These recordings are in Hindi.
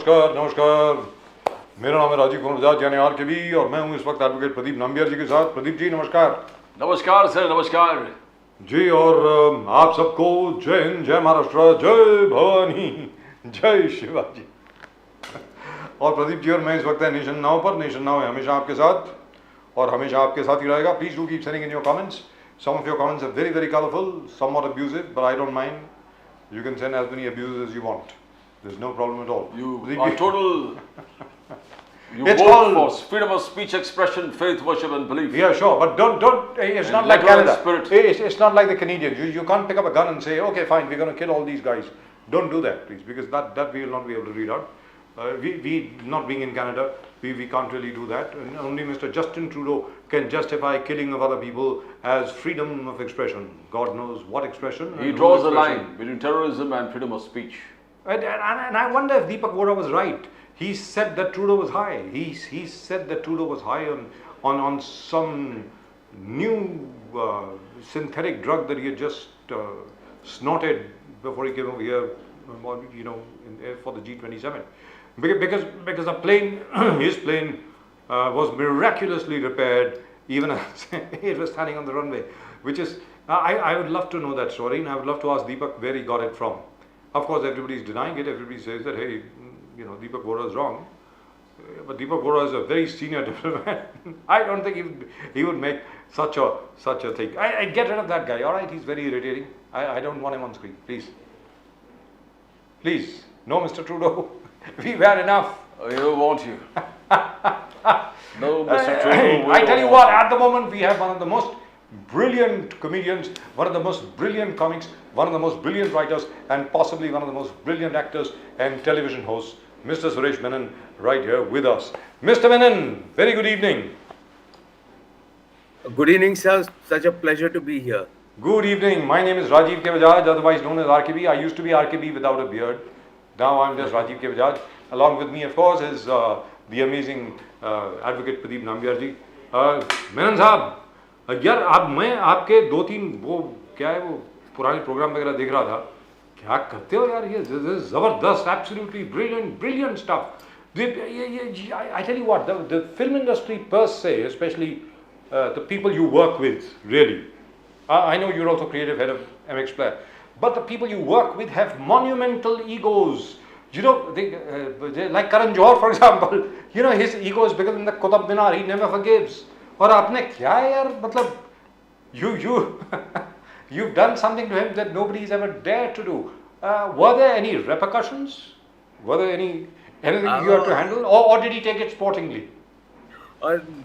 नमस्कार नमस्कार। मेरा नाम है राजीव कुमार बजाज यानी आरकेबी और मैं हूं इस वक्त एडवोकेट प्रदीप नाम्बियार जी के साथ। प्रदीप जी नमस्कार। नमस्कार सर, नमस्कार जी। और आप सबको जय हिंद, जय महाराष्ट्र, जय भवानी, जय शिवाजी। और प्रदीप जी और मैं इस वक्त है नेशन नाउ पर। नेशन नाउ है हमेशा आपके साथ और हमेशा आपके साथ ही रहेगा। Please do keep sending in your comments. Some of your comments are very, very colorful, somewhat abusive, but I don't mind. You can send as many abuses as you want. There's no problem at all. You are total. You It's vote all for freedom of speech, expression, faith, worship, and belief. Yeah, sure, but don't. It's not like Letter and Canada. spirit. It's not like the Canadians. You can't pick up a gun and say, okay, fine, we're going to kill all these guys. Don't do that, please, because that we will not be able to read out. We not being in Canada, we can't really do that. And only Mr. Justin Trudeau can justify killing of other people as freedom of expression. God knows what expression. He draws a line between terrorism and freedom of speech. And I wonder if Deepak Vohra was right. He said that Trudeau was high. He said that Trudeau was high on some new synthetic drug that he had just snorted before he came over here, for the G20 summit. Because the plane, his plane, was miraculously repaired even as it was standing on the runway. Which is, I would love to know that story, and I would love to ask Deepak where he got it from. Of course, everybody is denying it. Everybody says that, hey, Deepak Vohra is wrong. But Deepak Vohra is a very senior diplomat. I don't think he would make such a thing. I get rid of that guy. All right, he's very irritating. I don't want him on screen. Please, no, Mr. Trudeau. We've had enough. We don't want you. No, Mr. Trudeau. I tell you what, at the moment we have one of the most brilliant comedians, one of the most brilliant comics, one of the most brilliant writers, and possibly one of the most brilliant actors and television hosts, Mr. Suresh Menon, right here with us. Mr. Menon, very good evening. Good evening, sir. Such a pleasure to be here. Good evening. My name is Rajiv K. Bajaj, otherwise known as RKB. I used to be RKB without a beard. Now I'm just Rajiv K. Bajaj. Along with me, of course, is the amazing advocate Pradeep Nambiar ji. Menon साहब, यार अब मैं आपके 2-3 वो क्या है वो पुराने प्रोग्राम वगैरह देख रहा था। क्या करते हो यार, ये जबरदस्त, absolutely brilliant stuff. I tell you what, the film industry per se, especially the people you work with, really. I know you're also creative head of MX Player. But the people you work with have monumental egos. Like Karan Johar, for example, his ego is bigger than the Qutb Minar. He never forgives. और आपने क्या यार, मतलब you've done something to him that nobody's ever dared to do. Were there any repercussions? Were there anything you had to handle, or did he take it sportingly?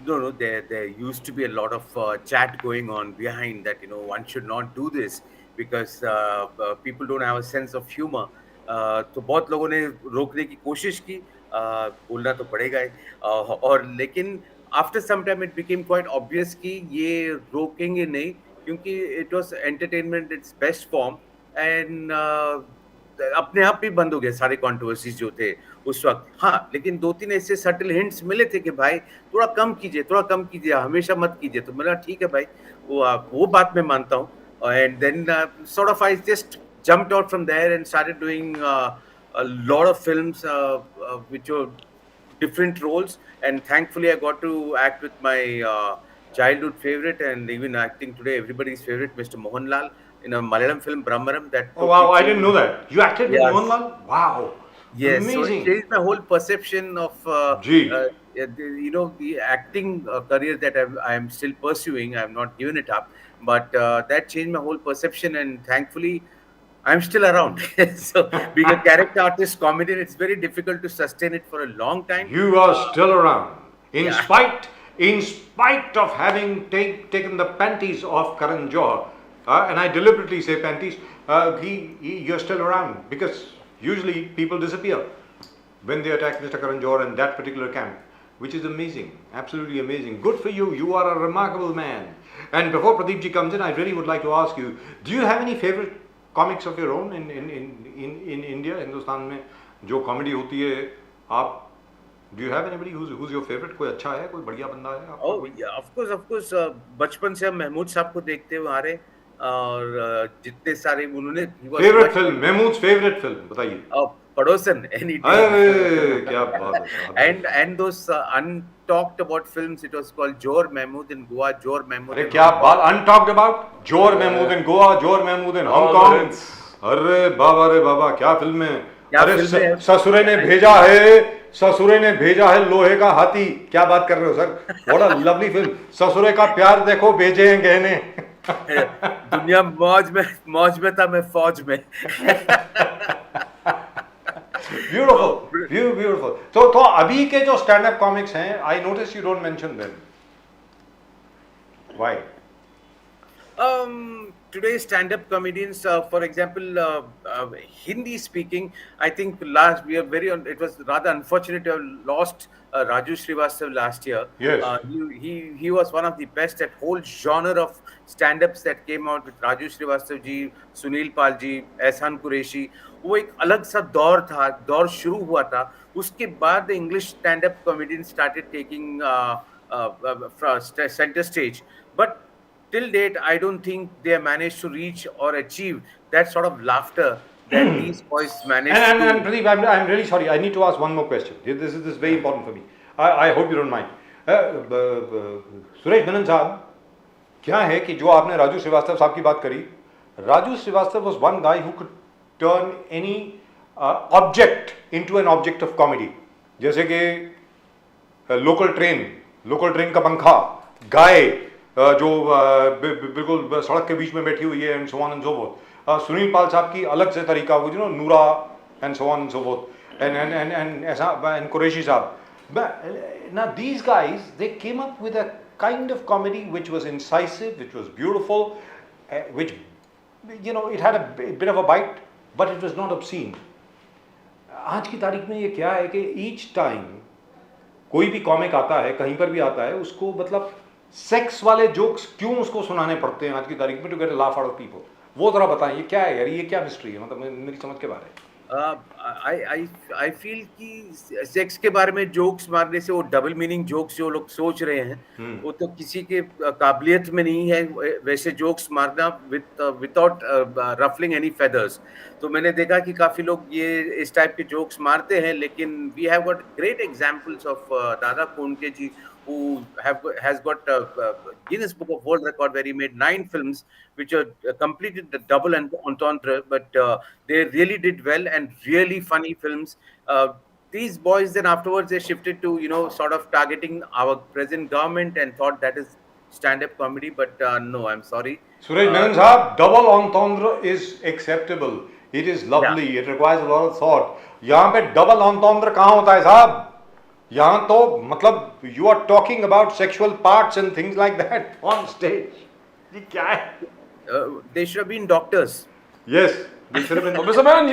No. There used to be a lot of chat going on behind that. One should not do this because people don't have a sense of humor. तो बहुत लोगों ने रोकने की कोशिश की, बोलना तो पड़ेगा ही, और लेकिन after some time it became quite obvious कि ये रोकेंगे नहीं, क्योंकि it was entertainment its best form, and अपने आप ही बंद हो गए सारे कंट्रोवर्सीज जो थे उस वक्त। हाँ, लेकिन 2-3 ऐसे सटल हिंट्स मिले थे कि भाई थोड़ा कम कीजिए, हमेशा मत कीजिए। तो मैंने ठीक है भाई, वो बात मैं मानता हूँ। And then sort of I just jumped out from there and started doing a lot of films which were different roles, and thankfully I got to act with my childhood favorite and even acting today everybody's favorite, Mr. Mohanlal, in a Malayalam film Brahmaram. Oh wow, I didn't know that. You acted with Mohanlal? Wow. Yes, amazing. So it changed my whole perception of the acting career that I am still pursuing. I have not given it up, but that changed my whole perception, and thankfully I'm still around. So being a character artist, comedian, it's very difficult to sustain it for a long time. You are still around, in spite of having taken the panties off Karan Johar, and I deliberately say panties. You're still around because usually people disappear when they attack Mr. Karan Johar and that particular camp, which is amazing, absolutely amazing. Good for you. You are a remarkable man. And before Pradeep ji comes in, I really would like to ask you: do you have any favorite comics of your own in India, Hindustan में जो comedy होती है? आप do you have anybody who's your favorite? कोई अच्छा है, कोई बढ़िया बंदा है? Oh yeah, of course. बचपन से हम महमूद साहब को देखते हुए आ रहे, और जितने सारे उन्होंने favorite film, महमूद's favorite film बताइए. Padosan any day. अरे क्या बात है साहब. And those untalked about films, it was called Jor Mahmood in Goa, Jor Mahmood अरे in क्या Hong Kong. बात. Untalked about. Jor Mahmood in Goa, Jor Mahmood in Hong All the Kong. hits. अरे बाबा क्या फिल्म है. क्या अरे फिल्म है? ससुरे ने भेजा है. ससुरे ने भेजा है लोहे का हाथी. क्या बात कर रहे हो sir. What a lovely film. ससुरे का प्यार देखो भेजे हैं गहने. दुनिया मौज में था, मैं फौज में. ब्यूटीफुल. तो अभी के जो स्टैंड अप कॉमिक्स हैं, I notice you don't mention them. Why? Today's stand-up comedians, for example, Hindi speaking, I think it was rather unfortunate to have lost Raju Srivastav last year. Yes. He was one of the best. That whole genre of stand-ups that came out with Raju Srivastav ji, Sunil Pal ji, Ehsan Qureshi, वो एक अलग सा दौर शुरू हुआ था. उसके बाद the English stand-up comedians started taking center stage, but till date, I don't think they have managed to reach or achieve that sort of laughter that these boys managed to. And Pradeep, I'm really sorry. I need to ask one more question. This is very important for me. I hope you don't mind. Suresh Menon साहब, क्या है कि जो आपने राजू श्रीवास्तव साहब की बात करी, Raju Srivastava was one guy who could turn any object into an object of comedy. जैसे कि लोकल ट्रेन का पंखा, गाय जो बिल्कुल सड़क के बीच में बैठी हुई है, and so on and so forth. Sunil Pal साहब की अलग से तरीका, वो जो Noora and so on and so forth, and ऐसा, एंड कुरैशी साहब. Now these guys, they came up with a kind of comedy which was incisive, which was beautiful, which, you know, it had a bit of a bite, but it was not obscene. आज की तारीख में ये क्या है कि each time कोई भी कॉमिक आता है, कहीं पर भी आता है, उसको मतलब सेक्स वाले जोक्स क्यों उसको सुनाने पड़ते हैं आज की तारीख में to get a laugh out of people. वो जरा बताएं, ये क्या है यार, ये क्या मिस्ट्री है, मतलब मेरी समझ के बाहर है. I feel कि सेक्स के बारे में जोक्स मारने से, वो डबल मीनिंग जोक्स जो लोग सोच रहे हैं, वो तो किसी के काबिलियत में नहीं है वैसे जोक्स मारना विदाउट रफलिंग एनी फेदर्स. तो मैंने देखा कि काफी लोग ये इस टाइप के जोक्स मारते हैं, लेकिन we have got great examples of Dada Kondke ji, who has got a Guinness Book of World Record, where he made 9 films which are completed the double entendre, but they really did well and really funny films. These boys then afterwards they shifted to, you know, sort of targeting our present government and thought that is stand-up comedy, but no, I'm sorry. Suresh Menon sahab, double entendre is acceptable. It is lovely. Yeah. It requires a lot of thought. यहाँ पे double entendre कहाँ होता है साहब? यहाँ तो मतलब you are talking about sexual parts and things like that on stage. ये क्या है? They should have been doctors. Yes, they should have been. Mr. Menon,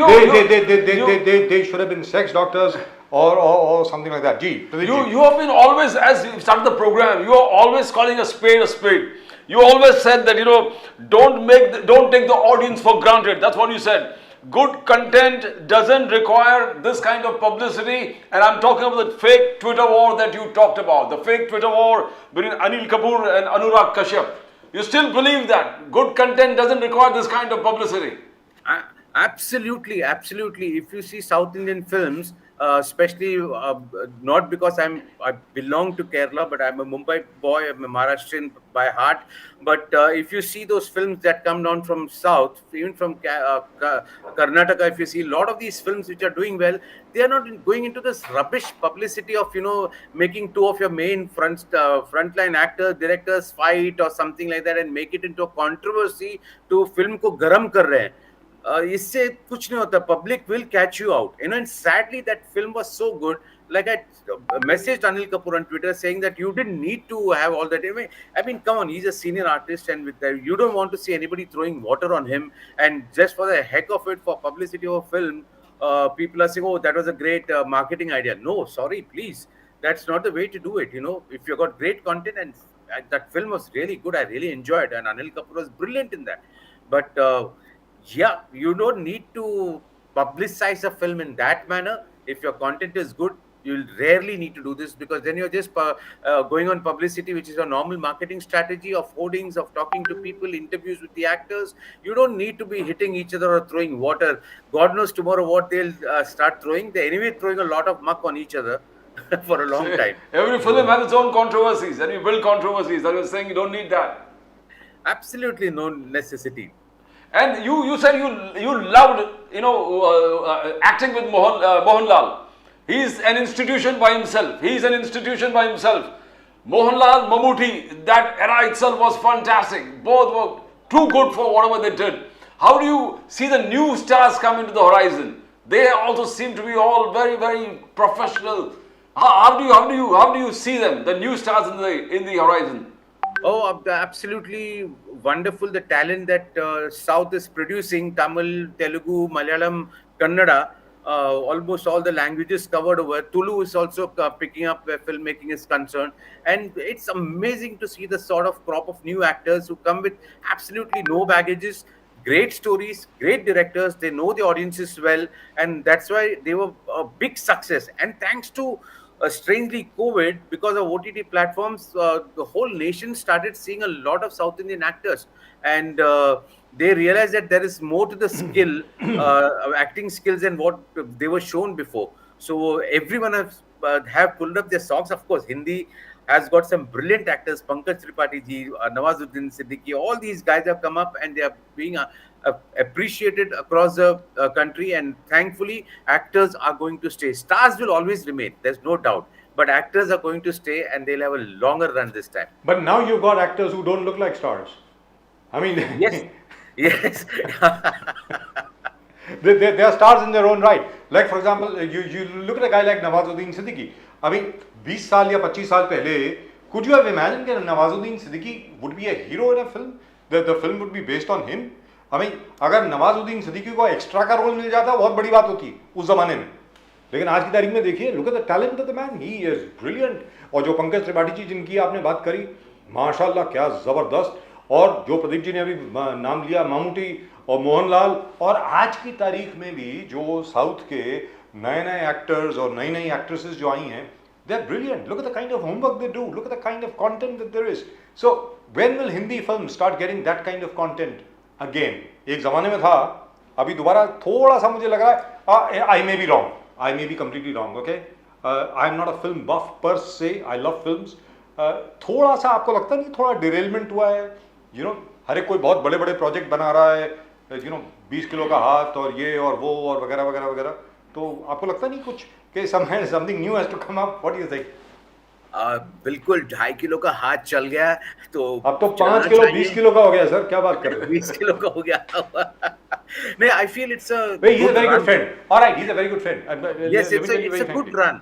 they should have been sex doctors or something like that. Gee, you have been always, as you started the program, you are always calling a spade a spade. You always said that, you know, don't take the audience for granted. That's what you said. Good content doesn't require this kind of publicity, and I'm talking about the fake Twitter war that you talked about, the fake Twitter war between Anil Kapoor and Anurag Kashyap. You still believe that good content doesn't require this kind of publicity? Absolutely, absolutely. If you see South Indian films, especially not because I belong to Kerala, but I'm a Mumbai boy, I'm a Maharashtrian by heart. But if you see those films that come down from South, even from Karnataka, if you see a lot of these films which are doing well, they are not going into this rubbish publicity of, you know, making two of your main frontline actors, directors fight or something like that and make it into a controversy to film ko garam kar rahe hain. इससे कुछ नहीं होता. Public will catch you out, you know. And sadly, that film was so good. Like I messaged Anil Kapoor on Twitter saying that you didn't need to have all that. I mean, come on, he's a senior artist, and with that, you don't want to see anybody throwing water on him. And just for the heck of it, for publicity of a film, people are saying, "Oh, that was a great marketing idea." No, sorry, please, that's not the way to do it. You know, if you got great content, and that film was really good, I really enjoyed, and Anil Kapoor was brilliant in that. But you don't need to publicize a film in that manner. If your content is good, You'll rarely need to do this, because then you're just going on publicity, which is a normal marketing strategy of hoardings, of talking to people, interviews with the actors. You don't need to be hitting each other or throwing water. God knows tomorrow what they'll start throwing. They're anyway throwing a lot of muck on each other for a long So time. every film has its own controversies, and you build controversies. I was saying you don't need that. Absolutely no necessity. And you said you loved acting with Mohanlal. He's an institution by himself. He's an institution by himself. Mohanlal, Mammootty, that era itself was fantastic. Both were too good for whatever they did. How do you see the new stars come into the horizon? They also seem to be all very, very professional. How do you see them, the new stars in the horizon? Oh, absolutely wonderful. The talent that South is producing, Tamil, Telugu, Malayalam, Kannada, almost all the languages covered over. Tulu is also picking up where filmmaking is concerned. And it's amazing to see the sort of crop of new actors who come with absolutely no baggages, great stories, great directors. They know the audiences well. And that's why they were a big success. And thanks to strangely COVID, because of OTT platforms, the whole nation started seeing a lot of South Indian actors, and they realized that there is more to the skill, acting skills, than what they were shown before. So everyone have pulled up their socks. Of course, Hindi has got some brilliant actors, Pankaj Tripathi ji, Nawazuddin Siddiqui. All these guys have come up, and they are being appreciated across the country, and thankfully actors are going to stay. Stars will always remain, there's no doubt, but actors are going to stay, and they'll have a longer run this time. But now you've got actors who don't look like stars. I mean, Yes. Yes. they are stars in their own right. Like for example, you look at a guy like Nawazuddin Siddiqui. I mean, 20 साल या 25 साल पहले, could you have imagined that Nawazuddin Siddiqui would be a hero in a film? The film would be based on him. I mean, अगर नवाजुद्दीन सिद्दीकी को एक्स्ट्रा का रोल मिल जाता बहुत बड़ी बात होती उस जमाने में. लेकिन आज की तारीख में देखिए, look at the talent of the man, he is brilliant. और जो पंकज त्रिपाठी जी जिनकी आपने बात करी, माशाल्लाह क्या जबरदस्त. और जो प्रदीप जी ने अभी नाम लिया, मामूटी और मोहनलाल, और आज की तारीख में भी जो साउथ के नए नए एक्टर्स और नई नई एक्ट्रेसेस जो आई हैं, they are brilliant. Look at the kind of homework they do. Look at the kind of content that there is. So when will Hindi films start getting that kind of content again? एक ज़माने में था, अभी दोबारा थोड़ा सा मुझे लग रहा है. I may be wrong. I may be completely wrong. Okay. I'm not a film buff per se. I love films. थोड़ा सा आपको लगता नहीं थोड़ा डिरेलमेंट हुआ है? You know, हर एक कोई बहुत बड़े बड़े प्रोजेक्ट बना रहा है. You know, 20 किलो का हाथ और ये और वो और वगैरह वगैरह वगैरह. तो आपको लगता नहीं कुछ कि something new has to come up? What do you think? बिल्कुल 2.5 किलो का हाथ चल गया, तो अब तो 5 किलो 20 किलो का हो गया सर, क्या बात कर रहे हैं? 20 किलो का हो गया. नहीं, I feel it's a Wait, he's a very run. good friend. All right, he's a very good friend. Yes, Let me tell you it's a very good frankly. run,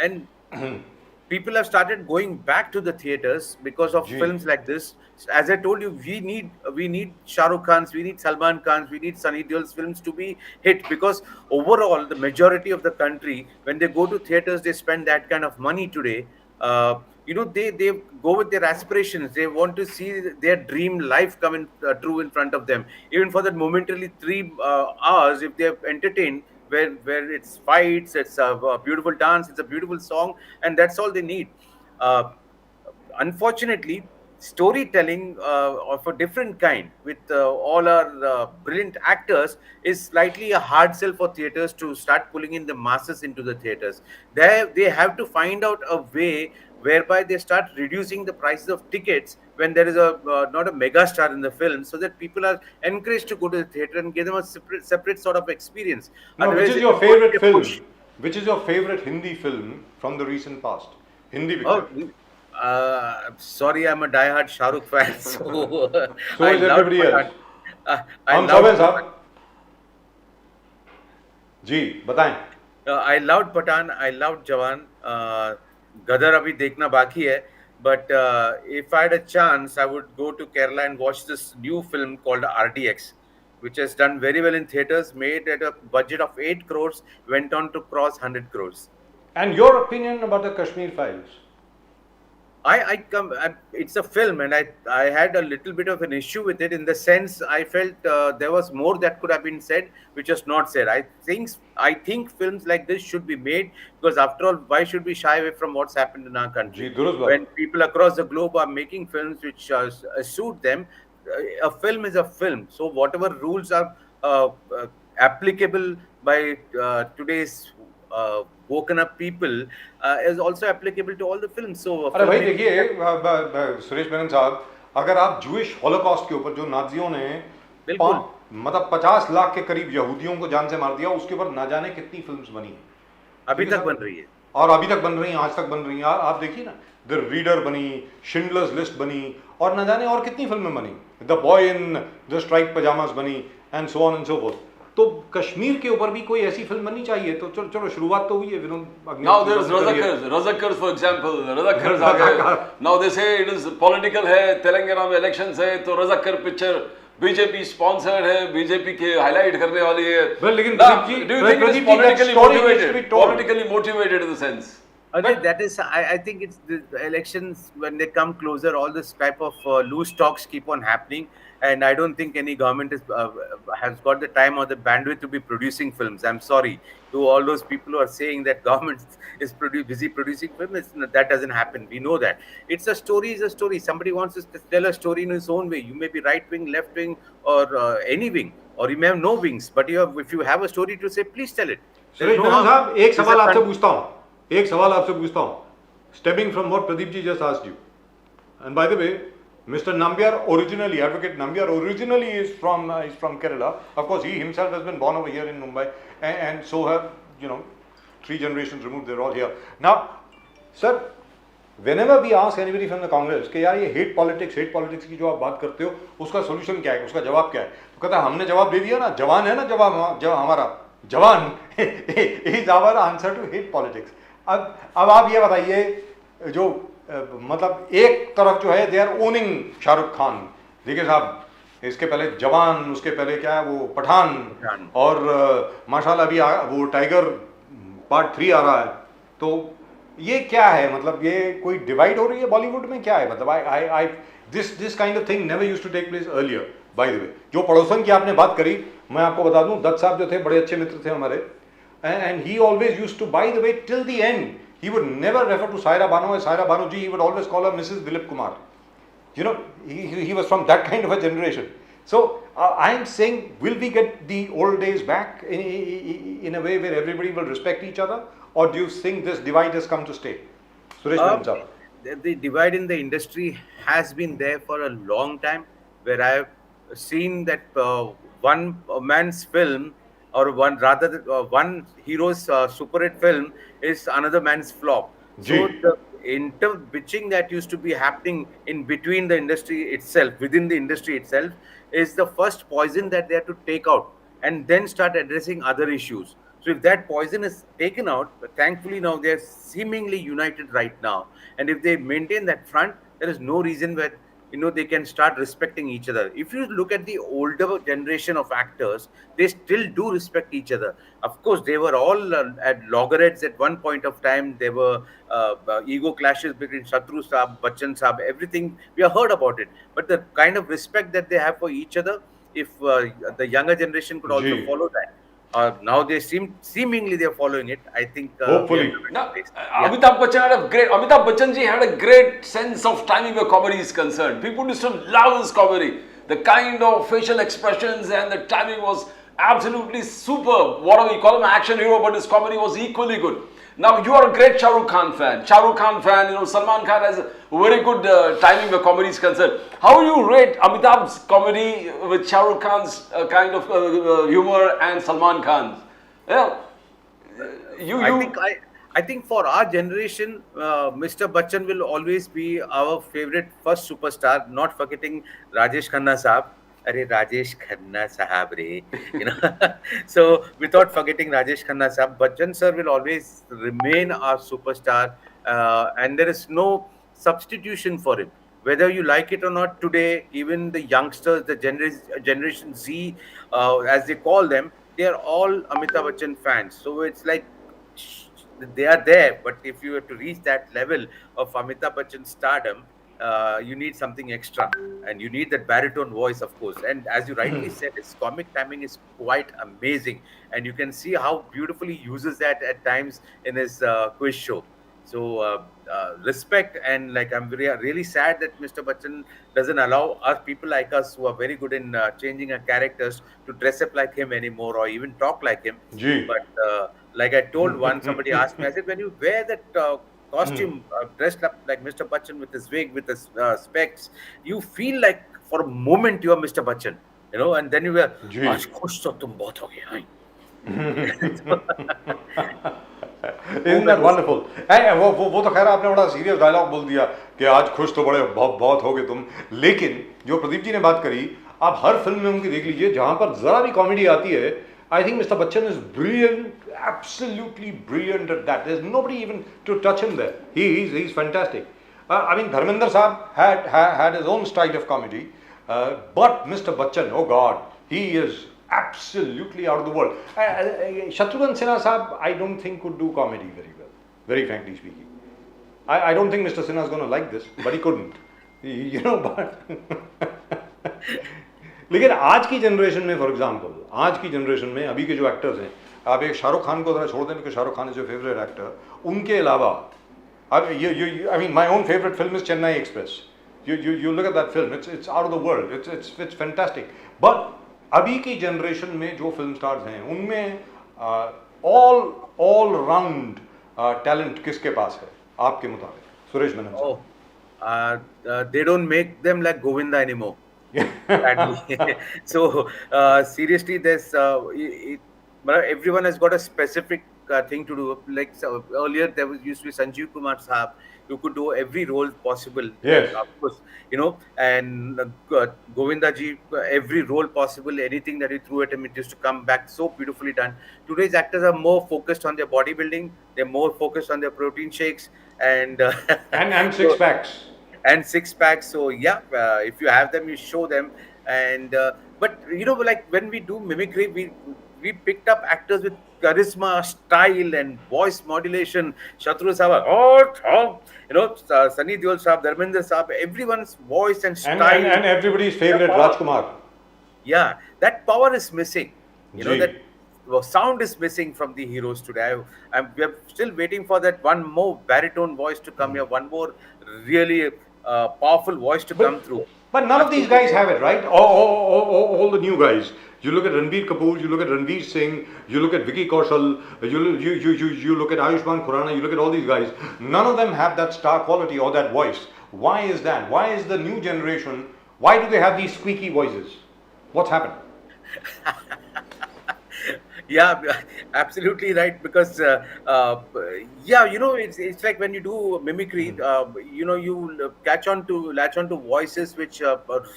and people have started going back to the theaters because of Gee. films like this. As I told you, we need Shah Rukh Khan's, we need Salman Khan's, we need Sunny Deol's films to be hit, because overall the majority of the country, when they go to theaters, they spend that kind of money today. They go with their aspirations. They want to see their dream life come in true in front of them. Even for that momentarily 3 hours, if they are entertained, where it's fights, it's a beautiful dance, it's a beautiful song, and that's all they need. Unfortunately, storytelling of a different kind with all our brilliant actors is slightly a hard sell for theaters to start pulling in the masses into the theaters. They have to find out a way whereby they start reducing the prices of tickets when there is not a mega star in the film, so that people are encouraged to go to the theater and give them a separate sort of experience. No, which Otherwise, is your it won't favorite be a film? push. Which is your favorite Hindi film from the recent past? Hindi Oh, picture. sorry, I'm a diehard Shah Rukh fan, so So I is loved everybody Pathaan. else. I हम सब हैं loved साहब. जी बताएं. I loved Pathaan, I loved Jawan. Gadar abhi dekhna baki hai, but if I had a chance, I would go to Kerala and watch this new film called RDX, which has done very well in theaters, made at a budget of 8 crores, went on to cross 100 crores. And your opinion about the Kashmir Files? It's a film, and I had a little bit of an issue with it in the sense I felt there was more that could have been said, which was not said. I think films like this should be made because, after all, why should we shy away from what's happened in our ji country? दुरुस्त बात. When people across the globe are making films which suit them, a film is a film. So whatever rules are uh, uh, applicable by today's woken up people is also applicable to all the films. So अरे भाई filmmaking. देखिए सुरेश मेनन साहब, अगर आप जूइश हॉलोकॉस्ट के ऊपर जो नाजियों ने बिल्कुल। मतलब 50 लाख के करीब यहूदियों को जान से मार दिया, उसके ऊपर ना जाने कितनी फिल्म्स बनी हैं, अभी तक बन रही है, और अभी तक बन रही हैं, आज तक बन रही हैं. आप देखिए ना, द रीडर बनी, शिंडलर्स लिस्ट बनी, और न जाने और कितनी फिल्में बनी, the boy in the strike pyjamas बनी, and so on and so forth. तो कश्मीर के ऊपर भी कोई ऐसी फिल्म बननी चाहिए. तो चलो चलो शुरुआत तो हुई है Vinod. Now there is Razakars for example. Razakars आ गए. Now they say it is political है, तेलंगाना में elections है, तो रज़ाकर पिक्चर बीजेपी स्पॉन्सर्ड है, बीजेपी के हाईलाइट करने वाली है. लेकिन do you think it is politically motivated? Politically motivated in the sense. that is, I think it's the elections when they come closer, all this type of loose talks keep on happening, and I don't think any government has got the time or the bandwidth to be producing films. I'm sorry to all those people who are saying that government is busy producing films. That doesn't happen. We know that. It's a story is a story. Somebody wants to tell a story in his own way. You may be right wing, left wing, or any wing, or you may have no wings. But if you have a story to say, please tell it. Suresh Menon साहब, एक सवाल आपसे पूछता हूँ, stepping from what Pradeep ji just asked you. And by the way, Mr. Nambiar originally, Advocate Nambiar originally is from Kerala. Of course, he himself has been born over here in Mumbai, and so have, 3 generations removed, they're all here. Now, sir, whenever we ask anybody from the Congress कि यार ये hate politics की जो आप बात करते हो, उसका solution क्या है, उसका जवाब क्या है, तो कहता है हमने जवाब दे दिया ना, जवान है ना जवाब हमारा, जवान is our answer to hate politics. अब आप ये बताइए, जो मतलब एक तरफ जो है they are owning Shahrukh Khan. देखिए साहब, इसके पहले जवान, उसके पहले क्या है वो पठान, और माशाल्लाह अभी वो टाइगर पार्ट 3 आ रहा है. तो ये क्या है, मतलब ये कोई डिवाइड हो रही है बॉलीवुड में, क्या है मतलब? I this kind of thing never used to take place earlier. By the way, जो पड़ोसन की आपने बात करी, मैं आपको बता दूं, दत्त साहब जो थे बड़े अच्छे मित्र थे हमारे, and he always used to, by the way, till the end, he would never refer to Saira Bano as Saira Bano ji, he would always call her Mrs. Dilip Kumar. He was from that kind of a generation. So I'm saying, will we get the old days back in a way where everybody will respect each other, or do you think this divide has come to stay? Suresh Menon sir. The divide in the industry has been there for a long time, where I have seen that one man's film, or one hero's super hit film is another man's flop. So the inter-bitching that used to be happening in between the industry itself, within the industry itself, is the first poison that they have to take out and then start addressing other issues. So if that poison is taken out, thankfully now they are seemingly united right now. And if they maintain that front, there is no reason where they can start respecting each other. If you look at the older generation of actors, they still do respect each other. Of course, they were all at loggerheads at one point of time. There were ego clashes between Shatru Saab, Bachchan Saab, everything. We have heard about it. But the kind of respect that they have for each other, if the younger generation could also follow that. Now they seemingly they are following it. I think hopefully. Amitabh Bachchan ji had a great sense of timing where comedy is concerned. People used to love his comedy. The kind of facial expressions and the timing was absolutely superb. Whatever you call him, an action hero, but his comedy was equally good. Now, you are a great Shah Rukh Khan fan. Salman Khan has a very good timing where comedy is concerned. How do you rate Amitabh's comedy with Shah Rukh Khan's kind of humor and Salman Khan's? Yeah. I think for our generation, Mr. Bachchan will always be our favorite first superstar, not forgetting Rajesh Khanna Saab. Arey Rajesh Khanna Sahab re. So without forgetting Rajesh Khanna Sahab, Bachchan sir will always remain our superstar, and there is no substitution for him. Whether you like it or not, today even the youngsters, the Generation Z, as they call them, they are all Amitabh Bachchan fans. So it's like they are there, but if you have to reach that level of Amitabh Bachchan stardom, you need something extra, and you need that baritone voice, of course. And as you rightly said, his comic timing is quite amazing, and you can see how beautifully he uses that at times in his quiz show. So respect, and like I'm really sad that Mr. Bachchan doesn't allow us people like us who are very good in changing our characters to dress up like him anymore or even talk like him. Ji. But like I told one, somebody asked me, I said, when you wear that costume dressed up like Mr. Bachchan with his wig, with his specs, you feel like for a moment you are Mr. Bachchan, you know, and then you were, जी आज खुश तो तुम बहुत हो गए हैं." Isn't that wonderful? वो तो खैर आपने बड़ा सीरियस डायलॉग बोल दिया कि आज खुश तो बड़े बहुत बहुत हो गए तुम, लेकिन जो प्रदीप जी ने बात करी, आप हर फिल्म में उनकी देख लीजिए जहां पर जरा भी कॉमेडी आती है, I think mister Bachchan is brilliant, absolutely brilliant at that. There's nobody even to touch him there. He's fantastic. I mean, Dharmender Saab had his own style of comedy, but Mr. Bachchan, oh God, he is absolutely out of the world. Shatrughan Sinha Saab, I don't think could do comedy very well, very frankly speaking. I don't think Mr. Sinha is going to like this, but he couldn't. You know, but लेकिन आज की जनरेशन में, फॉर एग्जांपल, आज की जनरेशन में अभी के जो एक्टर्स हैं, आप एक शाहरुख खान को जरा छोड़ दें, because Shahrukh Khan is your favourite actor, उनके अलावा अब I mean my own favourite film is Chennai express. You look at that film, it's out of the world, it's fantastic. But अभी की जनरेशन में जो फिल्म स्टार्स हैं, उनमें all round टैलेंट किसके पास है आपके मुताबिक, Suresh Menon? They don't make them like Govinda anymore. So seriously, there's everyone has got a specific thing to do. Like earlier, there used to be Sanjeev Kumar Saab, who could do every role possible. Yes. Of course, you know, and Govinda ji, every role possible, anything that he threw at him, it used to come back so beautifully done. Today's actors are more focused on their bodybuilding. They're more focused on their protein shakes and and six packs. And six packs. So yeah, if you have them, you show them. And but you know, like when we do mimicry, we picked up actors with charisma, style, and voice modulation. Shatru Saab, you know, Sunny Deol Saab, Dharmender Saab, everyone's voice and style. And everybody's favorite, Rajkumar. Yeah, that power is missing. You know, that sound is missing from the heroes today. We're still waiting for that one more baritone voice to come here, one more really powerful voice to come through. But none of these guys have it, right? All the new guys. You look at Ranbir Kapoor, you look at Ranveer Singh, you look at Vicky Kaushal, you look at Ayushmann Khurrana, you look at all these guys. None of them have that star quality or that voice. Why is that? Why is the new generation, why do they have these squeaky voices? What's happened? Yeah, absolutely right. Because yeah, you know, it's like when you do mimicry, you know, you latch on to voices which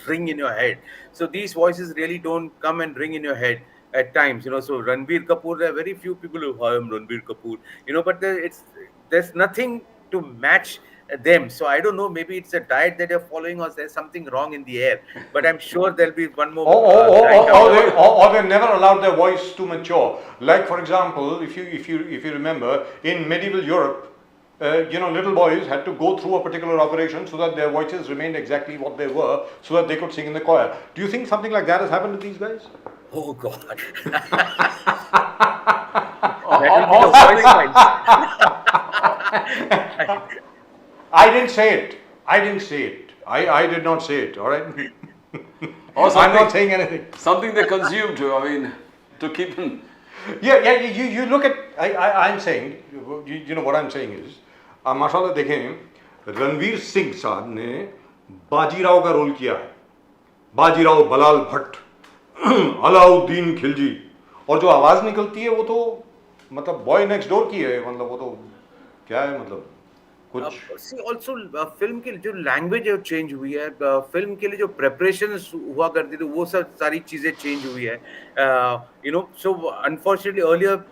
ring in your head. So these voices really don't come and ring in your head at times. You know, so Ranbir Kapoor, there are very few people who I am Ranbir Kapoor. You know, but there's nothing to match them. So I don't know, maybe it's a diet that you're following or there's something wrong in the air, but I'm sure there'll be one more or they never allowed their voice to mature. Like for example, if you remember, in medieval Europe, you know, little boys had to go through a particular operation so that their voices remained exactly what they were, so that they could sing in the choir. Do you think something like that has happened to these guys? Oh God. I didn't say it. I did not say it. All right. I'm not saying anything. Something they consumed to, I mean, to keep him. Yeah. You look at. I'm saying. You know what I'm saying is, माशाल्लाह देखें, रणवीर सिंह साहब ने बाजीराव का रोल किया है. बाजीराव बलाल भट्ट, अलाउद्दीन खिलजी, और जो आवाज निकलती है वो तो मतलब बॉय नेक्स्ट डोर की है. मतलब वो तो क्या है, मतलब See, also फिल्म के जो लैंग्वेज है चेंज हुई है, फिल्म के लिए जो प्रिपरेशंस हुआ करती थी वो सब सारी चीजें चेंज हुई है. You know, so unfortunately earlier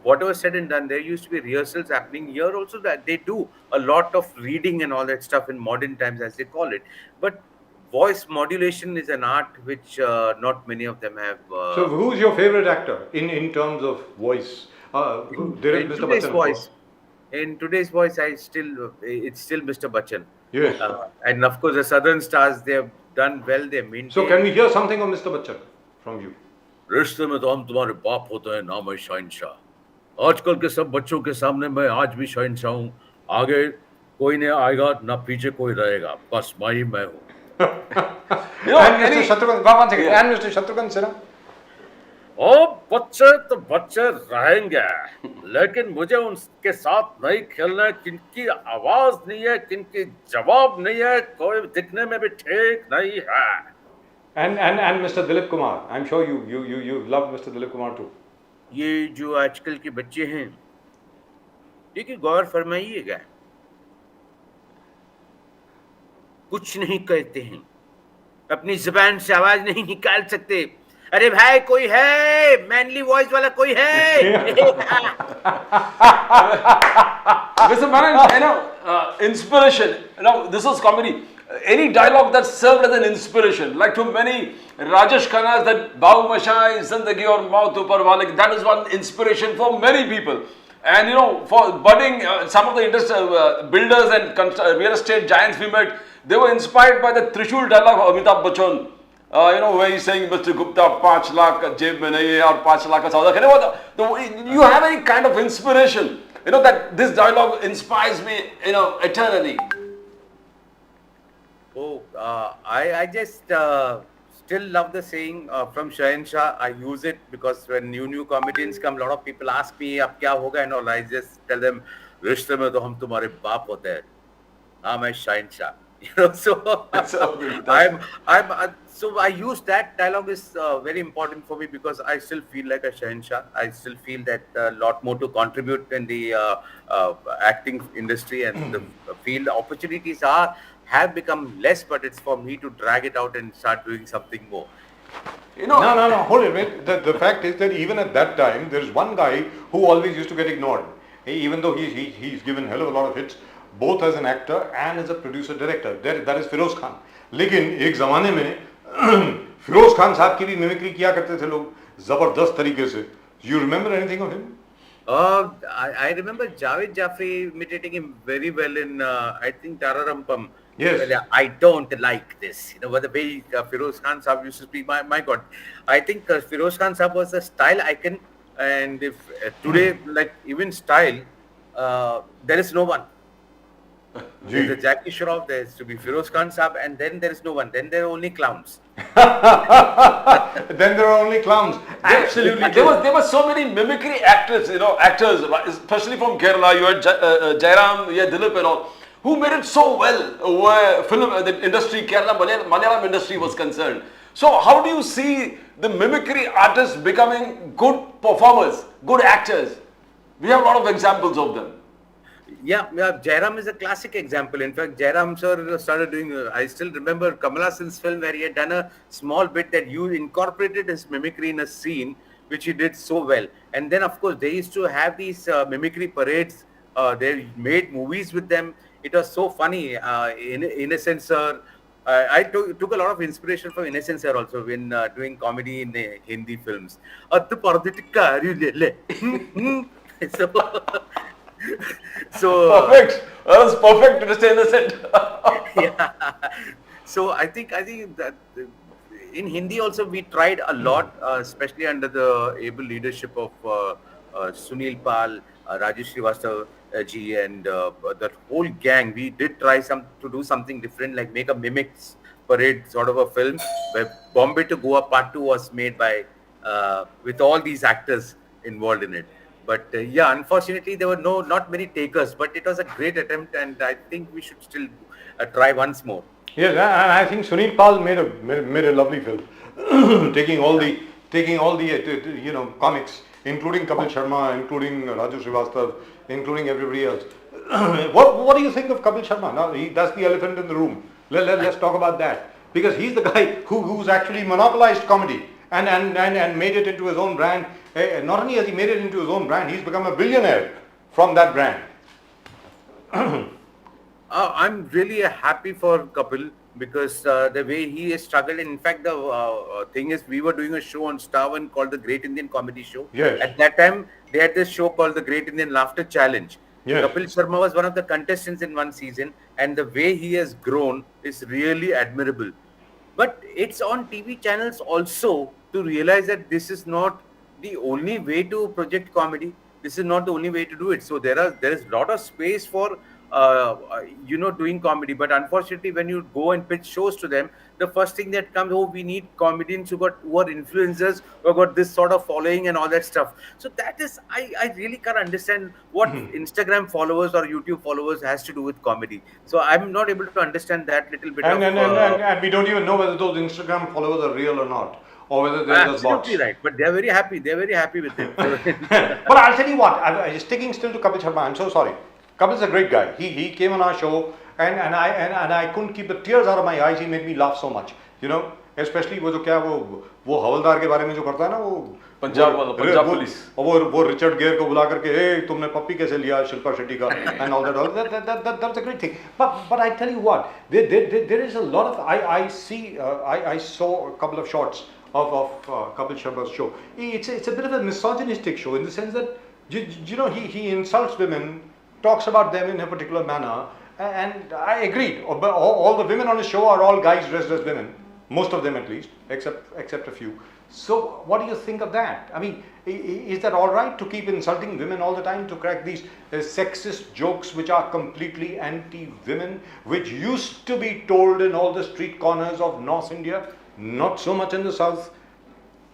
whatever said and done, there used to be rehearsals happening. Here also that they do a lot of reading and all that stuff in modern times, as they call it. But voice modulation is an art which not many of them have. So who's your favorite actor in terms of voice? Mr. Bachchan voice. In today's voice, it's still Mr. Bachchan. Yes. And of course, the Southern stars, they have done well. They maintained. So can we hear something of Mr. Bachchan from you? रिश्ते में तो हम तुम्हारे बाप होते हैं, नाम है शहंशाह। आजकल के सब बच्चों के सामने मैं आज भी शहंशाह हूँ। आगे कोई नहीं आएगा, ना पीछे कोई रहेगा, बस मैं ही मैं हूँ। And Mr. Shatrughan, one second. And Mr. Shatrughan Sinha. ओ बच्चे तो बच्चे रहेंगे, लेकिन मुझे उनके साथ नहीं खेलना है जिनकी आवाज नहीं है, जिनकी जवाब नहीं है, कोई दिखने में भी ठीक नहीं है। And Mr. Dilip Kumar. I'm sure you love Mr. Dilip Kumar too. ये जो आजकल के बच्चे हैं, देखिए गौर फरमाइएगा, कुछ नहीं कहते हैं, अपनी जुबान से आवाज नहीं निकाल सकते। अरे भाई कोई है, मैनली वॉइस वाला कोई है? Mr. Menon, inspiration. This is comedy. Any dialogue that served as an inspiration, like to many Rajesh Khanna's that "Bahu Mashai Zindagi aur Maut Upar Wale," that is one inspiration for many people. And for budding some of the builders and real estate giants we met, they were inspired by the Trishul dialogue of Amitabh Bachchan. Where he's saying, Mr. Gupta, 5 lakh jeb mein nahi hai aur 5 lakh ka sauda. You have any kind of inspiration, that this dialogue inspires me, eternally. Oh, I just still love the saying from Shahenshah. I use it because when new comedians come, a lot of people ask me, "Ab kya hoga?" and all. I just tell them, "Rishte mein to hum tumhare baap hote hain." I'm a Shahenshah. So I use that dialogue is very important for me because I still feel like a Shahenshah. I still feel that a lot more to contribute in the acting industry, and the field opportunities have become less, but it's for me to drag it out and start doing something more. No, hold it, wait. The fact is that even at that time, there's one guy who always used to get ignored. Even though he's given hell of a lot of hits, both as an actor and as a producer director. That is Feroz Khan. लेकिन एक ज़माने में फिरोज खान साहब की भी मिमिक्री किया करते थे लोग जबरदस्त तरीके से. You remember anything of him? I remember Javed Jafri imitating him very well in I think Tararampam. Yes. Well, I don't like this. But the way Feroz Khan Saab used to speak, my God. I think Feroz Khan Saab was a style icon, and if today, like even style, there is no one. There's a Jackie Shroff, there is to be Feroz Khan Saab, and then there is no one. Then there are only clowns. Then there are only clowns. Absolutely. There were so many mimicry actors, especially from Kerala. You had Jairam, you had Dilip and all, who made it so well where the industry, Kerala, Malayalam industry was concerned. So how do you see the mimicry artists becoming good performers, good actors? We have a lot of examples of them. Yeah, Jairam is a classic example. In fact, Jairam sir started doing, I still remember Kamala Hassan's film where he had done a small bit that you incorporated his mimicry in a scene, which he did so well. And then, of course, they used to have these mimicry parades. They made movies with them. It was so funny. Innocent sir, I took a lot of inspiration from Innocent sir also when doing comedy in the Hindi films. So perfect. That was perfect to stay innocent. Yeah. So I think that in Hindi also we tried a lot, especially under the able leadership of Sunil Pal, Rajesh Srivastava ji, and that whole gang. We did try to do something different, like make a mimics parade sort of a film where Bombay to Goa Part 2 was made by with all these actors involved in it. But unfortunately, there were not many takers. But it was a great attempt, and I think we should still try once more. Yes, and I think Sunil Pal made a lovely film, taking all the comics, including Kapil Sharma, including Raju Srivastava, including everybody else. What do you think of Kapil Sharma? Now that's the elephant in the room. Let's talk about that, because he's the guy who's actually monopolized comedy and made it into his own brand. Not only has he made it into his own brand, he's become a billionaire from that brand. I'm really happy for Kapil because the way he has struggled. In fact, the thing is, we were doing a show on Star One called the Great Indian Comedy Show. Yes. At that time, they had this show called the Great Indian Laughter Challenge. Yes. Kapil Sharma was one of the contestants in one season, and the way he has grown is really admirable. But it's on TV channels also to realize that this is not the only way to project comedy. This is not the only way to do it. So there is a lot of space for doing comedy. But unfortunately, when you go and pitch shows to them, the first thing that comes, oh, we need comedians who are influencers, who got this sort of following and all that stuff. So that is, I really can't understand what Instagram followers or YouTube followers has to do with comedy. So I'm not able to understand that little bit And we don't even know whether those Instagram followers are real or not, or whether they're just bots. absolutely right. But they're very happy. They're very happy with it. But I'll tell you what, sticking still to Kapil Sharma, I'm so sorry. Kapil's a great guy. He came on our show and I couldn't keep the tears out of my eyes. He made me laugh so much. You know, especially वो जो क्या वो हवलदार के बारे में जो करता है ना वो पंजाब वाला पंजाब पुलिस वो रिचर्ड गेयर को बुला करके ए तुमने पप्पी कैसे लिया शिल्पा शेट्टी का and all that that's a great thing. But I tell you what, there is a lot of I saw a couple of shots of Kapil Sharma's show. It's a bit of a misogynistic show in the sense that you know he insults women, talks about them in a particular manner, and I agreed. All the women on his show are all guys dressed as women, most of them at least, except a few. So what do you think of that? I mean, is that all right to keep insulting women all the time, to crack these sexist jokes which are completely anti-women, which used to be told in all the street corners of North India, not so much in the South?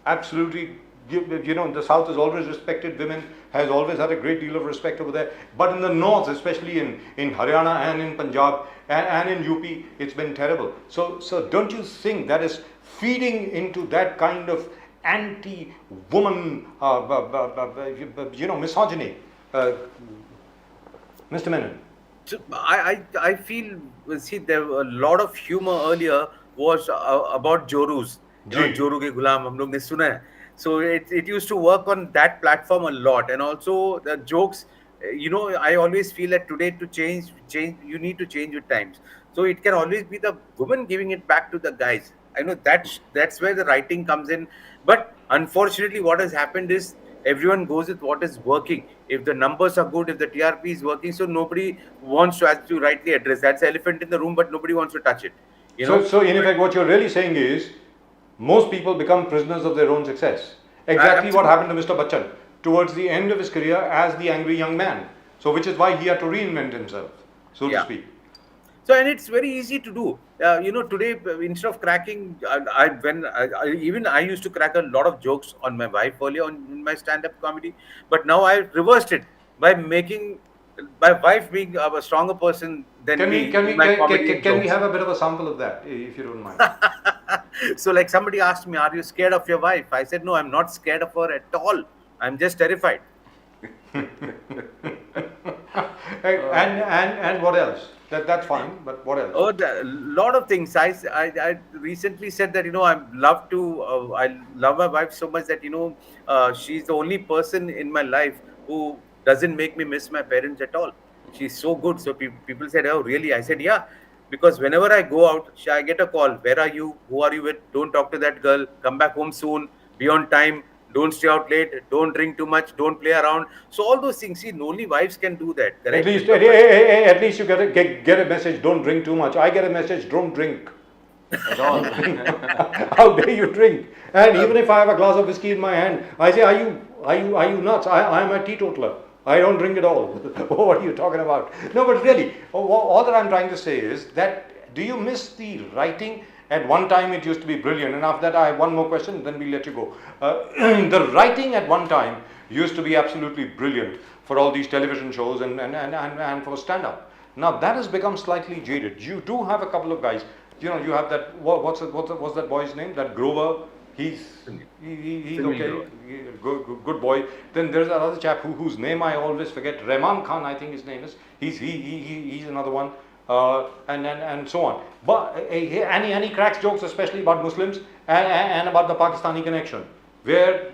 Absolutely. You know, the South has always respected women, has always had a great deal of respect over there. But in the North, especially in Haryana and in Punjab and in UP, it's been terrible. So don't you think that is feeding into that kind of anti-woman, misogyny? Mr. Menon. So I feel, see, there were a lot of humor earlier was about Jorus. Joru ke Gulam, hum log ne suna hai. So it used to work on that platform a lot, and also the jokes. I always feel that today to change, you need to change with times. So it can always be the woman giving it back to the guys. I know that's where the writing comes in. But unfortunately, what has happened is everyone goes with what is working. If the numbers are good, if the TRP is working, so nobody wants to actually rightly address. That's the elephant in the room, but nobody wants to touch it. So in effect, what you're really saying is, most people become prisoners of their own success. Exactly what happened to Mr. Bachchan towards the end of his career as the angry young man. So which is why he had to reinvent himself, so to speak. So, and it's very easy to do. Today, instead of cracking, I used to crack a lot of jokes on my wife earlier on my stand-up comedy, but now I reversed it by making my wife being a stronger person than me. Can we have a bit of a sample of that, if you don't mind? So, like somebody asked me, "Are you scared of your wife?" I said, "No, I'm not scared of her at all. I'm just terrified." And what else? That's fine, but what else? Oh, a lot of things. I recently said that I love my wife so much that she's the only person in my life who doesn't make me miss my parents at all. She's so good. So people said, "Oh, really?" I said, "Yeah." Because whenever I go out, I get a call. Where are you? Who are you with? Don't talk to that girl. Come back home soon. Be on time. Don't stay out late. Don't drink too much. Don't play around. So all those things. See, only wives can do that. Correct? At least you get a message. Don't drink too much. I get a message. Don't drink at all. How dare you drink? And even if I have a glass of whiskey in my hand, I say, are you nuts? I am a teetotaler. I don't drink at all. What are you talking about? No, but really, all that I'm trying to say is that, do you miss the writing? At one time it used to be brilliant, and after that I have one more question, then we'll let you go. The writing at one time used to be absolutely brilliant for all these television shows and for stand-up. Now that has become slightly jaded. You do have a couple of guys. You have that, what's that boy's name? That Grover. He's okay, good boy. Then there's another chap whose name I always forget. Rahman Khan, I think his name is. He's another one, and so on. But and he cracks jokes, especially about Muslims and about the Pakistani connection, where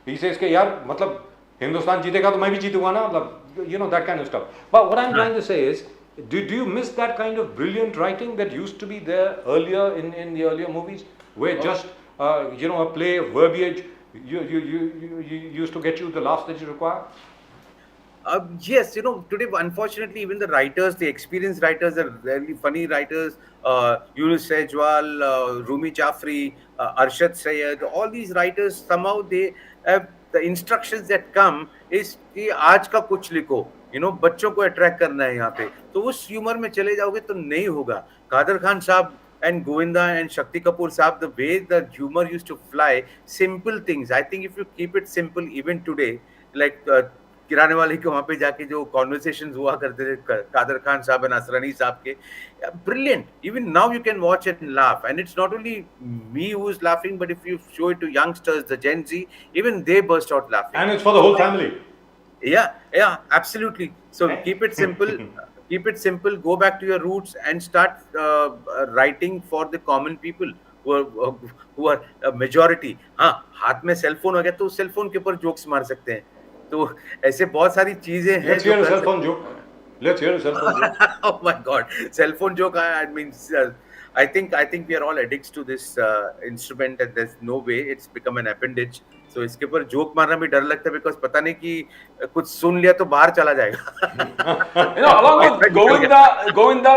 he says कि यार मतलब हिंदुस्तान जीतेगा तो मैं भी जीतूंगा ना, मतलब that kind of stuff. But what I'm trying to say is, do you miss that kind of brilliant writing that used to be there earlier in the earlier movies, where just a play of verbiage you used to get you the laughs that you require? Yes, today, unfortunately, even the writers, the experienced writers, the really funny writers, Yunus Sejwal, Rumi Jafri, Arshad Sayed, all these writers, somehow they have the instructions that come is कि आज का कुछ लिखो, बच्चों को अट्रैक्ट करना है यहाँ पे, तो उस ह्यूमर में चले जाओगे तो नहीं होगा. कादर खान साहब and Govinda and Shakti Kapoor Saab, the way the humor used to fly, simple things. I think if you keep it simple, even today, like किराने वाले के वहां पे जाके जो कॉन्वर्सेशन हुआ करते थे कादर खान साहब एंड असरानी साहब के, brilliant. Even now you can watch and laugh, and it's not only me who is laughing, but if you show it to youngsters, the Gen Z, even they burst out laughing. And it's for the whole family. Yeah, absolutely. So keep it simple. Keep it simple. Go back to your roots and start writing for the common people who are a majority. हाँ, हाथ में सेल फोन हो गया तो सेल फोन के ऊपर जोक्स मार सकते हैं. तो ऐसे बहुत सारी चीजें हैं. Let's hear a cell phone joke. Let's hear a cell phone joke. Oh my God, cell phone joke. I mean, I think we are all addicts to this instrument, and there's no way it's become an appendage. So इसके ऊपर जोक मारना भी डर लगता है, because पता नहीं कि कुछ सुन लिया तो बाहर चला जाएगा. Along with Govinda,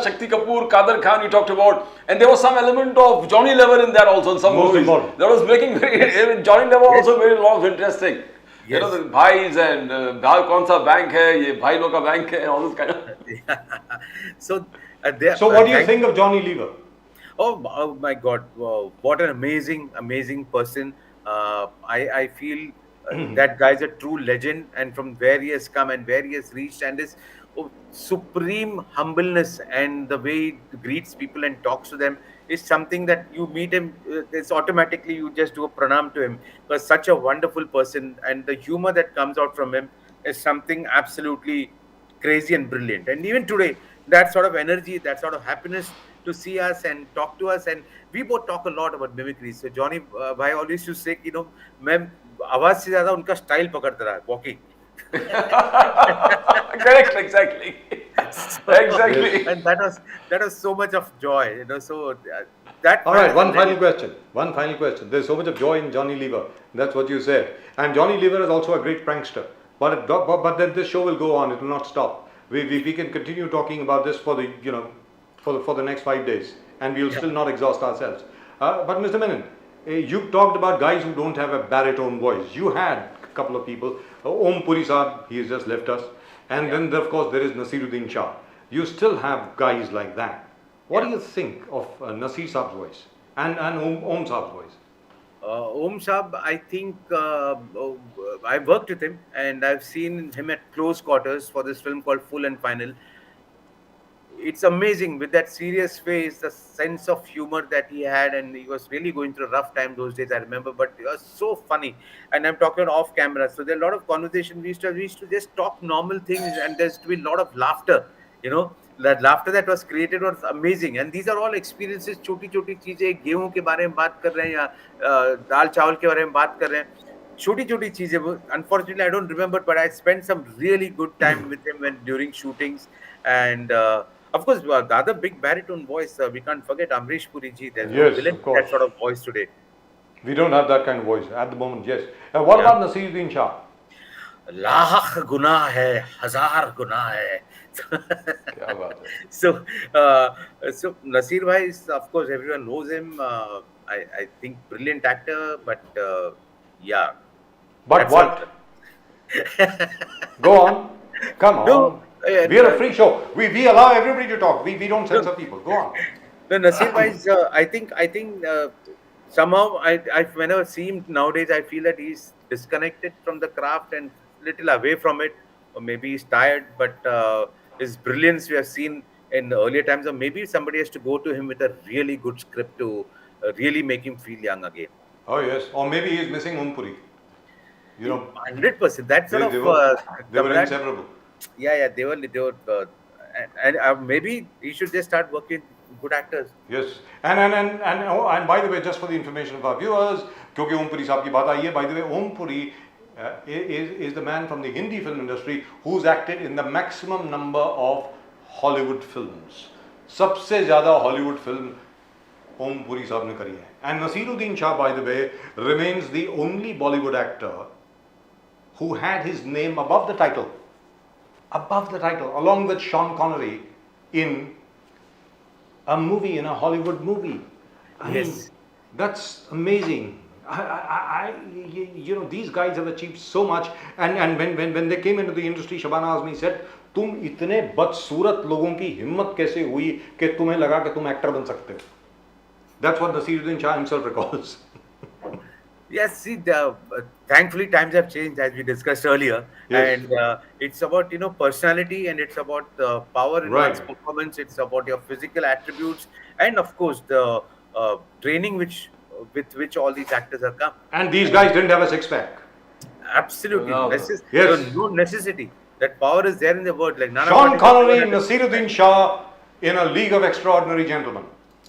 Shakti Kapoor, Kader Khan, you talked about, and there was some element of Johnny Lever in there also in some Most movies. important. That was making Johnny Lever also made a lot of interesting. Yes. The bhais and भाई कौन सा बैंक है, ये भाई लोग का बैंक है, all this kind of. So what do you think of Johnny Lever? Oh my God! Wow, what an amazing person. I feel that guy is a true legend, and from where he has come and where he has reached, and his supreme humbleness and the way he greets people and talks to them is something that you meet him, it's automatically you just do a pranam to him, because such a wonderful person, and the humor that comes out from him is something absolutely crazy and brilliant. And even today, that sort of energy, that sort of happiness to see us and talk to us, and we both talk a lot about mimicry. So Johnny bhai always used to say, मैं आवाज से ज्यादा उनका स्टाइल पकड़ता रहा, walking. Correct, exactly. Exactly. And that was so much of joy, so that. All right, one final question. There's so much of joy in Johnny Lever. That's what you said. And Johnny Lever is also a great prankster. But then this show will go on. It will not stop. We can continue talking about this for the next 5 days, and we will still not exhaust ourselves. But Mr. Menon, you talked about guys who don't have a baritone voice. You had a couple of people. Om Puri Saab, he has just left us. And then, of course, there is Nasiruddin Shah. You still have guys like that. What do you think of Nasir Saab's voice and Om Saab's voice? Om Saab, I think I've worked with him, and I've seen him at close quarters for this film called Full and Final. It's amazing with that serious face, the sense of humor that he had, and he was really going through a rough time those days, I remember, but he was so funny. And I'm talking off camera, so there are a lot of conversation. We used to just talk normal things, and there's to be a lot of laughter. That laughter that was created was amazing. And these are all experiences, छोटी-छोटी चीजें, गेहूं के बारे में बात कर रहे हैं या दाल चावल के बारे में बात कर रहे हैं, छोटी-छोटी चीजें. Unfortunately, I don't remember, but I spent some really good time with him during shootings. And of course, the other big baritone voice, we can't forget Amrish Puri ji. There's no villain with that sort of voice today. We don't have that kind of voice at the moment, yes. What about Nasiruddin Shah? Lakh गुनाह है, हजार गुनाह है. क्या बात है. So Nasir bhai is, of course, everyone knows him. I think brilliant actor, but yeah. But what? Go on. Come on. No, we are a free show. We allow everybody to talk. We don't censor people. Go on. The Nasir bhai is, I think somehow whenever I see him nowadays, I feel that he's disconnected from the craft and little away from it, or maybe he's tired, but his brilliance we have seen in earlier times, or maybe somebody has to go to him with a really good script to really make him feel young again. Oh yes, or maybe he's missing Om Puri. 100%. That's sort they of were inseparable. Yeah, they were, and maybe he should just start working with good actors. Yes, and by the way, just for the information of our viewers, क्योंकि Om Puri साहब की बात आई है, by the way, Om Puri is the man from the Hindi film industry who's acted in the maximum number of Hollywood films. सबसे ज़्यादा Hollywood film Om Puri साहब ने करी है. And Nasiruddin Shah, by the way, remains the only Bollywood actor who had his name above the title, along with Sean Connery in a movie, in a Hollywood movie. I mean, that's amazing. These guys have achieved so much, and when they came into the industry, Shabana Azmi said, तुम इतने बदसूरत लोगों की हिम्मत कैसे हुई कि तुम्हें लगा कि तुम एक्टर बन सकते हो? That's what Nasiruddin Shah himself recalls. Yes, see, thankfully times have changed, as we discussed earlier, and it's about personality, and it's about power in one's performance. It's about your physical attributes, and of course the training with which all these actors have come. And these guys didn't have a six-pack. Absolutely, No. no necessity. That power is there in the word. Like Sean Connery, Nasiruddin Shah in a League of Extraordinary Gentlemen.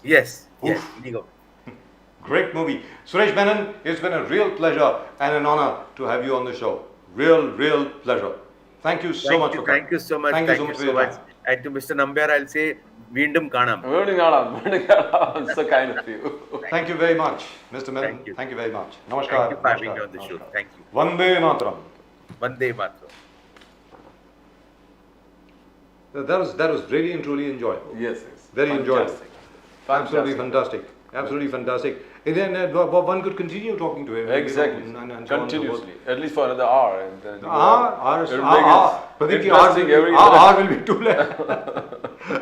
Yes, League of. Great movie. Suresh Menon, it's been a real pleasure and an honor to have you on the show. Real pleasure. Thank you so much for coming. Thank you so much. Thank you so much for your time. And to Mr. Nambiar, I'll say, Veendum Kanam. It's so kind of you. Thank you very much, Mr. Menon. Thank you very much. Namaskar. Thank you for having me on the show. Thank you. Vande Mataram. Vande Mataram. That was really and truly enjoyable. Yes. Very enjoyable. Fantastic. Absolutely fantastic. Absolutely fantastic. And then one could continue talking to him. Exactly. And Continuously. At least for another hour. And then Pradeep, hour will be too late.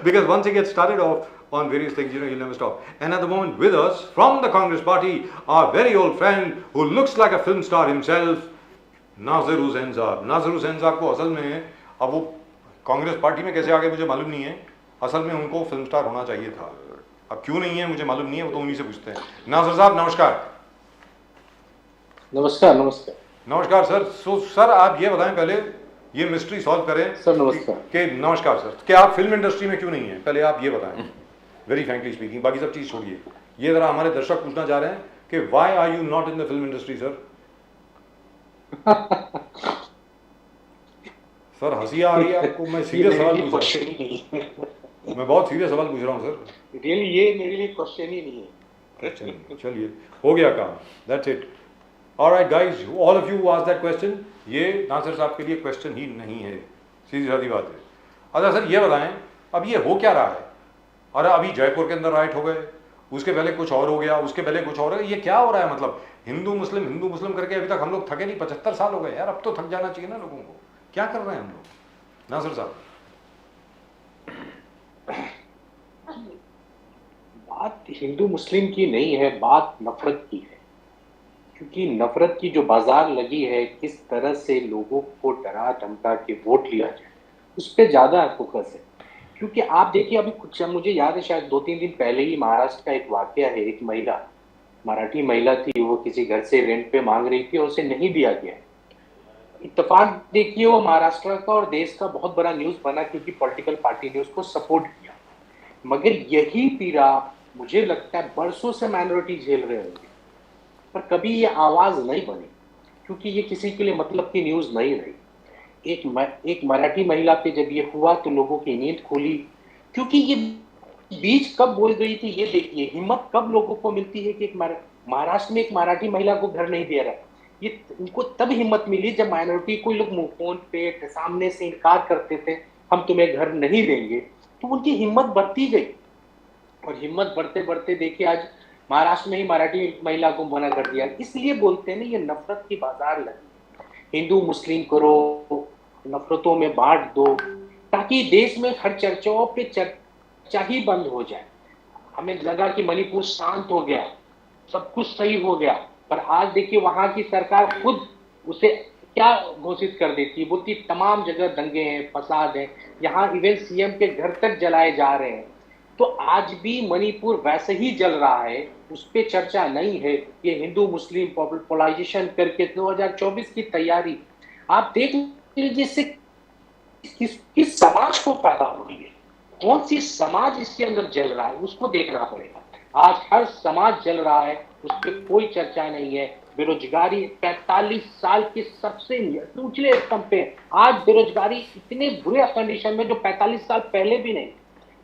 Because once he gets started off on various things, he'll never stop. And at the moment with us, from the Congress Party, our very old friend who looks like a film star himself, Nazir Hussain Saab. Nazir Hussain Saab को असल में अब वो कांग्रेस पार्टी में कैसे आ गए मुझे मालूम नहीं है. असल में उनको फिल्म स्टार होना चाहिए था. अब क्यों नहीं है मुझे मालूम नहीं है, वो तो उन्हीं से पूछते हैं. नाज़र साहब नमस्कार. नमस्कार सर. सर आप ये बताएं पहले, ये मिस्ट्री सॉल्व करें सर. नमस्कार. नमस्कार सर. कि आप फिल्म इंडस्ट्री में क्यों नहीं है, पहले आप ये बताएं. वेरी फ्रैंकली स्पीकिंग, बाकी सब चीज छोड़िए. ये जरा हमारे दर्शक पूछना चाह रहे हैं कि why are you not in the film industry sir? Sir हंसी आ रही है आपको, मैं सीरियस सवाल पूछ रहा हूँ. मैं बहुत सीरियस सवाल पूछ रहा हूँ सर. रियली ये मेरे लिए क्वेश्चन ही नहीं है. चलिए हो गया काम. That's it. Alright guys, all of you ask that question. ये नासिर साहब के लिए क्वेश्चन ही नहीं है, सीधी सादी बात है. अच्छा सर ये बताएं, अब ये हो क्या रहा है? और अभी जयपुर के अंदर राइट हो गए, उसके पहले कुछ और हो गया, उसके पहले कुछ और हो गया. ये क्या हो रहा है? मतलब हिंदू मुस्लिम करके अभी तक हम लोग थके नहीं. 75 साल हो गए यार, अब तो थक जाना चाहिए ना लोगों को. क्या कर रहे हैं हम लोग? नासिर साहब. बात हिंदू मुस्लिम की नहीं है, बात नफरत की है. क्योंकि नफरत की जो बाजार लगी है, किस तरह से लोगों को डरा धमका के वोट लिया जाए, उस पर ज्यादा फोकस है. क्योंकि आप देखिए अभी कुछ, मुझे याद है शायद 2-3 दिन पहले ही महाराष्ट्र का एक वाकया है. एक महिला, मराठी महिला थी, वो किसी घर से रेंट पे मांग रही थी और उसे नहीं दिया गया. इत्तेफाक देखिए वो महाराष्ट्र का और देश का बहुत बड़ा न्यूज बना, क्योंकि पॉलिटिकल पार्टी ने उसको सपोर्ट किया. मगर यही पीड़ा मुझे लगता है बरसों से माइनॉरिटी झेल रहे होंगे, पर कभी ये आवाज नहीं बनी, क्योंकि ये किसी के लिए मतलब की न्यूज नहीं रही. एक मराठी महिला पे जब ये हुआ तो लोगों की नींद खुली, क्योंकि ये बीच कब बोल गई थी. ये देखिए हिम्मत कब लोगों को मिलती है कि एक महाराष्ट्र में एक मराठी महिला को घर नहीं दे रहा. ये उनको तब हिम्मत मिली जब माइनॉरिटी को लोग मुंह फोन पे सामने से इनकार करते थे, हम तुम्हें घर नहीं देंगे, तो उनकी हिम्मत बढ़ती गई. और हिम्मत बढ़ते बढ़ते देखिए आज महाराष्ट्र में ही मराठी महिला को मना कर दिया. इसलिए बोलते हैं ना, ये नफरत की बाजार लगी. हिंदू मुस्लिम करो, नफरतों में बांट दो, ताकि देश में हर चर्चाओं पे चर्चा ही बंद हो जाए. हमें लगा कि मणिपुर शांत हो गया, सब कुछ सही हो गया, पर आज देखिए वहां की सरकार खुद उसे क्या घोषित कर देती है. बोलती तमाम जगह दंगे हैं, फसाद है, यहाँ इवन सीएम के घर तक जलाए जा रहे हैं. तो आज भी मणिपुर वैसे ही जल रहा है, उस पर चर्चा नहीं है. ये हिंदू मुस्लिम पोलराइजेशन करके 2024 की तैयारी आप देख लीजिए, इससे किस समाज को पैदा हो रही है, कौन सी समाज इसके अंदर जल रहा है, उसको देखना पड़ेगा. आज हर समाज जल रहा है, उस पर कोई चर्चा नहीं है. बेरोजगारी 45 साल के सबसे ऊंचे स्तंभ पे. आज बेरोजगारी इतने बुरे कंडीशन में जो 45 साल पहले भी नहीं.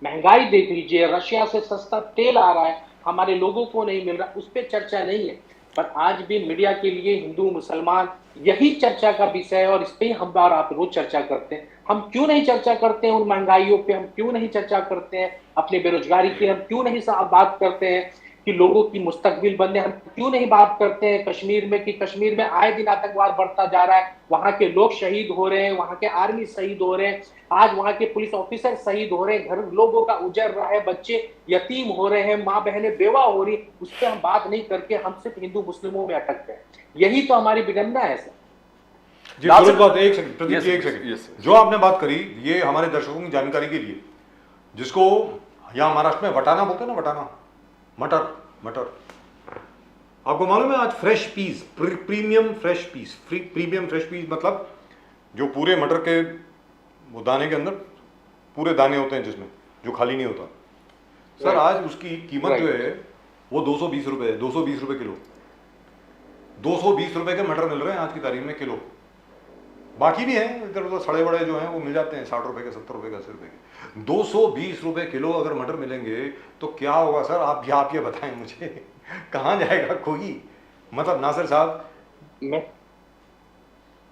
महंगाई देख लीजिए, रशिया से सस्ता तेल आ रहा है, हमारे लोगों को नहीं मिल रहा, उस पर चर्चा नहीं है. पर आज भी मीडिया के लिए हिंदू मुसलमान यही चर्चा का विषय है और इस पे हम बार आप रोज चर्चा करते हैं। हम क्यों नहीं चर्चा करते हैं उन महंगाइयों पे, हम क्यों नहीं चर्चा करते हैं अपने बेरोजगारी की, हम क्यों नहीं बात करते हैं कि लोगों की मुस्तकबिल बनने, हम क्यों नहीं बात करते हैं कश्मीर में कि कश्मीर में आए दिन आतंकवाद बढ़ता जा रहा है, वहां के लोग शहीद हो रहे हैं, वहां के आर्मी शहीद हो रहे हैं, आज वहां के पुलिस ऑफिसर शहीद हो रहे हैं, घर लोगों का उजड़ रहा है, बच्चे यतीम हो रहे हैं, माँ बहनें बेवा हो रही, उस पर हम बात नहीं करके हम सिर्फ हिंदू मुस्लिमों में अटक गए। यही तो हमारी विडंबना है सर। जी तुरंत बात, एक सेकंड प्रदीप जी, एक yes, सेकंड। जो आपने बात करी ये हमारे दर्शकों की जानकारी के लिए, जिसको यहाँ महाराष्ट्र में वटाना बोलते हैं ना, वटाना, मटर, मटर। आपको मालूम है आज fresh piece, premium fresh piece, premium fresh piece मतलब जो पूरे मटर के वो दाने के अंदर पूरे दाने होते हैं जिसमें जो खाली नहीं होता सर, आज उसकी कीमत जो है वो 220 रुपये है, 220 रुपये किलो। 220 रुपये के मटर मिल रहे हैं आज की तारीख में किलो। बाकी भी हैं इधर उधर सड़े बड़े जो हैं वो मिल जाते हैं 60 रुपये के, 70 रुपये के, 80 रुपये के। 220 रुपये किलो अगर मटर मिलेंगे तो क्या होगा सर? आप ये बताएं मुझे, कहाँ जाएगा कोई? मतलब नासिर साहब,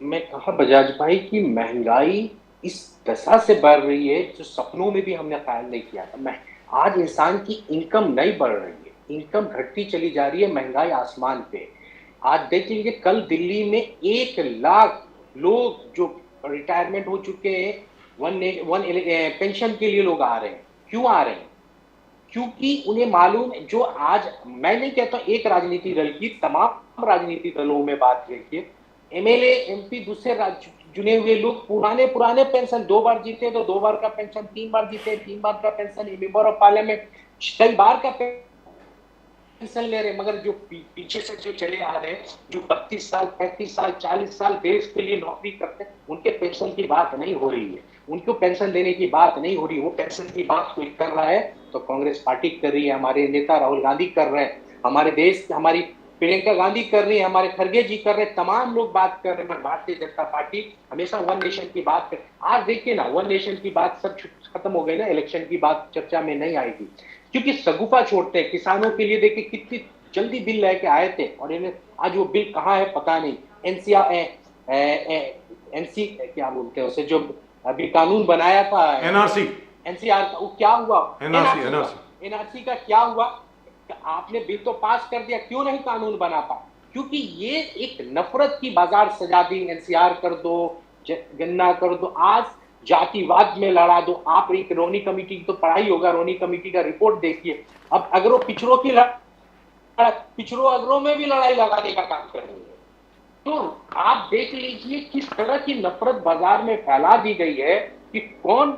मैं कहा बजाज भाई की महंगाई इस दशा से बढ़ रही है जो सपनों में भी हमने ख्याल नहीं किया था। मैं आज इंसान की इनकम नहीं बढ़ रही है, इनकम घटती चली जा रही है, महंगाई आसमान पे। आज देख लीजिए कल दिल्ली में 1 लाख लोग जो रिटायरमेंट हो चुके हैं पेंशन के लिए लोग आ रहे हैं। क्यों आ रहे हैं? क्योंकि उन्हें मालूम है, जो आज मैं नहीं कहता एक राजनीति दल की, तमाम राजनीति दलों में बात देखिए, एमएलए एमपी दूसरे चुने हुए लोग पुराने पेंशन 2 बार जीते तो 2 बार का पेंशन, 3 बार जीते 3 बार का पेंशन, मेंबर ऑफ पार्लियामेंट कई बार का पेंशन ले रहे, मगर जो पीछे से जो चले आ रहे हैं, जो 32 साल 35 साल 40 साल देश के लिए नौकरी करते हैं, उनके पेंशन की बात नहीं हो रही है, उनको पेंशन देने की बात नहीं हो रही। वो पेंशन की बात कोई कर रहा है तो कांग्रेस पार्टी कर रही है, हमारे नेता राहुल गांधी कर रहे हैं, हमारे देश हमारी प्रियंका गांधी कर रही है, हमारे खड़गे जी कर रहे हैं, तमाम लोग बात कर रहे हैं। भारतीय जनता पार्टी हमेशा वन नेशन की बात कर, आज देखिए ना वन नेशन की बात सब खत्म हो गई ना, इलेक्शन की बात चर्चा में नहीं आएगी क्योंकि सगुफा छोड़ते हैं किसानों के लिए। देखिए कितनी जल्दी बिल लेके आए थे और इन्हें आज वो बिल कहाँ है पता नहीं। एनसी क्या बोलते हैं उसे, जो अभी कानून बनाया था एनसीआर का, वो क्या हुआ? एनआरसी का क्या हुआ? आपने बिल तो पास कर दिया, क्यों नहीं कानून बना पा? क्योंकि ये एक नफरत की बाजार सजा दी। एनसीआर कर दो, गन्ना कर दो, आज जातिवाद में लड़ा दो। आप एक रोनी कमेटी की तो पढ़ाई होगा, रोनी कमेटी का रिपोर्ट देखिए। अब अगरों पिछड़ों की पिछड़ों अगरों में भी लड़ाई लगाने का काम कर रही है। तो आप देख लीजिए किस तरह की नफरत बाजार में फैला दी गई है कि कौन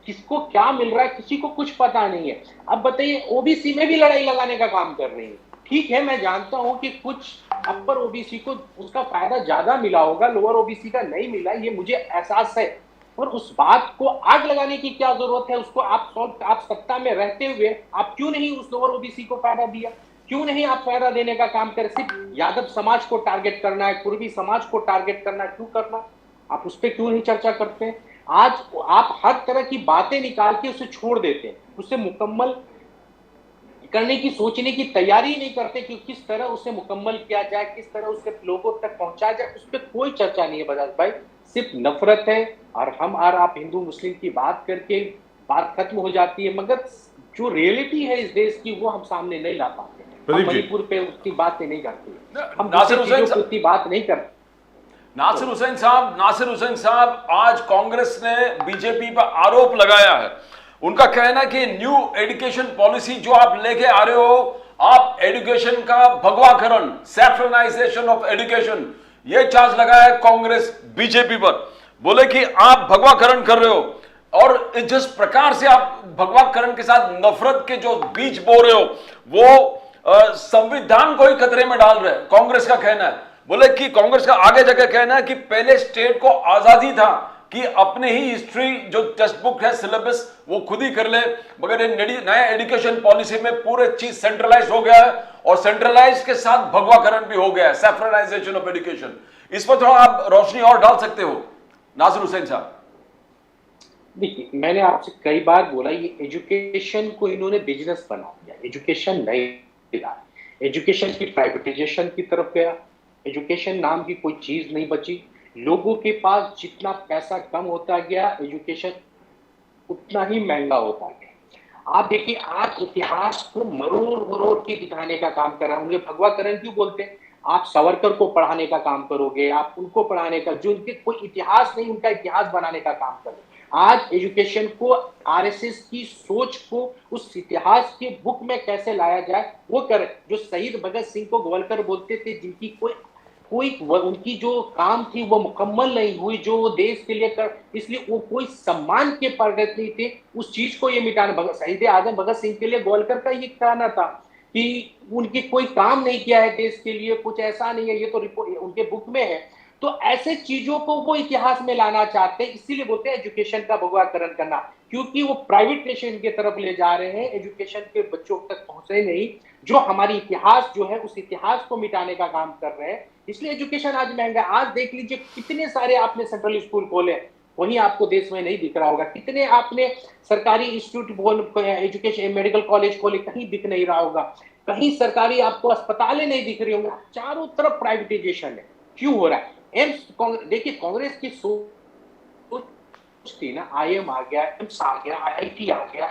किसको क्या मिल रहा है किसी को कुछ पता नहीं है। अब बताइए ओबीसी में भी लड़ाई लगाने का काम कर रही है। ठीक है, मैं जानता हूं कि कुछ अपर ओबीसी को उसका फायदा ज्यादा मिला होगा, लोअर ओबीसी का नहीं मिला, ये मुझे एहसास है। और उस बात को आग लगाने की क्या जरूरत है? उसको आप सत्ता में रहते हुए आप क्यों नहीं उस लोअर ओबीसी को फायदा दिया? क्यों नहीं आप फायदा देने का काम करें? सिर्फ यादव समाज को टारगेट करना है, कुर्मी समाज को टारगेट करना है, क्यों करना? आप उस पर क्यों नहीं चर्चा करते हैं? आज आप हर तरह की बातें निकाल के उसे छोड़ देते हैं, उसे मुकम्मल करने की सोचने की तैयारी नहीं करते कि किस तरह उसे मुकम्मल किया जाए, किस तरह उसके लोगों तक पहुंचाया जाए। उस पर कोई चर्चा नहीं है बजाज भाई, सिर्फ नफरत है। और आप हिंदू मुस्लिम की बात करके बात खत्म हो जाती है, मगर जो रियलिटी है इस देश की वो हम सामने नहीं ला पाते। हम मणिपुर पे उसकी बातें नहीं करते, हम नासिर हुसैन साहब की बात नहीं करते। नासिर हुसैन साहब, आज कांग्रेस ने बीजेपी पर आरोप लगाया है। उनका कहना है कि न्यू एजुकेशन पॉलिसी जो आप लेके आ रहे हो, आप एजुकेशन का भगवाकरण, सैफ्रनाइजेशन ऑफ एजुकेशन, ये चार्ज लगाया है कांग्रेस बीजेपी पर। बोले कि आप भगवाकरण कर रहे हो और जिस प्रकार से आप भगवाकरण के साथ नफरत के जो बीज बो रहे हो वो संविधान को ही खतरे में डाल रहे हैं, कांग्रेस का कहना है। बोले कि कांग्रेस का आगे जाकर कहना है कि पहले स्टेट को आजादी था कि अपने ही हिस्ट्री जो टेक्स्ट बुक है, सिलेबस, वो खुद ही कर ले, मगर नया एजुकेशन पॉलिसी में पूरे चीज सेंट्रलाइज हो गया है और सेंट्रलाइज के साथ भगवाकरण भी हो गया है, सैफ्रनाइजेशन ऑफ एजुकेशन। इस पर थोड़ा आप रोशनी और डाल सकते हो नासिर हुसैन साहब? देखिए, मैंने आपसे कई बार बोला ये एजुकेशन को इन्होंने बिजनेस बना दिया, एजुकेशन नहीं मिला। एजुकेशन की प्राइवेटाइजेशन की तरफ गया, एजुकेशन नाम की कोई चीज नहीं बची, लोगों के पास जितना पैसा कम होता गया एजुकेशन उतना ही महंगा होता गया। आप देखिए आज इतिहास को मरोड़ मरोड़ के दिखाने का काम कर रहा है। उन्हें भगवाकरण क्यों बोलते हैं? आप सावरकर को पढ़ाने का काम करोगे, आप उनको पढ़ाने का, जो उनके कोई इतिहास नहीं उनका इतिहास बनाने का काम करोगे। आज एजुकेशन को, आरएसएस की सोच को उस इतिहास के बुक में कैसे लाया जाए वो करे। जो शहीद भगत सिंह को गोवलकर बोलते थे, जिनकी कोई उनकी जो काम थी वो मुकम्मल नहीं हुई, जो वो देश के लिए कर, इसलिए वो कोई सम्मान के पात्र नहीं थे, उस चीज को ये मिटाना। शहीद आजम भगत सिंह के लिए गोवलकर का ये कहना था कि उनकी कोई काम नहीं किया है देश के लिए, कुछ ऐसा नहीं है, ये तो रिपोर्ट उनके बुक में है। तो ऐसे चीजों को वो इतिहास में लाना चाहते हैं, इसीलिए बोलते हैं एजुकेशन का भगवाकरण करना, क्योंकि वो प्राइवेटाइजेशन की तरफ ले जा रहे हैं, एजुकेशन के बच्चों तक पहुंचे नहीं, जो हमारी इतिहास जो है उस इतिहास को मिटाने का काम कर रहे हैं। इसलिए एजुकेशन आज महंगा है। आज देख लीजिए कितने सारे आपने सेंट्रल स्कूल खोले, वहीं आपको देश में नहीं दिख रहा होगा। कितने आपने सरकारी इंस्टीट्यूट एजुकेशन मेडिकल कॉलेज खोले, कहीं दिख नहीं रहा होगा। कहीं सरकारी आपको अस्पतालें नहीं दिख रही होंगी, चारों तरफ प्राइवेटाइजेशन है। क्यों हो रहा है? एम्स, देखिए कांग्रेस की सोच थी ना, आईएम आ गया, एम्स आ गया, आईआईटी आ गया,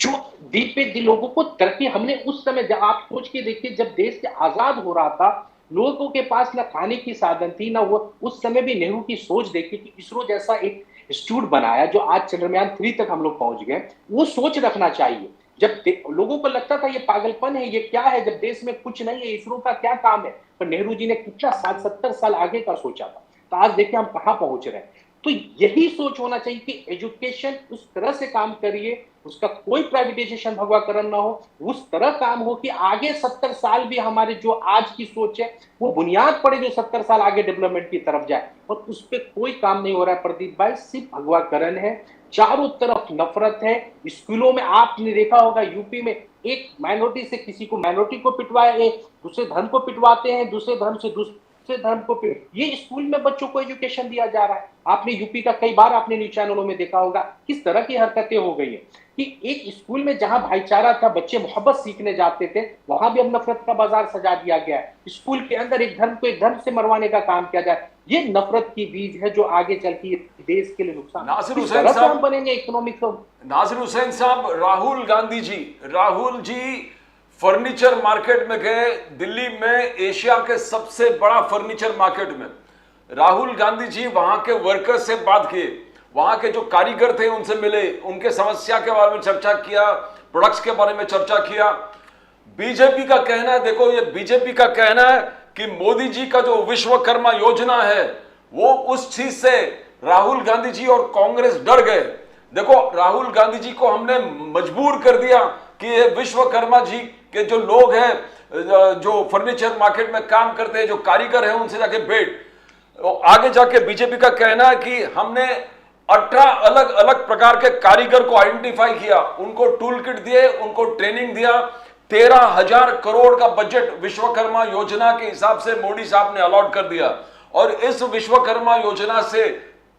जो दिन पे दिन लोगों को तरक्की। हमने उस समय, जब आप सोच के देखिए, जब देश के आजाद हो रहा था, लोगों के पास ना खाने की साधन थी ना वो, उस समय भी नेहरू की सोच देखी कि इसरो जैसा एक इंस्टीट्यूट बनाया जो आज चंद्रयान 3 तक हम लोग पहुंच गए। वो सोच रखना चाहिए। जब लोगों को लगता था ये पागलपन है, ये क्या है, जब देश में कुछ नहीं है, इसरो का क्या काम है, पर नेहरू जी ने कितना 70 साल आगे का सोचा था। तो आज देखिए हम कहां पहुंच रहे हैं। तो यही सोच होना चाहिए कि एजुकेशन उस तरह से काम करिए, उसका कोई प्राइवेटाइजेशन भगवाकरण ना हो, उस तरह काम हो कि आगे 70 साल भी हमारे जो आज की सोच है वो बुनियाद पड़े, जो 70 साल आगे डेवलपमेंट की तरफ जाए। और उस पर कोई काम नहीं हो रहा है प्रदीप भाई, सिर्फ भगवाकरण है, चारों तरफ नफरत है। स्कूलों में आपने देखा होगा, यूपी में एक माइनॉरिटी से किसी को, माइनॉरिटी को पिटवाया, एक दूसरे धर्म को पिटवाते हैं, दूसरे धर्म से दूसरे धर्म को ये स्कूल में बच्चों को एजुकेशन दिया जा रहा है। आपने यूपी का कई बार आपने न्यूज चैनलों में देखा होगा किस तरह की हरकतें हो गई है कि एक स्कूल में जहां भाईचारा था, बच्चे मोहब्बत सीखने जाते थे, वहां भी अब नफरत का बाजार सजा दिया गया है। स्कूल के अंदर एक धर्म को एक धर्म से मरवाने का काम किया जाए। ये नफरत की बीज है जो आगे चल के देश के लिए नुकसान। नासिर हुसैन साहब बनेंगे इकोनॉमिक। नासिर हुसैन साहब, राहुल जी फर्नीचर मार्केट में गए, दिल्ली में एशिया के सबसे बड़ा फर्नीचर मार्केट में। राहुल गांधी जी वहां के वर्कर्स से बात किए, वहां के जो कारीगर थे उनसे मिले, उनके समस्या के बारे में चर्चा किया, प्रोडक्ट्स के बारे में चर्चा किया। बीजेपी का कहना है, देखो ये बीजेपी का कहना है कि मोदी जी का जो विश्वकर्मा योजना है वो, उस चीज से राहुल गांधी जी और कांग्रेस डर गए। देखो राहुल गांधी जी को हमने मजबूर कर दिया कि ये विश्वकर्मा जी के जो लोग हैं, जो फर्नीचर मार्केट में काम करते हैं, जो कारीगर हैं, उनसे जाके बैठ। आगे जाके बीजेपी का कहना है कि हमने 18 अलग अलग प्रकार के कारीगर को आइडेंटिफाई किया, उनको टूल किट दिए, उनको ट्रेनिंग दिया। 13,000 करोड़ का बजट विश्वकर्मा योजना के हिसाब से मोदी साहब ने अलॉट कर दिया। और इस विश्वकर्मा योजना से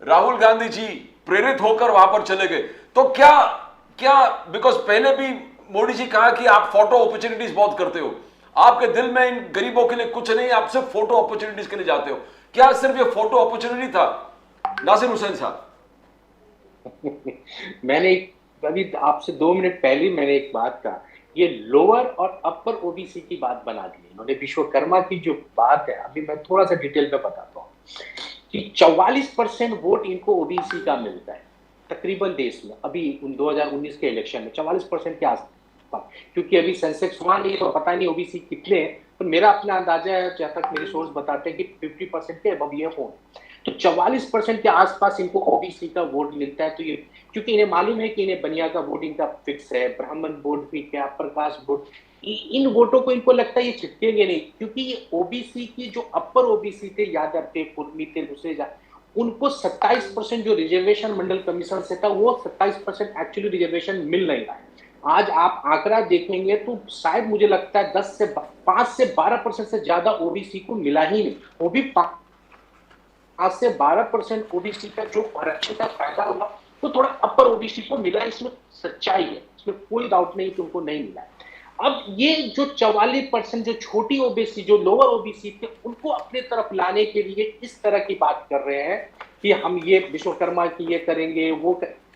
राहुल गांधी जी प्रेरित होकर वहां पर चले गए। तो क्या बिकॉज पहले भी मोदी जी कहा कि आप फोटो अपॉर्चुनिटीज बहुत करते हो, आपके दिल में इन गरीबों के लिए कुछ नहीं, आप सिर्फ फोटो अपॉर्चुनिटीज के लिए जाते हो। क्या सिर्फ ये फोटो अपॉर्चुनिटी था? नासिर हुसैन साहब मैंने अभी आपसे 2 मिनट पहले मैंने एक बात कहा, ये लोअर और अपर ओबीसी की बात बना दी इन्होंने। विश्वकर्मा की जो बात है, अभी मैं थोड़ा सा डिटेल में बताता हूँ कि 44% वोट इनको ओबीसी का मिलता है तकरीबन देश में। अभी 2019 के इलेक्शन में 44% के आसपास, क्योंकि अभी सेंसेक्स हुआ नहीं तो पता नहीं ओबीसी कितने हैं, तो मेरा अपना अंदाजा है, जहां तक मेरे सोर्स बताते हैं कि 50% के अब ये हों, तो 44% के आसपास इनको ओबीसी का वोट मिलता है। तो ये क्योंकि इन्हें मालूम है कि इन्हें बनिया का वोट इनका फिक्स है, ब्राह्मण वोट भी क्या, प्रकाश वोट, इन वोटों को इनको लगता है ये छिटकेंगे नहीं, क्योंकि ये ओबीसी की जो अपर ओबीसी थे, यादव थे, कुर्मी थे, दूसरे उनको 27% जो रिजर्वेशन मंडल कमीशन से था, वो 27% एक्चुअली रिजर्वेशन मिल नहीं रहा है। आज आप आंकड़ा देखेंगे तो शायद मुझे लगता है 5 से 12% से ज्यादा ओबीसी को मिला ही नहीं। वो भी 5 से 12% ओबीसी का जो आरक्षण का फायदा हुआ वो थोड़ा अपर ओबीसी को मिला, इसमें सच्चाई है, इसमें कोई डाउट नहीं कि उनको नहीं मिला है। अब ये जो 44% जो छोटी ओबीसी, जो लोअर ओबीसी थे, उनको अपने तरफ लाने के लिए इस तरह की बात कर रहे हैं कि हम ये विश्वकर्मा की ये करेंगे,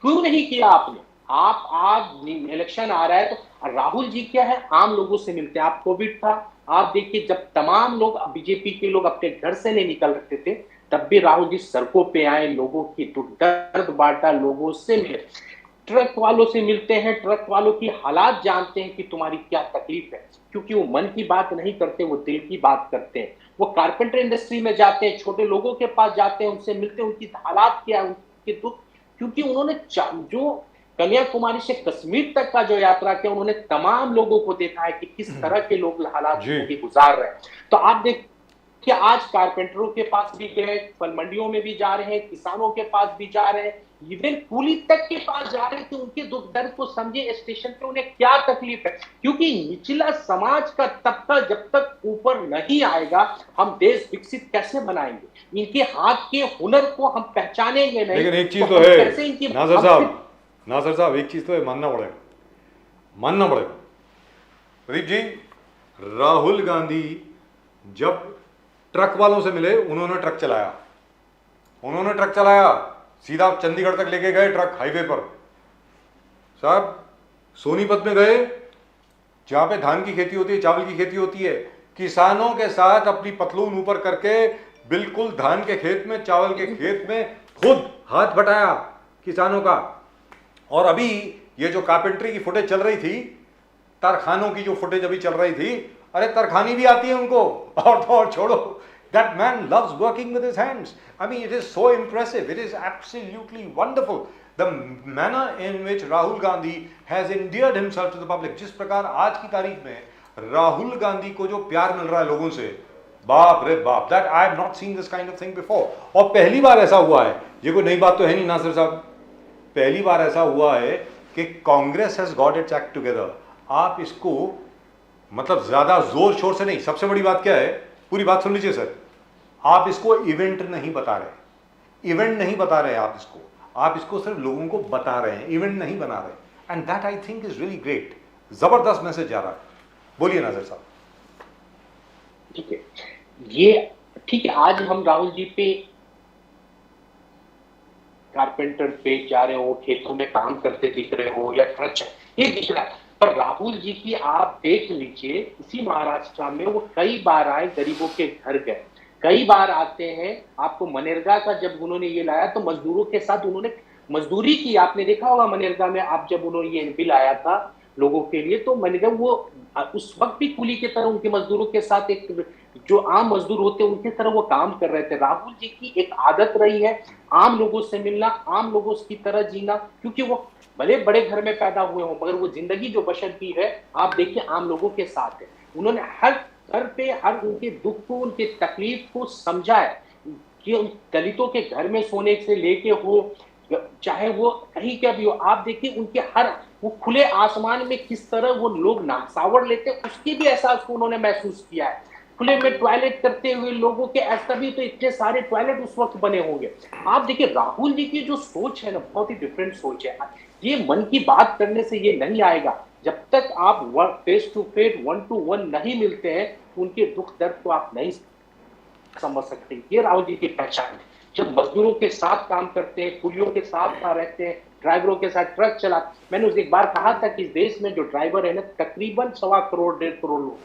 क्यों नहीं किया आपने? आप आज इलेक्शन आ रहा है तो राहुल जी क्या है, आम लोगों से मिलते हैं। आप कोविड था, आप देखिए जब तमाम लोग बीजेपी के लोग अपने घर से नहीं निकल रहे थे, तब भी राहुल जी सड़कों पे आए, लोगों की दर्द बांटा, लोगों से मिले, ट्रक वालों से मिलते हैं, ट्रक वालों की हालात जानते हैं कि तुम्हारी क्या तकलीफ है, क्योंकि वो मन की बात नहीं करते, वो दिल की बात करते हैं। वो कारपेंटर इंडस्ट्री में जाते हैं, छोटे लोगों के पास जाते हैं, उनसे मिलते हैं, उनकी हालात क्या है, उनके दुख, क्योंकि उन्होंने जो कन्याकुमारी से कश्मीर तक का जो यात्रा किया, उन्होंने तमाम लोगों को देखा है कि किस तरह के लोग हालात गुजार रहे हैं। तो आप देखिए आज कारपेंटरों के पास भी गए, फल मंडियों में भी जा रहे हैं, किसानों के पास भी जा रहे हैं, इवन कुली तक के पास जा रहे थे, उनके दुख दर्द को समझे, स्टेशन पे उन्हें क्या तकलीफ है, क्योंकि निचला समाज का तबका जब तक ऊपर नहीं आएगा, हम देश विकसित कैसे बनाएंगे? इनके हाथ के हुनर को हम पहचानेंगे नहीं। लेकिन एक चीज तो है नासिर साहब, एक चीज तो है, मानना पड़ेगा प्रदीप जी, राहुल गांधी जब ट्रक वालों से मिले, उन्होंने ट्रक चलाया, सीधा चंडीगढ़ तक लेके गए ट्रक हाईवे पर। साहब सोनीपत में गए, जहां पे धान की खेती होती है, चावल की खेती होती है, किसानों के साथ अपनी पतलून ऊपर करके बिल्कुल धान के खेत में, चावल के खेत में खुद हाथ बटाया किसानों का। और अभी ये जो कारपेंटरी की फुटेज चल रही थी, तरखानों की जो फुटेज अभी चल रही थी, अरे तरखानी भी आती है उनको, और तो और छोड़ो, that man loves working with his hands. I mean, it is so impressive. It is absolutely wonderful. The manner in which Rahul Gandhi has endeared himself to the public. जिस प्रकार आज की तारीख में राहुल गांधी को जो प्यार मिल रहा है लोगों से, बाप रे बाप, that I have not seen this kind of thing before. और पहली बार ऐसा हुआ है, ये कोई नई बात तो है नहीं नासिर साहब, पहली बार ऐसा हुआ है कि Congress has got its act together. आप इसको मतलब ज्यादा जोर शोर से नहीं, सबसे बड़ी बात क्या है, पूरी बात सुन लीजिए सर, आप इसको इवेंट नहीं बता रहे, आप इसको सिर्फ लोगों को बता रहे हैं, इवेंट नहीं बना रहे, and that I think is really great. जबरदस्त मैसेज जा रहा है, बोलिए नाज़िर साहब। ठीक है, ये ठीक है, आज हम राहुल जी पे, कारपेंटर पे जा रहे हो, खेतों में काम करते दिख रहे हो, या ट्रक ये दिख रहा है, पर राहुल जी की आप देख लीजिए, इसी महाराष्ट्र में वो कई बार आए, गरीबों के घर गए, कई बार आते हैं। आपको मनरेगा का जब उन्होंने ये लाया तो मजदूरों के साथ उन्होंने मजदूरी की, आपने देखा होगा मनरेगा में, आप जब उन्होंने ये बिल आया था लोगों के लिए, तो मनरेगा वो उस वक्त भी कुली की तरह उनके मजदूरों के साथ, एक जो आम मजदूर होते हैं उनकी तरह वो काम कर रहे थे। राहुल जी की एक आदत रही है आम लोगों से मिलना, आम लोगों की तरह जीना, क्योंकि वो भले बड़े घर में पैदा हुए हों, मगर वो जिंदगी जो बशर की है, आप देखिए आम लोगों के साथ है। उन्होंने हर घर पे हर उनके दुख को, उनके तकलीफ को समझा है, कि उन दलितों के घर में सोने से लेके हो, चाहे वो कहीं का भी हो, आप देखिए उनके हर वो खुले आसमान में किस तरह वो लोग नासावर लेते हैं, उसकी भी एहसास को उन्होंने महसूस किया है। खुले में टॉयलेट करते हुए लोगों के, ऐसा भी तो इतने सारे टॉयलेट उस वक्त बने होंगे। आप देखिए राहुल जी की जो सोच है ना, बहुत ही डिफरेंट सोच है। ये मन की बात करने से ये नहीं आएगा, जब तक आप फेस टू फेस, 1 to 1 नहीं मिलते हैं, उनके दुख दर्द को आप नहीं समझ सकते। ये राहुल जी की पहचान है। जब मजदूरों के साथ काम करते हैं, कुलियों के साथ रहते हैं, ड्राइवरों के साथ ट्रक चला, मैंने उस एक बार कहा था कि इस देश में जो ड्राइवर है ना, तकरीबन 1.25 करोड़ 1.5 करोड़ लोग,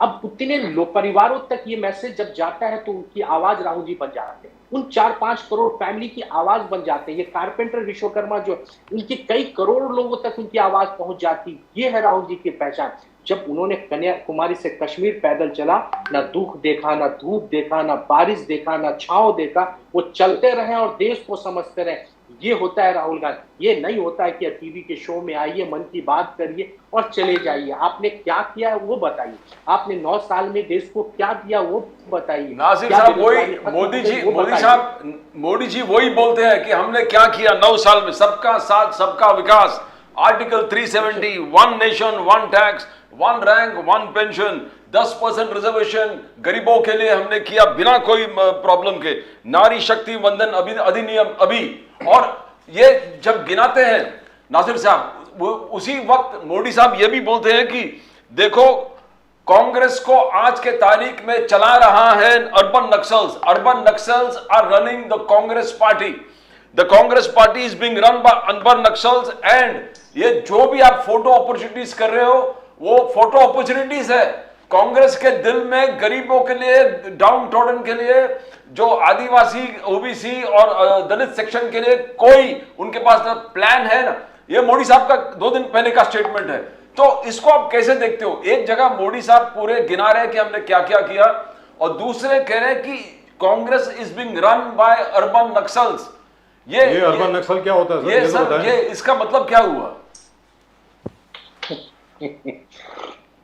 अब उतने परिवारों तक ये मैसेज जब जाता है तो उनकी आवाज राहुल जी बन जाते हैं, उन 4-5 करोड़ फैमिली की आवाज बन जाते हैं। ये कारपेंटर विश्वकर्मा जो, उनकी कई करोड़ लोगों तक उनकी आवाज पहुंच जाती, ये है राहुल जी की पहचान। जब उन्होंने कन्याकुमारी से कश्मीर पैदल चला, ना दुख देखा, ना धूप देखा, ना बारिश देखा, ना छांव देखा, वो चलते रहे और देश को समझते रहे। ये होता है राहुल गांधी। ये नहीं होता है कि टीवी के शो में आइए, मन की बात करिए और चले जाइए। आपने क्या किया है वो बताइए, आपने 9 साल में देश को क्या दिया वो बताइए। नासिर साहब, वही मोदी जी वही बोलते हैं कि हमने क्या किया 9 साल में, सबका साथ सबका विकास, article 370, 1 nation 1 tax, 1 rank 1 pension, 10% reservation गरीबों के लिए हमने किया बिना कोई प्रॉब्लम के, नारी शक्ति वंदन अधिनियम अभी। और ये जब गिनाते हैं नासिर साहब, वो उसी वक्त मोदी साहब ये भी बोलते हैं कि देखो, कांग्रेस को आज के तारीख में चला रहा है urban Naxals. Urban Naxals are running the Congress party. The Congress party is being run by urban Naxals. And ये जो भी आप फोटो अपॉर्चुनिटीज कर रहे हो, वो फोटो अपॉर्चुनिटीज है. कांग्रेस के दिल में गरीबों के लिए, डाउन ट्रॉडन के लिए, जो आदिवासी, ओबीसी और दलित सेक्शन के लिए कोई उनके पास ना प्लान है ना. ये मोदी साहब का 2 दिन पहले का स्टेटमेंट है. तो इसको आप कैसे देखते हो? एक जगह मोदी साहब पूरे गिना रहे हैं कि हमने क्या क्या किया, और दूसरे कह रहे हैं कि Congress is being run by urban Naxals. ये अर्बन नक्सल क्या होता है सर? ये सर, ये इसका मतलब क्या हुआ?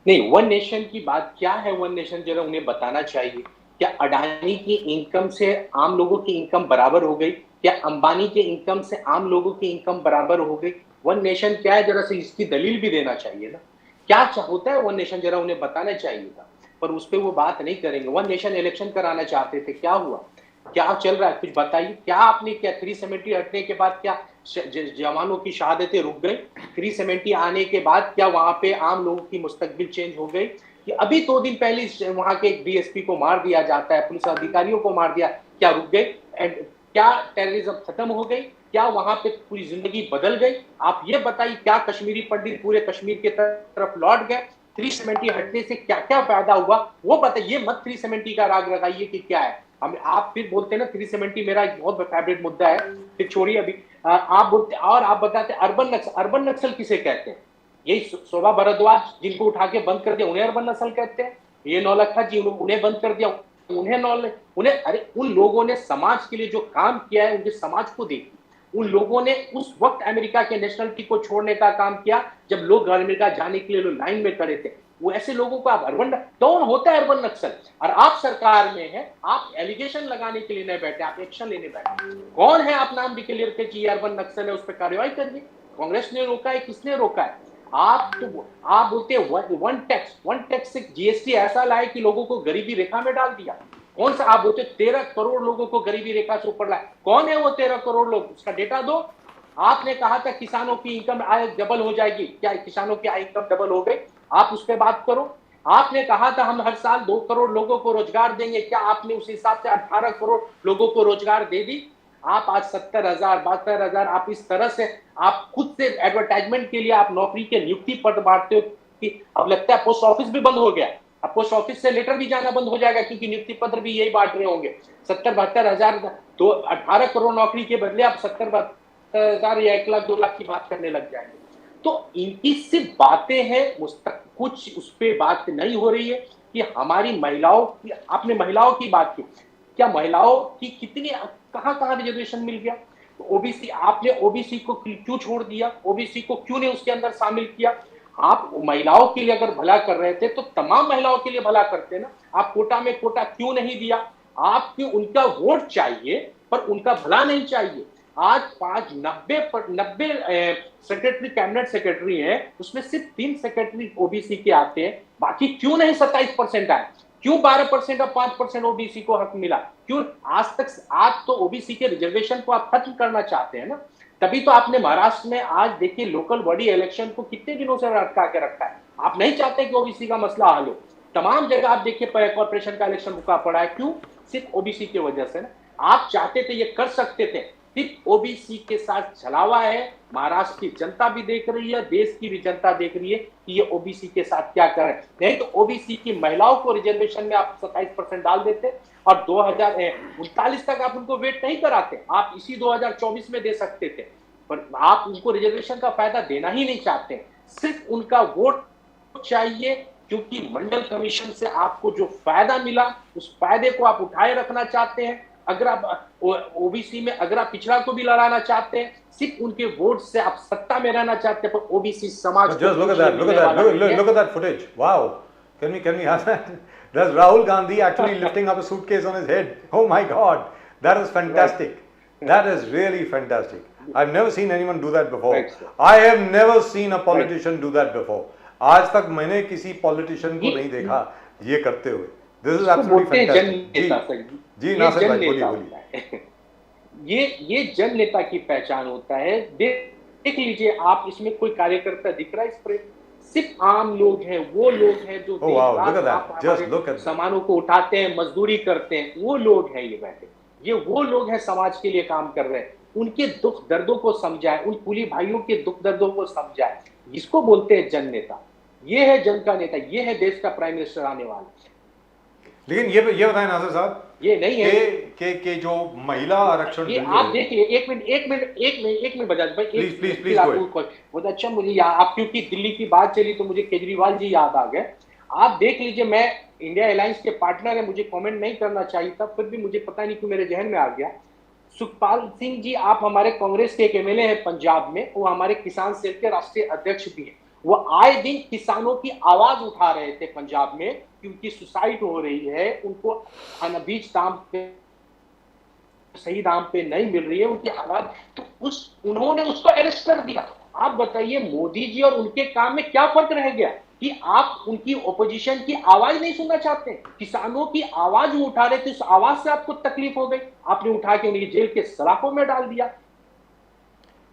नहीं, वन नेशन की बात क्या है? वन नेशन जरा उन्हें बताना चाहिए. क्या अडानी की इनकम से आम लोगों की इनकम बराबर हो गई? क्या अंबानी के इनकम से आम लोगों की इनकम बराबर हो गई? वन नेशन क्या है, जरा से इसकी दलील भी देना चाहिए ना. क्या होता है वन नेशन, जरा उन्हें बताना चाहिए था, पर उस पर वो बात नहीं करेंगे. वन नेशन इलेक्शन कराना चाहते थे, क्या हुआ? क्या चल रहा है, कुछ बताइए. क्या आपने क्या 370 हटने के बाद क्या जवानों की शहादतें रुक गई? 370 आने के बाद क्या वहां पे आम लोगों की मुस्तकबिल चेंज हो गई? कि अभी 2 दिन पहले वहां के एक डीएसपी को मार दिया जाता है, पुलिस अधिकारियों को मार दिया, क्या रुक गई? एंड क्या टेररिज्म खत्म हो गई? क्या वहां पे पूरी जिंदगी बदल गई? आप ये बताइए. क्या कश्मीरी पंडित पूरे कश्मीर के तरफ लौट गए? 370 हटने से क्या क्या फायदा हुआ वो बताइए. मत 370 का राग लगाइए कि क्या है. हम आप फिर बोलते हैं ना 370 मेरा एक बहुत फेवरेट मुद्दा है, फिर छोड़िए अभी. आप बोलते और आप बताते अर्बन नक्सल. अर्बन नक्सल किसे कहते हैं? यही शोभा भारद्वाज जिनको उठा के बंद कर दिया, उन्हें अर्बन नक्सल कहते हैं. ये नौलखा जी, उन्हें बंद कर दिया, उन्हें अरे उन लोगों ने समाज के लिए जो काम किया है, उनके समाज को देखिए. उन लोगों ने उस वक्त अमेरिका के नेशनलिटी को छोड़ने का काम किया जब लोग अमेरिका जाने के लिए लाइन में खड़े थे. वो ऐसे लोगों को आप अर्बन कौन होता है अर्बन नक्सल? और आप सरकार में है, आप एलिगेशन लगाने के लिए नहीं बैठे, आप एक्शन लेने बैठे. कौन है? आप नाम डिक्लेयर कीजिए अर्बन नक्सल है, उस पर कार्रवाई करिए. कांग्रेस ने रोका है, किसने रोका है? आप बोलते हैं वन टैक्स से जीएसटी ऐसा लाए कि लोगों को गरीबी रेखा में डाल दिया. कौन सा? आप बोलते 13 करोड़ लोगों को गरीबी रेखा से ऊपर लाए. कौन है वो 13 करोड़ लोग? उसका डेटा दो. आपने कहा था किसानों की इनकम आय डबल हो जाएगी. क्या किसानों की आय इनकम डबल हो गई? आप उस पर बात करो. आपने कहा था हम हर साल 2 करोड़ लोगों को रोजगार देंगे. क्या आपने उस हिसाब से 18 करोड़ लोगों को रोजगार दे दी? आप आज 70,000 72,000 आप इस तरह से आप खुद से एडवर्टाइजमेंट के लिए आप नौकरी के नियुक्ति पत्र बांटते हो कि अब लगता है पोस्ट ऑफिस भी बंद हो गया. अब पोस्ट ऑफिस से लेटर भी जाना बंद हो जाएगा क्योंकि नियुक्ति पत्र भी यही बांट रहे होंगे. 70-72,000 तो 18 करोड़ नौकरी के बदले आप 70-72,000 या 1 लाख 2 लाख की बात करने लग जाएंगे. तो इनकी सिर्फ बातें हैं, कुछ उस पर बात नहीं हो रही है कि हमारी महिलाओं की. आपने महिलाओं की बात की, क्या महिलाओं की कितनी कहां रिजर्वेशन मिल गया? तो ओबीसी, आपने ओबीसी को क्यों छोड़ दिया? ओबीसी को क्यों नहीं उसके अंदर शामिल किया? आप महिलाओं के लिए अगर भला कर रहे थे तो तमाम महिलाओं के लिए भला करते ना. आप कोटा में कोटा क्यों नहीं दिया? आपको उनका वोट चाहिए पर उनका भला नहीं चाहिए. आज 90 सेक्रेटरी, कैबिनेट सेक्रेटरी हैं, उसमें सिर्फ 3 सेक्रेटरी ओबीसी के आते हैं. बाकी क्यों नहीं 27% आए? क्यों 12% और 5% ओबीसी को हक मिला? क्यों आज तक? आज तो ओबीसी के रिजर्वेशन को आप खत्म करना चाहते हैं ना. तभी तो आपने महाराष्ट्र में आज देखिए लोकल बॉडी इलेक्शन को कितने दिनों से अटका के रखा है. आप नहीं चाहते कि ओबीसी का मसला हल हो. तमाम जगह आप देखिए कॉर्पोरेशन का इलेक्शन रुका पड़ा है. क्यों? सिर्फ ओबीसी की वजह से ना. आप चाहते थे, ये कर सकते थे, सिर्फ ओबीसी के साथ छलावा है. महाराष्ट्र की जनता भी देख रही है, देश की भी जनता देख रही है कि ये ओबीसी के साथ क्या कर रहे हैं. नहीं तो ओबीसी की महिलाओं को रिजर्वेशन में आप 27% डाल देते और 2039 तक आप उनको वेट नहीं कराते. आप इसी 2024 में दे सकते थे, पर आप उनको रिजर्वेशन का फायदा देना ही नहीं चाहते. सिर्फ उनका वोट चाहिए क्योंकि मंडल कमीशन से आपको जो फायदा मिला उस फायदे को आप उठाए रखना चाहते हैं. अगर आप ओबीसी में अगर आप पिछड़ा को भी लड़ाना चाहते हैं, सिर्फ उनके वोट से आप सत्ता में रहना चाहते हैं, पर ओबीसी समाज just look at that footage. Wow, can we have that? There's Rahul Gandhi actually lifting up a suitcase on his head. Oh my God, that is fantastic. That is really fantastic. I've never seen anyone do that before. I have never seen a politician do that before. आज तक मैंने किसी पॉलिटिशियन को नहीं देखा ये करते हुए. This is absolutely fantastic. जी नासिर भाई बोलिए. ये जन नेता की पहचान होता है. देख लीजिए आप, इसमें कोई कार्यकर्ता दिख रहा है? इस पर सिर्फ आम लोग हैं, वो लोग हैं जो Oh wow, look at that. Just look at that. सामानों को उठाते हैं, मजदूरी करते हैं, वो लोग हैं ये बैठे। ये वो लोग हैं समाज के लिए काम कर रहे हैं। उनके दुख दर्दों को समझाए, उन कुली भाइयों के दुख दर्दों को समझाए। इसको बोलते हैं जन नेता। ये है जन का नेता, ये है देश का प्राइम मिनिस्टर आने वाला। लेकिन ये बताएं नासिर साहब, ये नहीं है के जो महिला आरक्षण ये आप देखिए, एक मिनट बजाज भाई, प्लीज बहुत अच्छा। मुझे आप क्योंकि दिल्ली की बात चली तो मुझे केजरीवाल जी याद आ गए। आप देख लीजिए, मैं इंडिया अलायंस के पार्टनर है, मुझे कमेंट नहीं करना चाहिए था, फिर भी मुझे पता नहीं क्यों मेरे जहन में आ गया। सुखपाल सिंह जी, आप हमारे कांग्रेस के एक एमएलए हैं पंजाब में, वो हमारे किसान सेल के राष्ट्रीय अध्यक्ष भी हैं। वो आए दिन किसानों की आवाज उठा रहे थे पंजाब में कि उनकी सुसाइड हो रही है, उनको बीज दाम पे, सही दाम पे नहीं मिल रही है उनकी आवाज, तो उन्होंने उसको अरेस्ट कर दिया। आप बताइए मोदी जी और उनके काम में क्या फर्क रह गया कि आप उनकी ओपोजिशन की आवाज नहीं सुनना चाहते? किसानों की आवाज वो उठा रहे थे, उस आवाज से आपको तकलीफ हो गई, आपने उठा के उन्हें जेल के सलाखों में डाल दिया,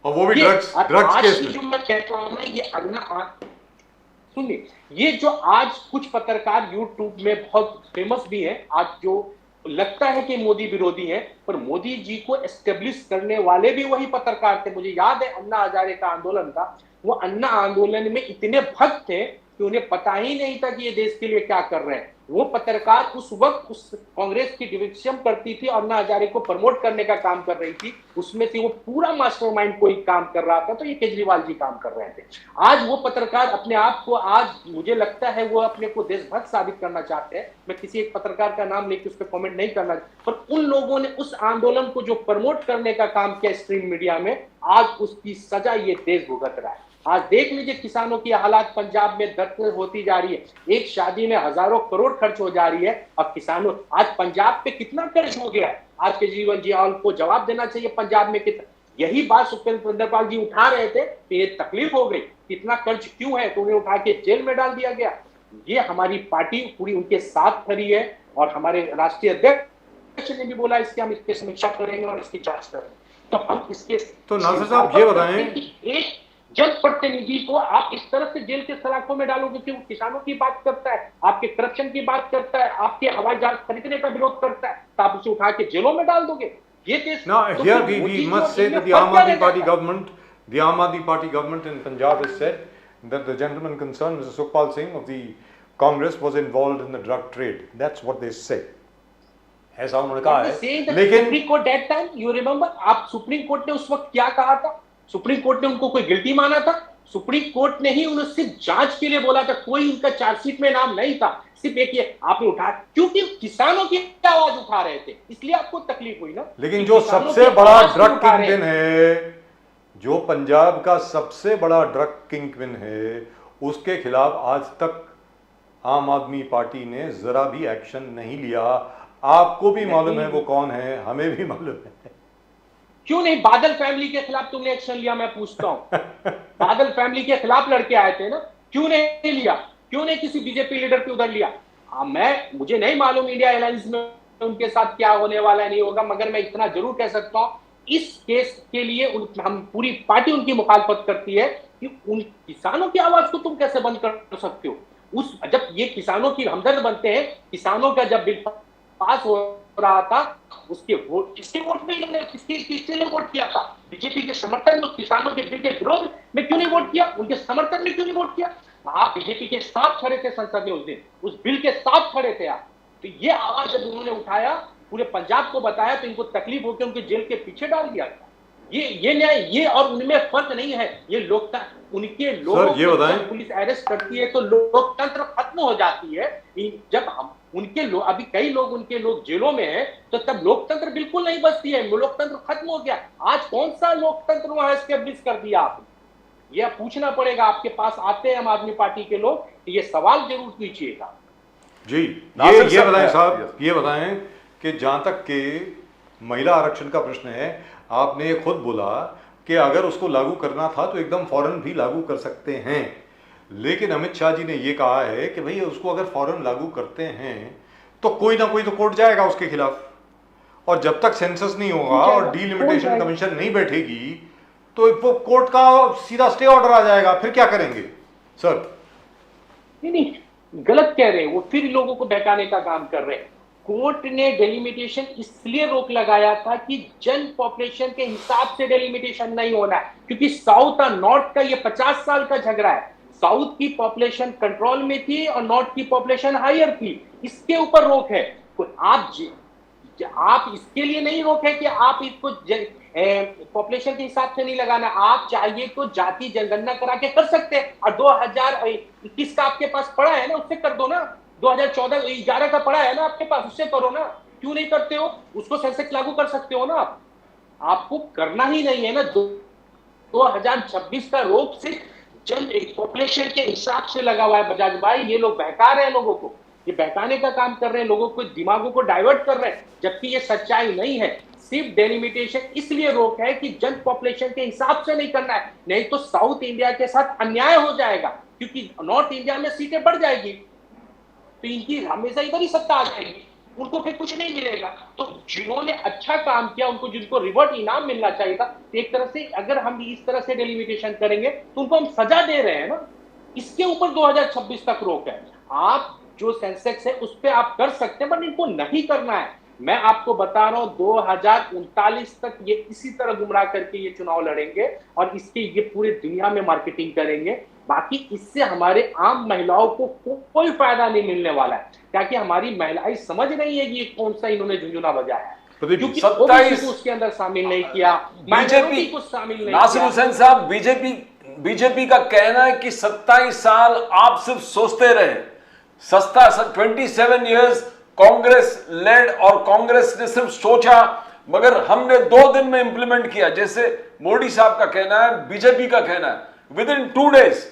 और वो भी ड्रग्स केस में। जो मैं कहता हूं ना, ये सुनिए, ये जो आज कुछ पत्रकार यूट्यूब में बहुत फेमस भी है, आज जो लगता है कि मोदी विरोधी हैं, पर मोदी जी को एस्टेब्लिश करने वाले भी वही पत्रकार थे। मुझे याद है अन्ना हजारे का आंदोलन था, वो अन्ना आंदोलन में इतने भक्त थे कि उन्हें पता ही नहीं था कि ये देश के लिए क्या कर रहे हैं। वो पत्रकार उस वक्त उस कांग्रेस की डिविजन करती थी और अन्ना हजारे को प्रमोट करने का काम कर रही थी, उसमें से वो पूरा मास्टरमाइंड कोई काम कर रहा था, तो ये केजरीवाल जी काम कर रहे थे। आज वो पत्रकार अपने आप को, आज मुझे लगता है वो अपने को देशभक्त साबित करना चाहते हैं। मैं किसी एक पत्रकार का नाम लेकर उस पर कॉमेंट नहीं करना, पर उन लोगों ने उस आंदोलन को जो प्रमोट करने का काम किया स्ट्रीम मीडिया में, आज उसकी सजा ये देश भुगत रहा है। आज देख लीजिए किसानों की हालात पंजाब में दर्द होती जा रही है, एक शादी में हजारों करोड़ खर्च हो जा रही है, और किसानों, आज पंजाब पे कितना कर्ज हो गया है, आज केजरीवाल जी को जवाब देना चाहिए पंजाब में कितना। यही बात सुखविंदर सिंह जी उठा रहे थे कि ये तकलीफ हो गई, कितना कर्ज क्यों है, तो उन्हें उठा के जेल में डाल दिया गया। ये हमारी पार्टी पूरी उनके साथ खड़ी है, और हमारे राष्ट्रीय अध्यक्ष ने भी बोला इसकी हम इसकी समीक्षा करेंगे और इसकी जांच करेंगे। तो हम इसके, तो नासिर साहब ये बताएं, एक जनप्रतिनिधि को आप इस तरह से जेल के सलाखों में डालोगे कि वो किसानों की बात करता है, आपके करप्शन की बात करता है, आपके हवाई जहाज खरीदने का विरोध करता है, तो आप उसे उठा के जेलों में डाल दोगे? ये देश। Now here we must say that the Aam Aadmi Party government in Punjab has said that the gentleman concerned, Mr. Sukhpal Singh of the Congress, was involved in the drug trade. That's what they say. ऐसा उन्होंने कहा है, लेकिन supreme court that time, you remember, आप सुप्रीम कोर्ट ने उस वक्त क्या कहा था? सुप्रीम कोर्ट ने उनको कोई गिल्टी माना था? सुप्रीम कोर्ट ने ही उन्हें सिर्फ जांच के लिए बोला था, कोई उनका चार्जशीट में नाम नहीं था। सिर्फ एक ये आपने उठा, क्योंकि किसानों की आवाज उठा रहे थे, इसलिए आपको तकलीफ हुई ना। लेकिन जो सबसे बड़ा ड्रग किंगपिन है, जो पंजाब का सबसे बड़ा ड्रग किंगपिन है, उसके खिलाफ आज तक आम आदमी पार्टी ने जरा भी एक्शन नहीं लिया। आपको भी मालूम है वो कौन है, हमें भी मालूम है। क्यों नहीं? बादल फैमिली के खिलाफ तुमने एक्शन लिया? मैं पूछता हूं, बादल फैमिली के खिलाफ लड़के आए थे ना, क्यों नहीं लिया? क्यों नहीं किसी बीजेपी लीडर के उधर लिया? मुझे नहीं मालूम इंडिया अलायंस में उनके साथ क्या होने वाला नहीं होगा, मगर मैं इतना जरूर कह सकता हूं, इस केस के लिए हम पूरी पार्टी उनकी मुखालफत करती है कि उन किसानों की आवाज को तुम कैसे बंद कर सकते हो। जब ये किसानों की हमदर्द बनते हैं, किसानों का जब बिल पास हो रहा था, उसके वोट, किसके वोट में इन्होंने, किसने वोट किया था? बीजेपी के समर्थन में, किसानों के बिल के विरोध में क्यों नहीं वोट किया? उनके समर्थन में क्यों नहीं वोट किया? आप बीजेपी के साथ खड़े थे संसद में उस दिन, उस बिल के साथ खड़े थे आप। तो ये आवाज जब उन्होंने उठाया, पूरे पंजाब को बताया, तो इनको तकलीफ होकर उनके जेल के पीछे डाल दिया गया। ये न्याय, ये और उनमें फर्क नहीं है। ये लोकतंत्र, उनके लोगों को पुलिस अरेस्ट करती है तो लोकतंत्र खत्म हो जाती है। जब हम उनके लोग, अभी कई लोग उनके लोग जेलों में हैं, तो तब लोकतंत्र बिल्कुल नहीं बचती है, लोकतंत्र खत्म हो गया। आज कौन सा लोकतंत्र वहां एस्टेब्लिश कर दिया आपने? यह पूछना पड़ेगा। आपके पास आते हैं आम आदमी पार्टी के लोग, ये सवाल जरूर कीजिएगा। जी, ये बताएं साहब, ये बताएं कि जहां तक के महिला आरक्षण का प्रश्न है, आपने खुद बोला कि अगर उसको लागू करना था तो एकदम फौरन भी लागू कर सकते हैं, लेकिन अमित शाह जी ने ये कहा है कि भाई उसको अगर फौरन लागू करते हैं तो कोई ना कोई तो कोर्ट जाएगा उसके खिलाफ, और जब तक सेंसस नहीं होगा और डीलिमिटेशन कमीशन नहीं बैठेगी तो वो कोर्ट का सीधा स्टे ऑर्डर आ जाएगा। फिर क्या करेंगे सर? नहीं नहीं, गलत कह रहे हैं वो, फिर लोगों को बहकाने का काम कर रहे हैं। कोर्ट ने डेलिमिटेशन इसलिए रोक लगाया था कि जन पॉपुलेशन के हिसाब से डेलिमिटेशन नहीं होना है, क्योंकि साउथ और नॉर्थ का ये 50 साल का झगड़ा है। साउथ की पॉपुलेशन कंट्रोल में थी और नॉर्थ की पॉपुलेशन हायर थी, इसके ऊपर रोक है। तो आप इसके लिए नहीं रोक है कि आप इसको पॉपुलेशन के हिसाब से नहीं लगाना, आप चाहिए तो जाति जनगणना करा के कर सकते हैं, और 2021 का आपके पास पड़ा है ना, उससे कर दो ना। 2014-11 का पड़ा है ना आपके पास, उससे करो ना। क्यों नहीं करते हो? उसको सेंसेक्स लागू कर सकते हो ना आप। आपको करना ही नहीं है ना। 2026 का रोक सिर्फ जन पॉपुलेशन के हिसाब से लगा हुआ है। बजाज भाई, ये लोग बहका रहे हैं लोगों को, ये बहकाने का काम कर रहे हैं, लोगों को दिमागों को डाइवर्ट कर रहे हैं, जबकि ये सच्चाई नहीं है। सिर्फ डेलिमिटेशन इसलिए रोक है कि जन पॉपुलेशन के हिसाब से नहीं करना है, नहीं तो साउथ इंडिया के साथ अन्याय हो जाएगा, क्योंकि नॉर्थ इंडिया में सीटें बढ़ जाएगी तो इनकी हमेशा इधर ही सत्ता आ जाएगी, उनको फिर कुछ नहीं मिलेगा। तो जिन्होंने अच्छा काम किया उनको, जिनको रिवर्ट इनाम मिलना चाहिए था, एक तरह से अगर हम इस तरह से डेलिमिटेशन करेंगे तो उनको हम सजा दे रहे हैं ना। इसके ऊपर 2026 तक रोक है। आप जो सेंसेक्स है उस पर आप कर सकते हैं, बट इनको नहीं करना है। मैं आपको बता रहा हूं 2039 तक ये इसी तरह गुमराह करके ये चुनाव लड़ेंगे और इसके ये पूरी दुनिया में मार्केटिंग करेंगे। बाकी इससे हमारे आम महिलाओं को कोई फायदा नहीं मिलने वाला है, ताकि हमारी महिलाएं समझ नहीं है कि ये कौन सा इन्होंने झुंझुना बजाया है, क्योंकि 27 को उसके अंदर शामिल नहीं किया, बीजेपी को शामिल नहीं नासिर किया। हुसैन साहब, बीजेपी का कहना है कि 27 साल आप सिर्फ सोचते रहे। 27 इयर्स कांग्रेस लेड, और कांग्रेस ने सिर्फ सोचा, मगर हमने 2 दिन में इंप्लीमेंट किया। जैसे मोदी साहब का कहना है, बीजेपी का कहना है, within 2 days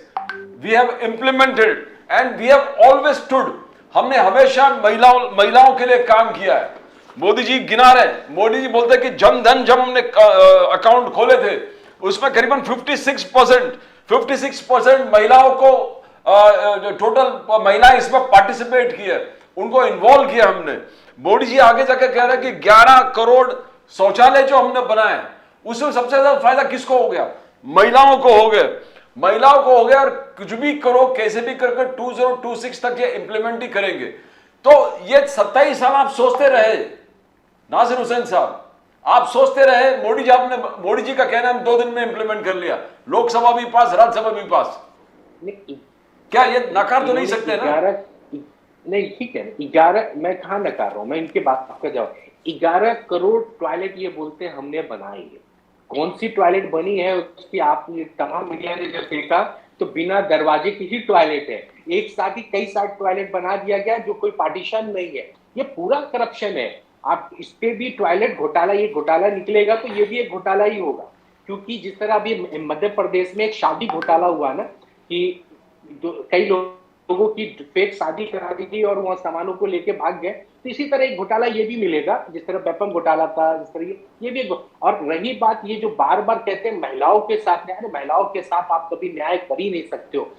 we have implemented and we have always stood. हमने हमेशा महिलाओं के लिए काम किया है। मोदी जी गिना रहे हैं, मोदी जी बोलते हैं कि जन धन जब हमने अकाउंट खोले थे उसमें करीबन 56% महिलाओं को टोटल महिलाएं इसमें पार्टिसिपेट किए, उनको इन्वॉल्व किया हमने। मोदी जी आगे जाकर कह रहे हैं कि 11 करोड़ शौचालय जो हमने बनाए उसमें सबसे ज्यादा फायदा किसको हो गया? महिलाओं को हो गया, महिलाओं को हो गया। और कुछ भी करो, कैसे भी करके 2026 तक ये इंप्लीमेंट ही करेंगे। तो ये 27 साल आप सोचते रहे नासिर हुसैन साहब, आप सोचते रहे। मोदी जी का कहना है 2 दिन में इंप्लीमेंट कर लिया, लोकसभा भी पास, राज्यसभा भी पास। क्या ये नकार तो नहीं सकते ना? नहीं, ठीक है, 11 मैं कहाँ नकार रहा हूं, मैं इनके बात का जवाब। 11 करोड़ टॉयलेट ये बोलते हैं हमने बनाई है। कौन सी टॉयलेट बनी है उसकी आपने तमाम मीडिया ने जब देखा तो बिना दरवाजे की ही टॉयलेट है। एक साथ ही कई सारे टॉयलेट बना दिया गया जो कोई पार्टीशन नहीं है। ये पूरा करप्शन है। आप इस पे भी टॉयलेट घोटाला, ये घोटाला निकलेगा तो ये भी एक घोटाला ही होगा, क्योंकि जिस तरह अभी मध्य प्रदेश में एक शादी घोटाला हुआ ना, कि कई लोगों की फेक शादी करा दी थी और वहां सामानों को लेके भाग गए, तो इसी तरह एक घोटाला ये भी मिलेगा, जिस तरह वेपम घोटाला था, जिस तरह ये भी। और रही बात ये जो बार बार कहते हैं महिलाओं के साथ न्याय, महिलाओं के साथ आप कभी न्याय कर ही नहीं सकते हो।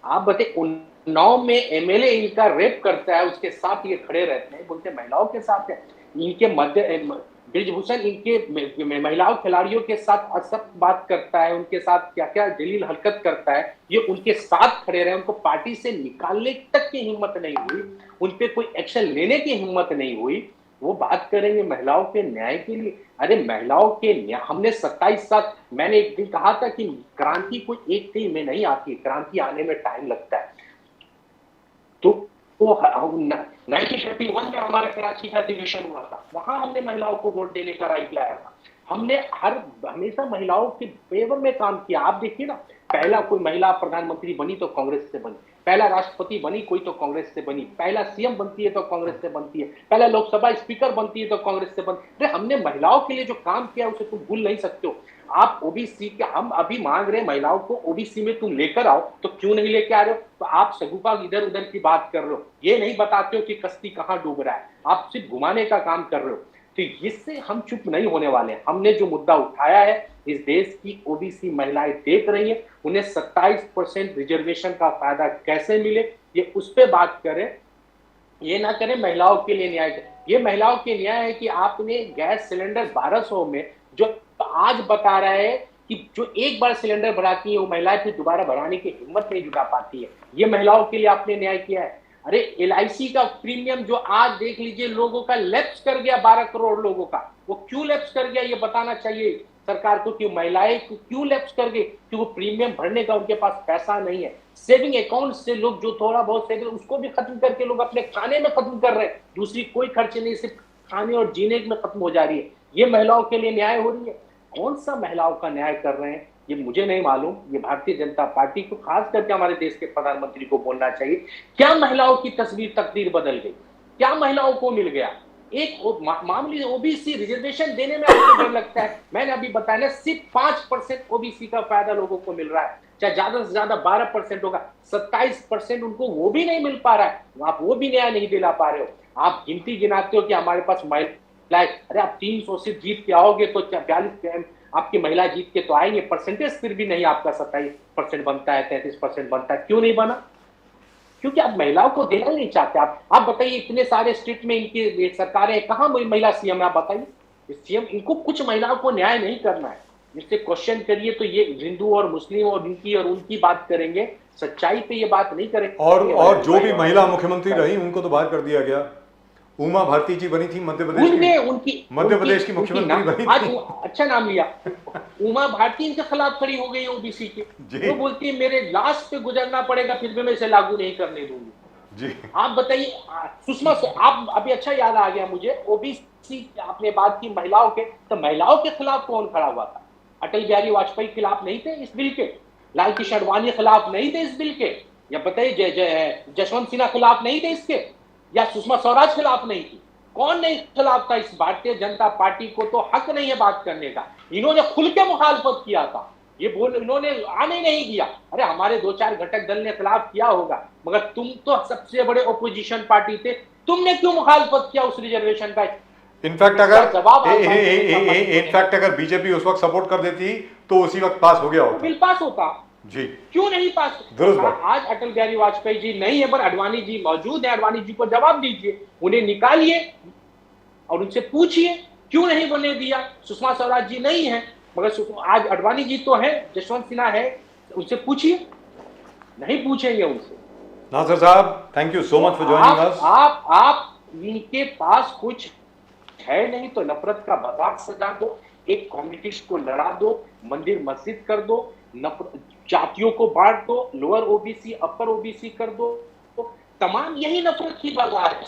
आप बताए उन्नाव में एमएलए इनका रेप करता है, उसके साथ ये खड़े रहते हैं, बोलते महिलाओं के साथ है। इनके मध्य ब्रिजभूषण इनके महिलाओं खिलाड़ियों के साथ असत बात करता है, उनके साथ क्या क्या जलील हरकत करता है, ये उनके साथ खड़े रहे, उनको पार्टी से निकालने तक की हिम्मत नहीं हुई, उन पे कोई एक्शन लेने की हिम्मत नहीं हुई। वो बात करेंगे महिलाओं के न्याय के लिए। अरे महिलाओं के न्याय, हमने 27 साल, मैंने एक दिन कहा था कि क्रांति कोई एक दिन में नहीं आती, क्रांति आने में टाइम लगता है। तो 1951 में हमारा कराची का अधिवेशन हुआ था, वहां हमने महिलाओं को वोट देने का राइट लाया था। हमने हमेशा महिलाओं के फेवर में काम किया। आप देखिए ना, पहला कोई महिला प्रधानमंत्री बनी तो कांग्रेस से बनी, पहला राष्ट्रपति बनी कोई तो कांग्रेस से बनी, पहला सीएम बनती है तो कांग्रेस से बनती है, पहला लोकसभा स्पीकर बनती है तो कांग्रेस से बनती है। हमने महिलाओं के लिए जो काम किया उसे तुम भूल नहीं सकते हो। आप ओबीसी के, हम अभी मांग रहे हैं महिलाओं को ओबीसी में तुम लेकर आओ, तो क्यों नहीं लेके आ रहे हो? तो आप सगुफा इधर उधर की बात कर रहे हो, ये नहीं बताते हो कि कश्ती कहां डूब रहा है, आप सिर्फ घुमाने का काम कर रहे हो। तो इससे हम चुप नहीं होने वाले। हमने जो मुद्दा उठाया है, इस देश की ओबीसी महिलाएं देख रही है, उन्हें 27% रिजर्वेशन का फायदा कैसे मिले, ये उस पर बात करें। ये ना करें महिलाओं के लिए न्याय। ये महिलाओं के न्याय है कि आपने गैस सिलेंडर 1200 में जो आज बता रहा है कि जो एक बार सिलेंडर भराती है वो महिलाएं फिर दोबारा भराने की हिम्मत नहीं जुटा पाती है। ये महिलाओं के लिए आपने न्याय किया है। अरे एलआईसी का प्रीमियम जो आज देख लीजिए लोगों का लैप्स कर गया, 12 करोड़ लोगों का, वो क्यों लैप्स कर गया ये बताना चाहिए सरकार को कि महिलाएं क्यों लैप्स कर गई, कि वो प्रीमियम भरने का उनके पास पैसा नहीं है। सेविंग अकाउंट से लोग जो थोड़ा बहुत सेविंग उसको भी खत्म करके लोग अपने खाने में खत्म कर रहे हैं, दूसरी कोई खर्च नहीं, सिर्फ खाने और जीने में खत्म हो जा रही है। ये महिलाओं के लिए न्याय हो रही है? कौन सा महिलाओं का न्याय कर रहे हैं ये मुझे नहीं मालूम। ये भारतीय जनता पार्टी को, खास करके हमारे देश के प्रधानमंत्री को बोलना चाहिए। क्या महिलाओं की तकदीर बदल गई? क्या महिलाओं को मिल गया? एक मामूली ओबीसी रिजर्वेशन देने में आपको डर लगता है? मैंने अभी बताया ना, सिर्फ 5% ओबीसी का फायदा लोगों को मिल रहा है, चाहे ज्यादा से ज्यादा 12% होगा, 27% उनको वो भी नहीं मिल पा रहा है। आप वो भी न्याय नहीं दिला पा रहे हो। आप गिनती गिनाते हो कि हमारे पास महिलाएं, अरे आप 300 सीट जीत के आओगे तो 42 आपकी महिला जीत के तो आएंगे, परसेंटेज फिर भी नहीं आपका 27% बनता है, 33% बनता है। क्यों नहीं बना? क्योंकि आप महिलाओं को देना नहीं चाहते। आप बताइए, इतने सारे स्टेट में इनकी सरकारें, कहां महिला सीएम है? आप बताइए। सीएम, इनको कुछ महिलाओं को न्याय नहीं करना है। जिससे क्वेश्चन करिए तो ये हिंदू और मुस्लिम और इनकी और उनकी बात करेंगे, सच्चाई पे ये बात नहीं करेंगे। और जो भी महिला मुख्यमंत्री रही उनको तो बाहर कर दिया गया। उमा भारती जी बनी थी मध्य प्रदेश की मुख्यमंत्री बनी थी। अच्छा नाम लिया। उमा भारती इनके खिलाफ खड़ी हो गई ओबीसी के। वो बोलती है मेरे लास्ट पे गुजरना पड़ेगा फिर भी मैं इसे लागू नहीं करने दूंगी। जी आप बताइए सुषमा, आप अभी अच्छा याद आ गया मुझे, ओबीसी आपने बात की महिलाओं के, तो महिलाओं के खिलाफ कौन खड़ा हुआ था? अटल बिहारी वाजपेयी खिलाफ नहीं थे इस बिल के? लाल कृष्ण आडवाणी खिलाफ नहीं थे इस बिल के? या बताइए जसवंत सिन्हा खिलाफ नहीं थे इसके? या सुषमा स्वराज खिलाफ नहीं थी? कौन नहीं खिलाफ था? इस भारतीय जनता पार्टी को तो हक नहीं है बात करने का। इन्होंने खुल के मुखालफत किया था, ये बोल इन्होंने आने नहीं दिया। अरे हमारे 2-4 घटक दल ने खिलाफ किया होगा, मगर तुम तो सबसे बड़े ओपोजिशन पार्टी थे, तुमने क्यों मुखालफत किया उस रिजर्वेशन का? इनफैक्ट अगर बीजेपी उस वक्त सपोर्ट कर देती तो उसी वक्त पास हो गया होता, बिल पास होता। जी क्यों नहीं पास? आज अटल बिहारी वाजपेयी जी नहीं है पर अडवाणी जी मौजूद है। अडवाणी जी को जवाब दीजिए, उन्हें निकालिए और उनसे पूछिए क्यों नहीं बनने दिया। सुषमा स्वराज जी नहीं है मगर आज अडवाणी जी तो है, जसवंत सिन्हा है, उनसे पूछिए। नहीं पूछेंगे उनसे। नासिर साहब, thank you so much for joining us. आप इनके पास कुछ है नहीं तो नफरत का मजाक सजा दो, एक कम्युनिटीज को लड़ा दो, मंदिर मस्जिद कर दो, जातियों को बांट दो, लोअर ओबीसी अपर ओबीसी कर दो, तो तमाम यही नफरत की बाजार है।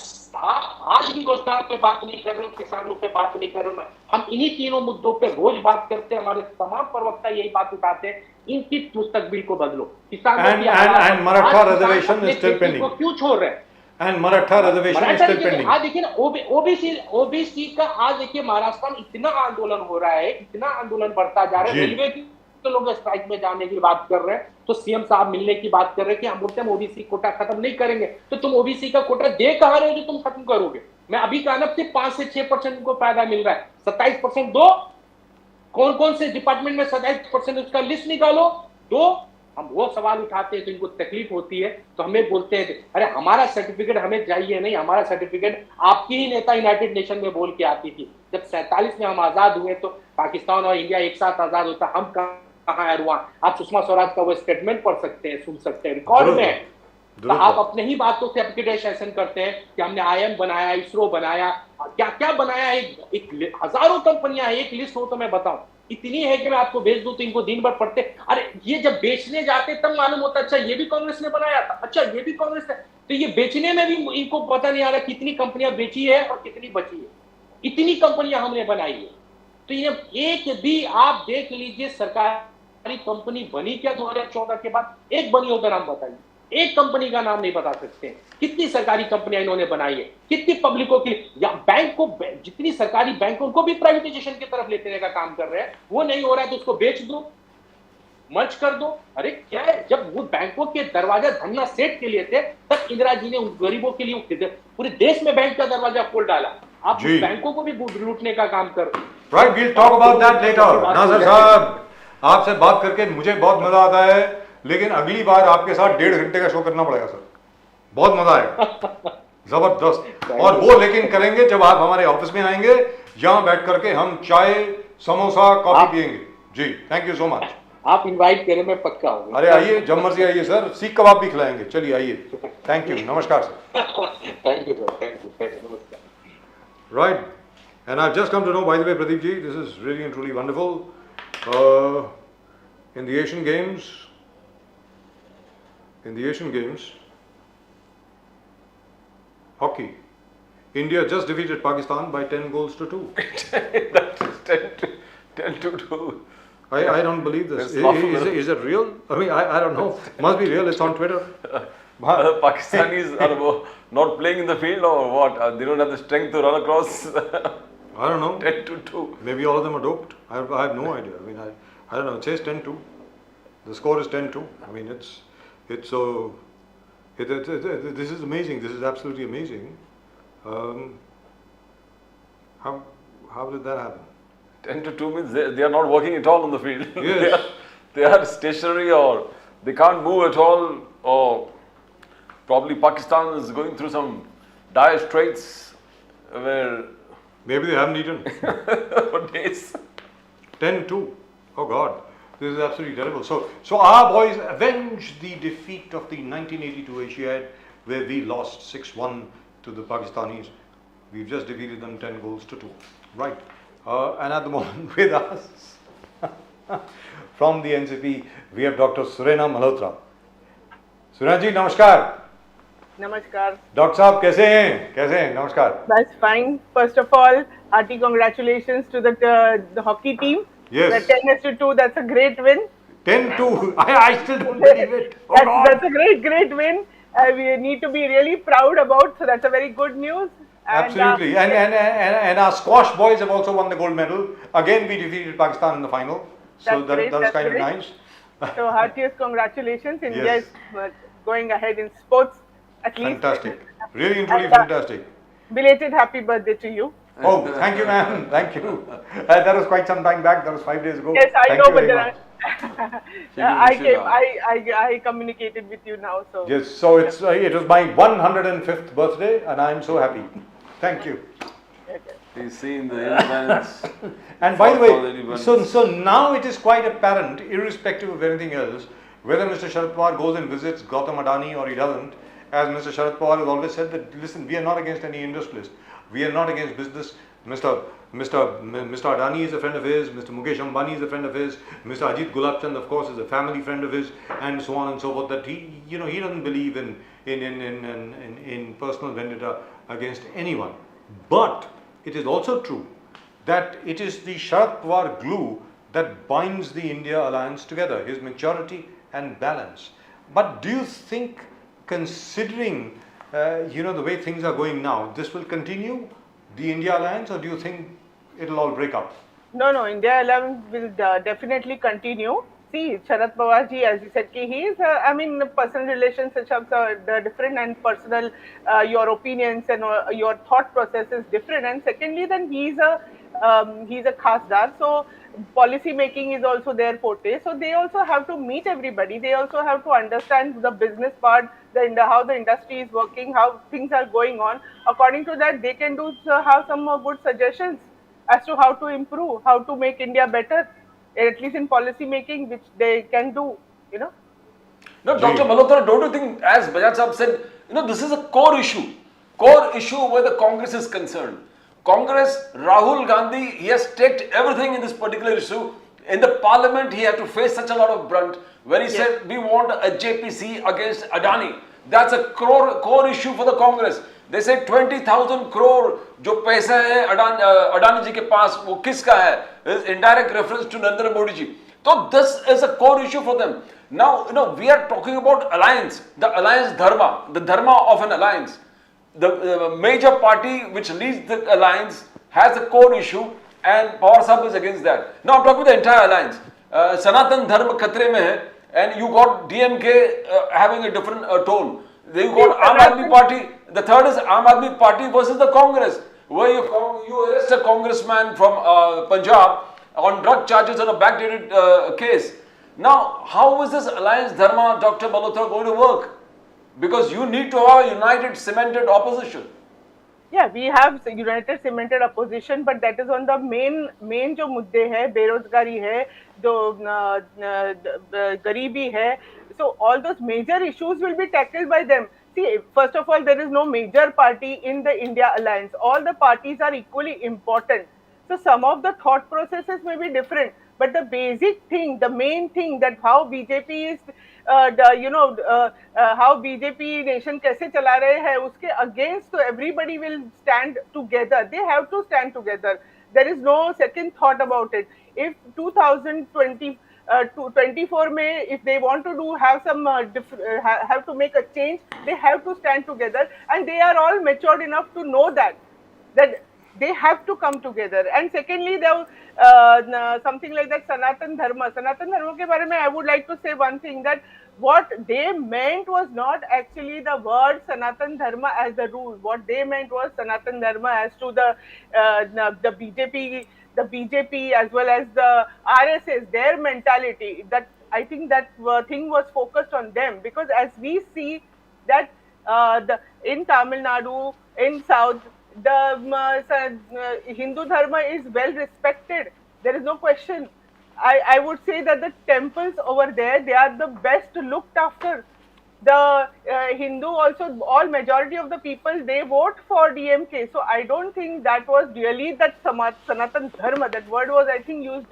आज भी रोजगार पे बात नहीं कर रहे, किसानों पे बात नहीं कर रहे, हम इन्हीं तीनों मुद्दों पे रोज बात करते हैं। हमारे तमाम प्रवक्ता यही बात उठाते हैं, इनकी मुस्तकबिल को बदलो। किसानों की Maratha reservation is still pending, क्यों छोड़ रहे हैं? And Maratha reservation is still pending. आज देखिए ना ओबीसी का, आज देखिए महाराष्ट्र में इतना आंदोलन हो रहा है, इतना आंदोलन बढ़ता जा रहा है। रेलवे की तो लोग स्ट्राइक में जाने की बात कर रहे हैं, तो सीएम साहब मिलने की बात कर रहे हैं कि हम बोलते हैं ओबीसी कोटा खत्म नहीं करेंगे। तो तुम ओबीसी का कोटा दे कहां रहे हो जो तुम खत्म करोगे? मैं अभी कहा ना, सिर्फ 5 से 6% को फायदा मिल रहा है, 27% दो। कौन कौन से डिपार्टमेंट में 27% उसका लिस्ट निकालो, दो। हम वो सवाल उठाते हैं तो इनको तकलीफ होती है, तो हमें बोलते हैं अरे हमारा सर्टिफिकेट हमें चाहिए नहीं, हमारा सर्टिफिकेट आपकी ही नेता यूनाइटेड नेशन में बोल के आती थी। जब 47 में हम आजाद हुए तो पाकिस्तान और इंडिया एक साथ आजाद होता, हम कहाँ है रुआ? आप सुषमा स्वराज का वो स्टेटमेंट पढ़ सकते हैं, सुन सकते हैं, रिकॉर्ड में है। तो आप अपने ही बातों से अपग्रेडेशन करते हैं कि हमने IIM बनाया, इसरो बनाया, क्या क्या बनाया। एक हजारों कंपनियां है, एक लिस्ट हो तो मैं बताऊं, इतनी है कि मैं आपको भेज दूं तो इनको दिन भर पढ़ते। अरे ये जब बेचने जाते तब मालूम होता अच्छा ये भी कांग्रेस ने बनाया था, अच्छा ये भी कांग्रेस ने। तो ये बेचने में भी इनको पता नहीं आ रहा कितनी कंपनियां बेची है और कितनी बची है। इतनी कंपनियां हमने बनाई है, तो ये एक भी आप देख लीजिए सरकारी कंपनी बनी क्या 2014 के बाद? एक बनी हो तो नाम बताइए, एक कंपनी का नाम नहीं बता सकते। कितनी सरकारी कंपनियां इन्होंने बनाई है, कितनी पब्लिकों की, या बैंक को, जितनी सरकारी बैंक उनको भी प्राइवेटाइजेशन की तरफ लेते का काम कर रहे हैं। वो नहीं हो रहा है तो उसको बेच दो, मर्ज कर दो। अरे क्या है, जब वो बैंकों के दरवाजा धन्ना सेठ के लिए थे तब इंदिरा जी ने उन गरीबों के लिए पूरे देश में बैंक का दरवाजा खोल डाला। आप बैंकों को भी लूटने का काम कर रहे हैं। Right, we'll talk about that later. Nasir साहब, आपसे बात करके मुझे बहुत मजा आता है, लेकिन अगली बार आपके साथ 1.5 घंटे का शो करना पड़ेगा सर, बहुत मजा आएगा, जबरदस्त। और वो लेकिन करेंगे जब आप हमारे ऑफिस में आएंगे, यहाँ बैठ करके हम चाय समोसा कॉफी पियेंगे, जी, थैंक यू सो मच। आप इनवाइट करें, मैं पक्का हूँ। अरे आइए, जब मर्जी आइए सर, सीख कबाब भी खिलाएंगे। चलिए आइए, थैंक यू, नमस्कार sir. Thank you sir, thank you, नमस्कार। Right, and I've just come to know, by the way, Pradeep ji, this is really and truly wonderful. In the Asian Games, hockey, India just defeated Pakistan by 10 goals to 2. That is 10 to 2. I don't believe this. It's laughable. Is it real? I mean, I don't know. Must be real. It's on Twitter. Pakistanis are not playing in the field or what? They don't have the strength to run across. I don't know. 10 to 2. Maybe all of them are doped. I have no idea. I mean, I don't know. It says 10-2. The score is 10-2. I mean, it's so. This is amazing. This is absolutely amazing. How did that happen? 10 to 2 means they are not working at all on the field. Yes. they are stationary, or they can't move at all, or probably Pakistan is going through some dire straits where Maybe they haven't eaten. for days. 10-2. Oh God, this is absolutely terrible. So our boys avenged the defeat of the 1982 Asiad, where we lost 6-1 to the Pakistanis. We've just defeated them 10 goals to 2. Right. And at the moment with us, from the NCP, we have Dr. Surena Malhotra. Surena ji, namaskar. Namaskar. Dr. Saab, कैसे हैं? Namaskar. That's fine. First of all, hearty congratulations to the hockey team. Yes. The 10-2, that's a great win. 10-2. I still don't believe it. Oh God. That's a great win. We need to be really proud about. So that's a very good news. And, Absolutely. And our squash boys have also won the gold medal. Again, we defeated Pakistan in the final. So That's great, that was that's kind of great. nice. So heartiest congratulations. India Yes. is going ahead in sports, at least. Fantastic. Really and truly And, fantastic. Belated happy birthday to you. Oh, thank you, ma'am. Thank you. That was quite some time back. That was 5 days ago. Yes, I Thank know, you but very there much. I communicated with you now. So Yes, so it was my 105th birthday, and I'm so happy. Thank you. okay. He's seen the imbalance. And by the For the way, imbalance. so now it is quite apparent, irrespective of anything else, whether Mr. Sharad Pawar goes and visits Gautam Adani or he doesn't, as Mr. Sharad Pawar has always said that, listen, we are not against any industrialist. We are not against business. Mr. Adani is a friend of his, Mr. Mukesh Ambani is a friend of his, Mr. Ajit Gulabchand, of course, is a family friend of his, and so on and so forth, that he doesn't believe in personal vendetta against anyone. But it is also true that it is the Sharad Pawar glue that binds the India alliance together, his maturity and balance. But do you think, considering the way things are going now, this will continue, the India alliance, or do you think it'll all break up? No, India 11 will definitely continue. See, Sharad Pawar ji, as you said, he is, personal relationships are different, and personal, your opinions and your thought process is different. And secondly, then he's a khasdar, so policy making is also their forte. So they also have to meet everybody. They also have to understand the business part, how the industry is working, how things are going on. According to that, they can have some more good suggestions as to how to improve, how to make India better, at least in policy making, which they can do, No, Dr. Malhotra, don't you think, as Bajaj Saab said, this is a core issue where the Congress is concerned. Congress, Rahul Gandhi, he has staked everything in this particular issue. In the parliament, he had to face such a lot of brunt when he said, we want a JPC against Adani. That's a core issue for the Congress. They said 20,000 crore जो पैसा है अडानी जी के पास वो किसका है is indirect reference to Narendra Modi ji. So this is a core issue for them. Now we are talking about alliance, the alliance dharma, the dharma of an alliance. The major party which leads the alliance has a core issue, and Pawar Sahib is against that. Now I'm talking about the entire alliance. Sanatan Dharma khatre mein hai, and you got DMK having a different tone. Then you got Aam Aadmi Party. The third is Aam Aadmi Party versus the Congress, where you arrest a congressman from Punjab on drug charges on a backdated case. Now, how is this alliance dharma, Dr. Malhotra, going to work? Because you need to have a united, cemented opposition. Yeah, we have united cemented opposition, but that is on the main जो मुद्दे है, बेरोजगारी है, जो गरीबी है, so all those major issues will be tackled by them. See, first of all, there is no major party in the India alliance. All the parties are equally important. So some of the thought processes may be different, but the basic thing, the main thing, that how BJP is how BJP nation कैसे चला रहे हैं, उसके against, so everybody will stand together. They have to stand together. There is no second thought about it. If 2020 to 24 May, if they want to do have some have to make a change, they have to stand together, and they are all matured enough to know that they have to come together. And secondly, there something like that Sanatan Dharma के बारे में I would like to say one thing, that what they meant was not actually the word Sanatan Dharma as the rule. What they meant was Sanatan Dharma as to the BJP as well as the RSS, their mentality. That I think that thing was focused on them, because as we see that in Tamil Nadu, in South, the Hindu Dharma is well respected. There is no question. I would say that the temples over there, they are the best looked after. The Hindu also, all majority of the people, they vote for DMK. So I don't think that was really that Sanatan Dharma. That word was, I think, used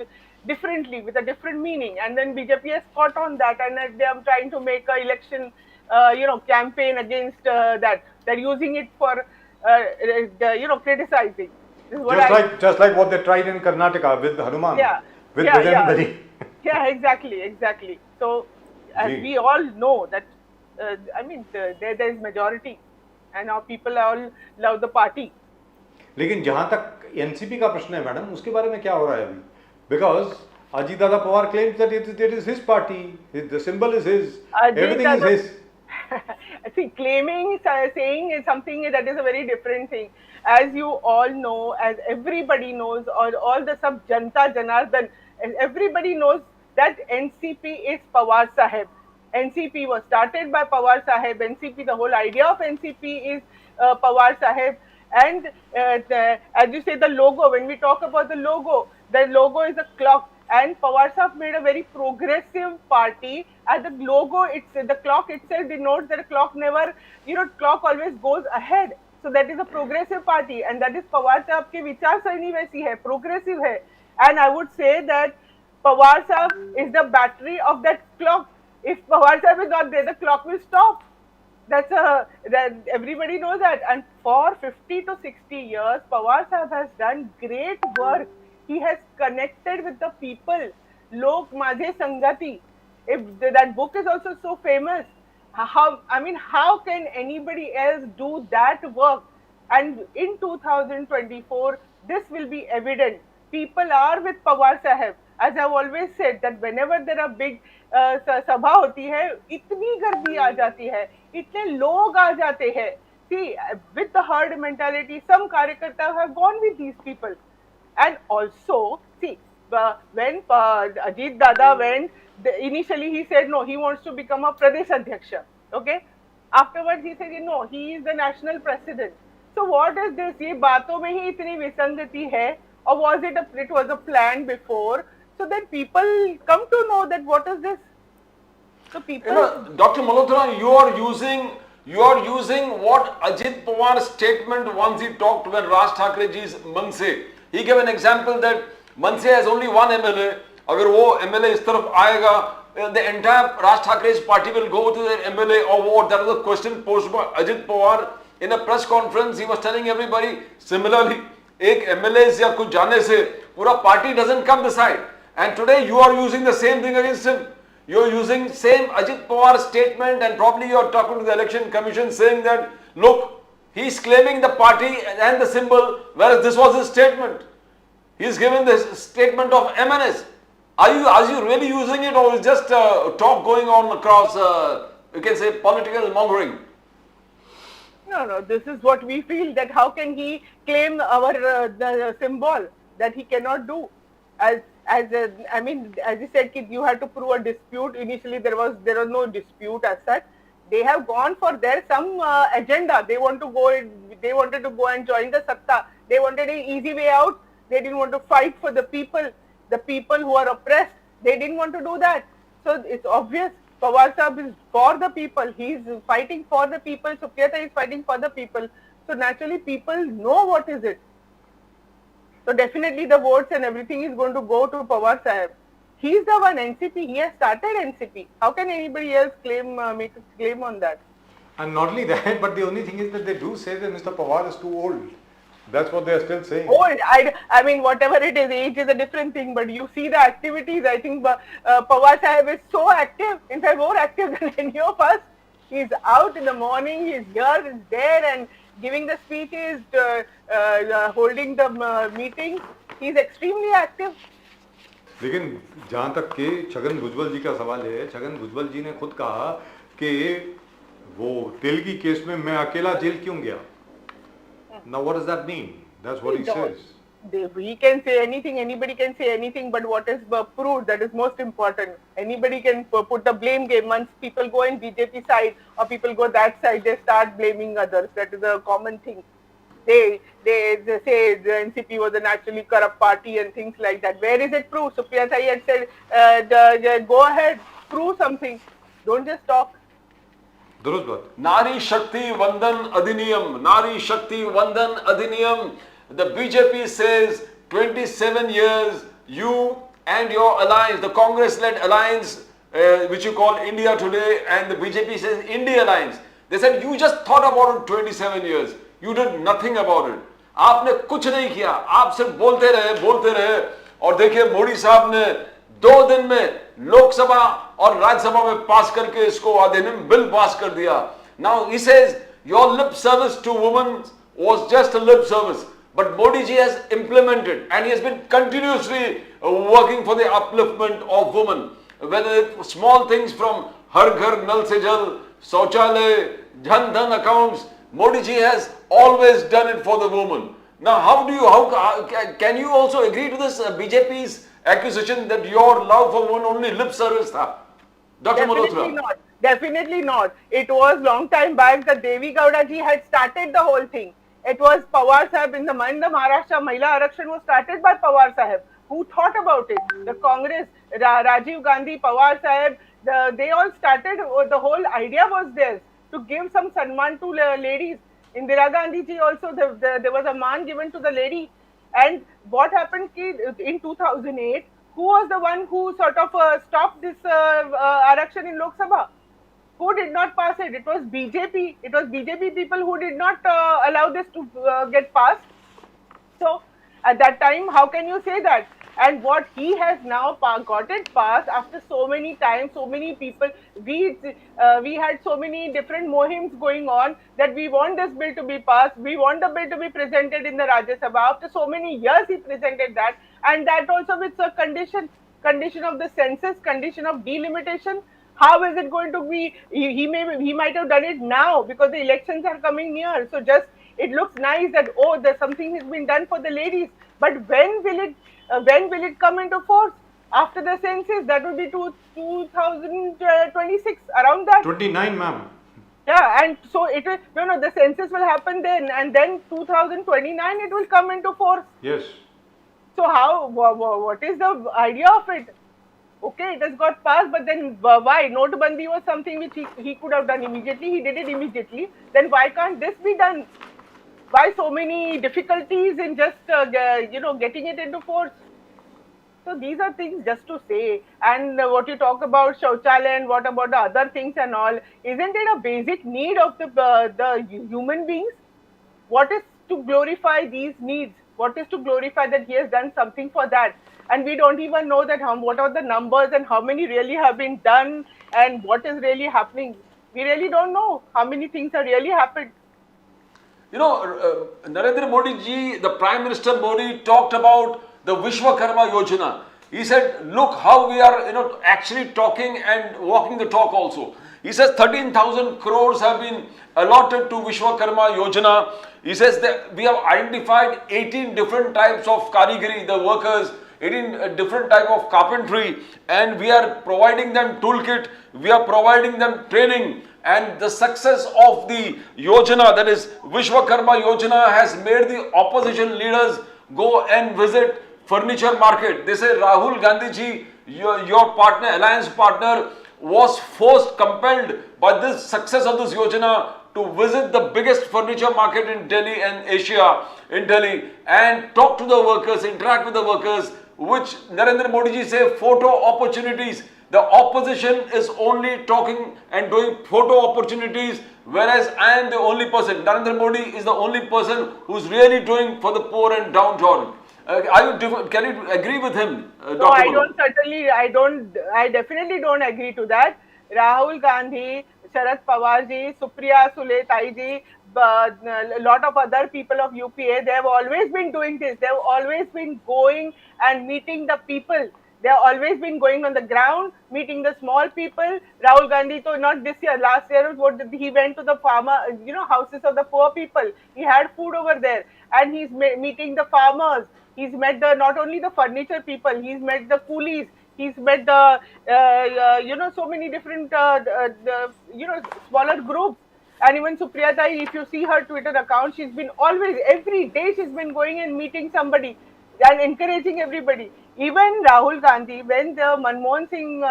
differently with a different meaning. And then BJP has caught on that, and they are trying to make a election, campaign against that. They're using it for, criticizing. Just like what they tried in Karnataka with Hanuman. Yeah. With Bajrang. Yeah, exactly. So, as we all know that, there is majority, and our people all love the party. लेकिन जहाँ तक एनसीपी का प्रश्न है मैडम, उसके बारे में क्या हो रहा है अभी? Because Ajit Dada Pawar claims that it is his party, the symbol is his, everything is his. See, claiming, saying is something that is a very different thing. As you all know, as everybody knows, all the sub Janta Janardan, everybody knows that NCP is Pawar Saheb. NCP was started by Pawar Saheb. NCP, the whole idea of NCP is Pawar Saheb. And as you say, the logo, when we talk about the logo is a clock. And Pawar Saheb made a very progressive party. And the logo, the clock itself denotes that a clock never, clock always goes ahead. So that is a progressive party. And that is Pawar Saheb ki vichar sarni waisi hai, progressive hai. And I would say that Pawar Saheb is the battery of that clock. If Pawar Saheb is not there, the clock will stop. That everybody knows that. And for 50 to 60 years, Pawar Saheb has done great work. He has connected with the people. Lok Madhe Sangati. If that book is also so famous, how can anybody else do that work? And in 2024, this will be evident. People are with Pawar Saheb. As I've always said, that whenever there are big sabha hoti hai, itni gardi aa jati hai, itne log aa jate hai. See, with the herd mentality, some karyakartas have gone with these people. And also, see, when Ajit Dada went, initially he said no, he wants to become a Pradesh Adhyaksha. Okay? Afterwards he said no, he is the national president. So what is this? ये बातों में ही इतनी विसंगति है, or was it was a plan before? So then people come to know that what is this? So people. Dr. Malhotra, you are using what Ajit Pawar's statement once he talked when Raj Thakreji's Manse. He gave an example that Manse has only one MLA. अगर वो MLA इस तरफ आएगा, the entire Raj Thakre's party will go to their MLA or what? That was a question posed by Ajit Pawar in a press conference. He was telling everybody similarly, एक MLA या कुछ जाने से पूरा party doesn't come beside. And today you are using the same thing against him. You are using same Ajit Pawar statement, and probably you are talking to the election commission saying that look, he is claiming the party and the symbol, whereas this was his statement. He is given this statement of MNS. Are you really using it, or is just talk going on across, you can say, political mongering? No, this is what we feel, that how can he claim our the symbol that he cannot do? As you said, you had to prove a dispute. Initially, there was no dispute as such. They have gone for their some agenda. They want to go They wanted to go and join the Satta. They wanted an easy way out. They didn't want to fight for the people who are oppressed. They didn't want to do that. So it's obvious. Pawar Sahib is for the people. He is fighting for the people. Supriyata is fighting for the people. So naturally, people know what is it. So definitely the votes and everything is going to go to Pawar Sahib. He is the one, NCP. He has started NCP. How can anybody else make a claim on that? And not only that, but the only thing is that they do say that Mr. Pawar is too old. That's what they are still saying. Old, I mean, whatever it is, age is a different thing. But you see the activities. I think Pawar Sahib is so active. In fact, more active than any of us. He's out in the morning. He's here, he's there, and giving the speeches, holding the meetings. He's extremely active. लेकिन जहाँ तक के छगन भुजबल जी का सवाल है, छगन भुजबल जी ने खुद कहा कि वो तेलगी केस में मैं अकेला जेल क्यों गया? Now what does that mean? That's what he says. He can say anything, anybody can say anything, but what is proved, that is most important. Anybody can put the blame game. Once people go in BJP side or people go that side, they start blaming others. That is a common thing. They say the NCP was a naturally corrupt party and things like that. Where is it proved? Supriyata had said, go ahead, prove something. Don't just talk. दुरुस्त बात. Nari Shakti Vandan Adhiniyam. Nari Shakti Vandan Adhiniyam. The BJP says 27 years, you and your alliance, the Congress-led alliance, which you call India Today, and the BJP says India Alliance. They said you just thought about it 27 years. You did nothing about it. आपने कुछ नहीं किया. आप सिर्फ बोलते रहे और देखिए मोदी साहब ने 2 दिन में लोकसभा और राज्यसभा में पास करके इसको अधिनियम बिल पास कर दिया. Now he says your lip service to women was just a lip service, but Modi ji has implemented and he has been continuously working for the upliftment of women, whether it's small things from Har Ghar Nal Se Jal, Shauchalay, Jan Dhan accounts. Modi ji has always done it for the woman. Now how can you also agree to this BJP's accusation that your love for women only lip service tha? Dr. Definitely not. Definitely not. It was long time back that Devi Gowda ji had started the whole thing. It was Pawar Sahib in the Maharashtra Mahila Arakshan was started by Pawar Sahib. Who thought about it? The Congress, Rajiv Gandhi, Pawar Sahib, they all started. The whole idea was theirs to give some sanman to ladies. Indira Gandhi ji also, there was a man given to the lady. And what happened in 2008, who was the one who sort of stopped this Arakshan in Lok Sabha? Who did not pass it? It was BJP. It was BJP people who did not allow this to get passed. So at that time, how can you say that? And what he has now got it passed after so many times, so many people. We had so many different mohims going on that we want this bill to be passed. We want the bill to be presented in the Rajya Sabha. After so many years, he presented that, and that also with a condition of the census, condition of delimitation. How is it going to be? He might have done it now because the elections are coming near. So just it looks nice that there's something has been done for the ladies. But when will it come into force? After the census, that will be 2026, around that. 29, ma'am. Yeah, and so it will, the census will happen then, and then 2029 it will come into force. Yes. So what is the idea of it? Okay, it has got passed, but then why? Notbandi was something which he could have done immediately. He did it immediately. Then why can't this be done? Why so many difficulties in just getting it into force? So these are things just to say. And what you talk about Shauchalaya and what about the other things and all, isn't it a basic need of the human beings? What is to glorify these needs? What is to glorify that he has done something for that? And we don't even know that what are the numbers and how many really have been done and what is really happening. We really don't know how many things have really happened. Narendra Modi ji, the Prime Minister Modi talked about the Vishwakarma Yojana. He said, look how we are actually talking and walking the talk also. He says 13,000 crores have been allotted to Vishwakarma Yojana. He says that we have identified 18 different types of karigari, the workers, 18 different type of carpentry, and we are providing them toolkit, we are providing them training. and the success of the Yojana, that is Vishwakarma Yojana, has made the opposition leaders go and visit furniture market. They say Rahul Gandhi ji, your partner, alliance partner, was forced, compelled by this success of this Yojana to visit the biggest furniture market in Delhi and Asia, in Delhi, and talk to the workers, interact with the workers, which Narendra Modi ji say photo opportunities. The opposition is only talking and doing photo opportunities, whereas I am the only person. Narendra Modi is the only person who's really doing for the poor and downtrodden. Can you agree with him, Dr. No, I Manu? I definitely don't agree to that. Rahul Gandhi, Sharad Pawar ji, Supriya Sule Tai ji, a lot of other people of UPA, they have always been doing this. They have always been going and meeting the people. They have always been going on the ground, meeting the small people. Rahul Gandhi, so not this year, last year, he went to the farmer, houses of the poor people. He had food over there, and he's meeting the farmers. He's met not only the furniture people, he's met the coolies, he's met the, so many different, smaller groups. And even Supriya Tai, if you see her Twitter account, she's been always, every day she's been going and meeting somebody and encouraging everybody. Even Rahul Gandhi, when the Manmohan Singh,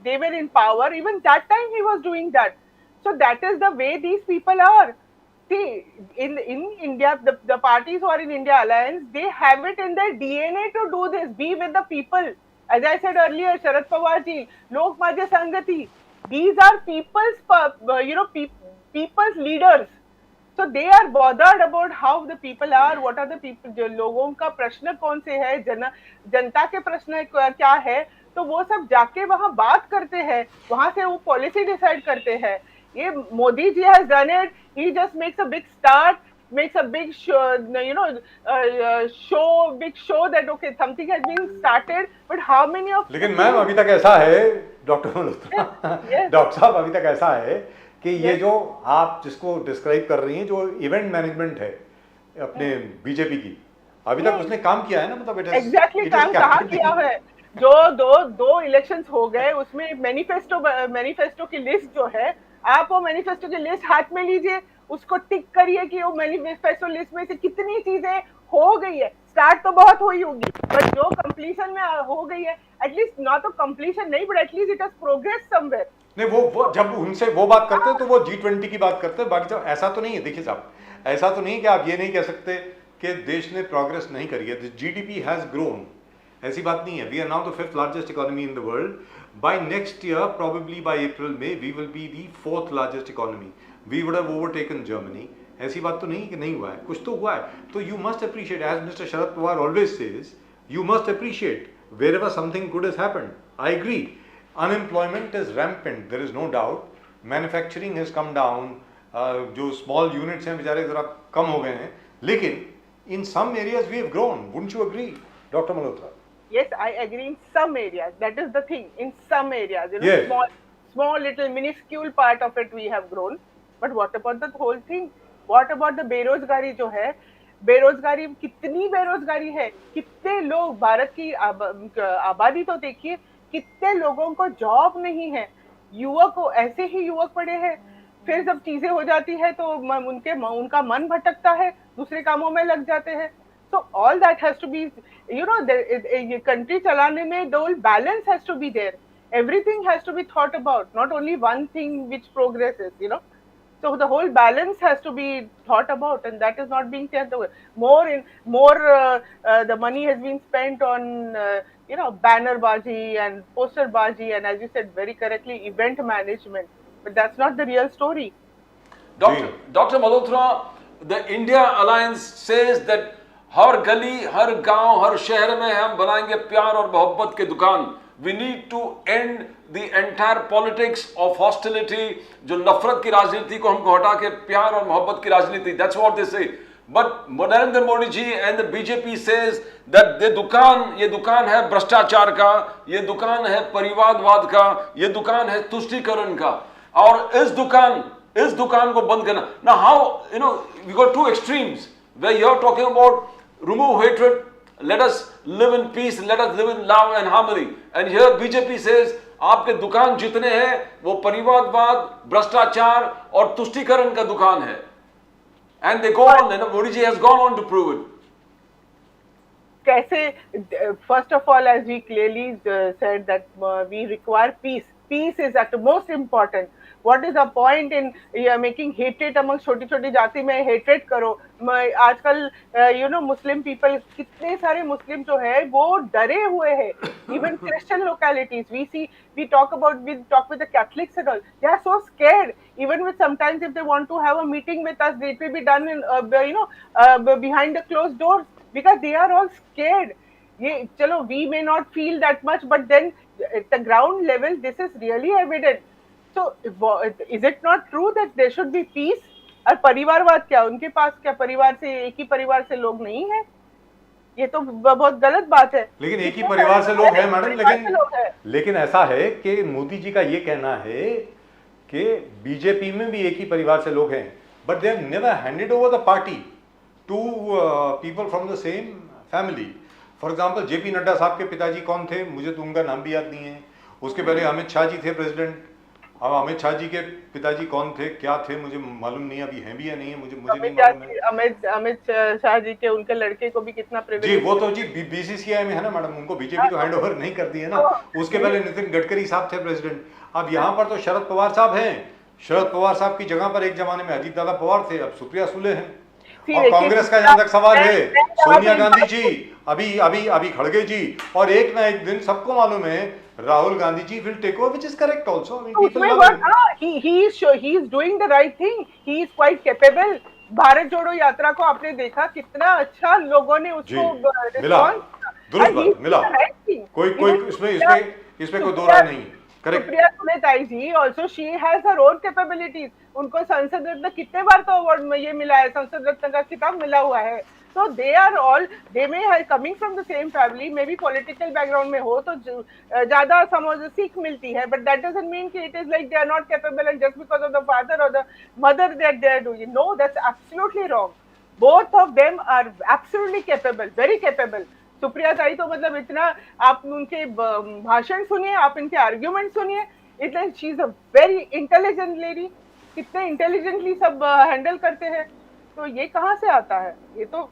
they were in power, even that time he was doing that. So that is the way these people are. See, in India, the parties who are in India Alliance, they have it in their DNA to do this, be with the people. As I said earlier, Sharad Pawar ji, Lok Majya Sangati, these are people's, people's leaders. So they are bothered about how the people are, what are the people, जो लोगों का प्रश्न कौन से है, जनता के प्रश्न क्या है, तो वो सब जाके वहाँ बात करते हैं, वहाँ से वो पॉलिसी डिसाइड करते हैं. ये Modi ji has done it. He just makes a big start, makes a big show, big show that okay, something has been started, but how many of? लेकिन मैम अभी तक ऐसा है, डॉक्टर मल्होत्रा, डॉक्टर साहब अभी तक ऐसा है कि ये जो आप जिसको डिस्क्राइब कर रही हैं, जो इवेंट मैनेजमेंट है अपने बीजेपी की, अभी तक उसने काम किया है ना, मतलब एग्जैक्टली काम कहाँ किया है? जो दो इलेक्शंस हो गए, उसमें मैनिफेस्टो की लिस्ट जो है, आप वो मैनिफेस्टो की लिस्ट हाथ में लीजिए, उसको टिक करिए कि वो मैनिफेस्टो लिस्ट में से कितनी चीजें हो गई है. स्टार्ट तो बहुत हुई होगी, बट जो कंप्लीशन में हो गई है, एटलीस्ट ना तो कंप्लीशन नहीं, but at least it has progress somewhere. नहीं, वो जब उनसे वो बात करते हैं तो वो G20 की बात करते हैं, बाकी सब ऐसा तो नहीं है. देखिए साहब, ऐसा तो नहीं है कि आप ये नहीं कह सकते कि देश ने प्रोग्रेस नहीं करी है. GDP हैज ग्रोन, ऐसी बात नहीं है. We are now the 5th largest economy in the world. By next year, probably by April में, we will be the 4th largest economy. We would have overtaken Germany. ऐसी बात तो नहीं कि नहीं हुआ है, कुछ तो हुआ है. तो you must appreciate, as mister Sharad Pawar always says, you must appreciate wherever something good has happened. I agree. Unemployment is rampant, there is no doubt. Manufacturing has come down. जो small units हैं बेचारे जरा कम हो गए हैं, लेकिन in some areas we have grown. Wouldn't you agree, Dr. Malhotra? Yes, I agree. In some areas, that is the thing. In some areas, Yes. small little minuscule part of it we have grown. But what about the whole thing? What about the बेरोजगारी जो है? बेरोजगारी, कितनी बेरोजगारी है, कितने लोग, भारत की आबादी तो देखिए, कितने लोगों को जॉब नहीं है. युवक को ऐसे ही युवक पड़े हैं, फिर जब चीजें हो जाती है तो उनका मन भटकता है, दूसरे कामों में लग जाते हैं. So all that has to be, country चलाने में the whole balance has to be there. Everything has to be thought about, not only one thing which progresses, So the whole balance has to be thought about, and that is not being taken away. The money has been spent on, banner baji and poster baji, and as you said very correctly, event management. But that's not the real story. Dr. Malhotra, the India Alliance says that हर गली, हर गांव, हर शहर में हम बनाएंगे प्यार और मोहब्बत के दुकान. We need to end the entire politics of hostility, जो नफरत की राजनीति को हमको हटा के प्यार और मोहब्बत की राजनीति. That's what they say. But Narendra Modi ji and the BJP says that ये दुकान है भ्रष्टाचार का, ये दुकान है परिवारवाद का, ये दुकान है तुष्टीकरण का, और इस दुकान को बंद करना. Now how, we got two extremes where you're talking about remove hatred, let us live in peace, let us live in love and harmony. And here BJP says आपके दुकान जितने हैं वो परिवारवाद, भ्रष्टाचार और तुष्टीकरण का दुकान है. And they go on, Modi ji has gone on to prove it. कैसे, first of all, as we clearly said that we require peace. Peace is at the most important. What is the point in making hatred among छोटी छोटी जाति में hatred करो? आजकल Muslim people, कितने सारे मुस्लिम जो है वो डरे हुए हैं. Even Christian localities, we talk with the Catholics and all. They are so scared. Even with sometimes if they want to have a meeting with us, it will be done in behind the closed doors because they are all scared. ये चलो, we may not feel that much, but then at the ground level, this is really evident. So, is it not true that there should be peace? और परिवारवाद क्या, उनके पास क्या परिवार से, एक ही परिवार से लोग नहीं है? ये तो बहुत गलत बात है. लेकिन एक ही परिवार से लोग हैं मैडम, लेकिन ऐसा है कि मोदी जी का ये कहना है कि बीजेपी में भी एक ही परिवार से लोग हैं, but they have never handed over the party to people from the same family. For example JP Nadda साहब के पिताजी कौन थे, मुझे तो उनका नाम भी याद नहीं है. उसके पहले अमित शाह जी थे प्रेसिडेंट. अब अमित शाह जी के पिताजी कौन थे, क्या थे, मुझे मालूम नहीं, अभी हैं भी या नहीं है, मुझे नहीं मालूम है. अमित शाह जी के उनके लड़के को भी कितना प्रिविलेज जी, वो तो जी बीसीसीआई में है ना मैडम, उनको बीजेपी तो हैंड ओवर नहीं कर दी है ना. उसके पहले नितिन गडकरी साहब थे प्रेसिडेंट. अब यहाँ पर तो शरद पवार साहब हैं. शरद पवार साहब की जगह पर एक जमाने में अजीत दादा पवार थे, अब सुप्रिया सुले हैं. और कांग्रेस का जहां तक सवाल है, सोनिया गांधी जी, अभी खड़गे जी, और एक ना एक दिन सबको मालूम है राहुल गांधी जी will take over, which is correct also. I mean, people love him. He is doing the right thing. He is quite capable. Bharat जोड़ो यात्रा को आपने देखा, कितना अच्छा लोगों ने उसको रिस्पॉन्स मिला. कोई इसमें कोई दो राय नहीं. Correct. सुप्रिया सुले ताई जी also she has her own capabilities. उनको संसद रत्न कितने बार तो अवार्ड में ये मिला है, संसद रत्न का खिताब मिला हुआ है. So they may have coming from the same family, maybe political background में हो तो ज़्यादा समझ सीख मिलती है, but that doesn't mean कि it is like they are not capable and just because of the father or the mother that they are doing. No, that's absolutely wrong. Both of them are absolutely capable, very capable. Supriya ताई तो मतलब इतना, आप उनके भाषण सुनिए, आप इनके आर्ग्यूमेंट सुनिए, इतना she is a very intelligent lady. कितने इंटेलिजेंटली सब हैंडल करते हैं. तो ये कहाँ से आता है? ये तो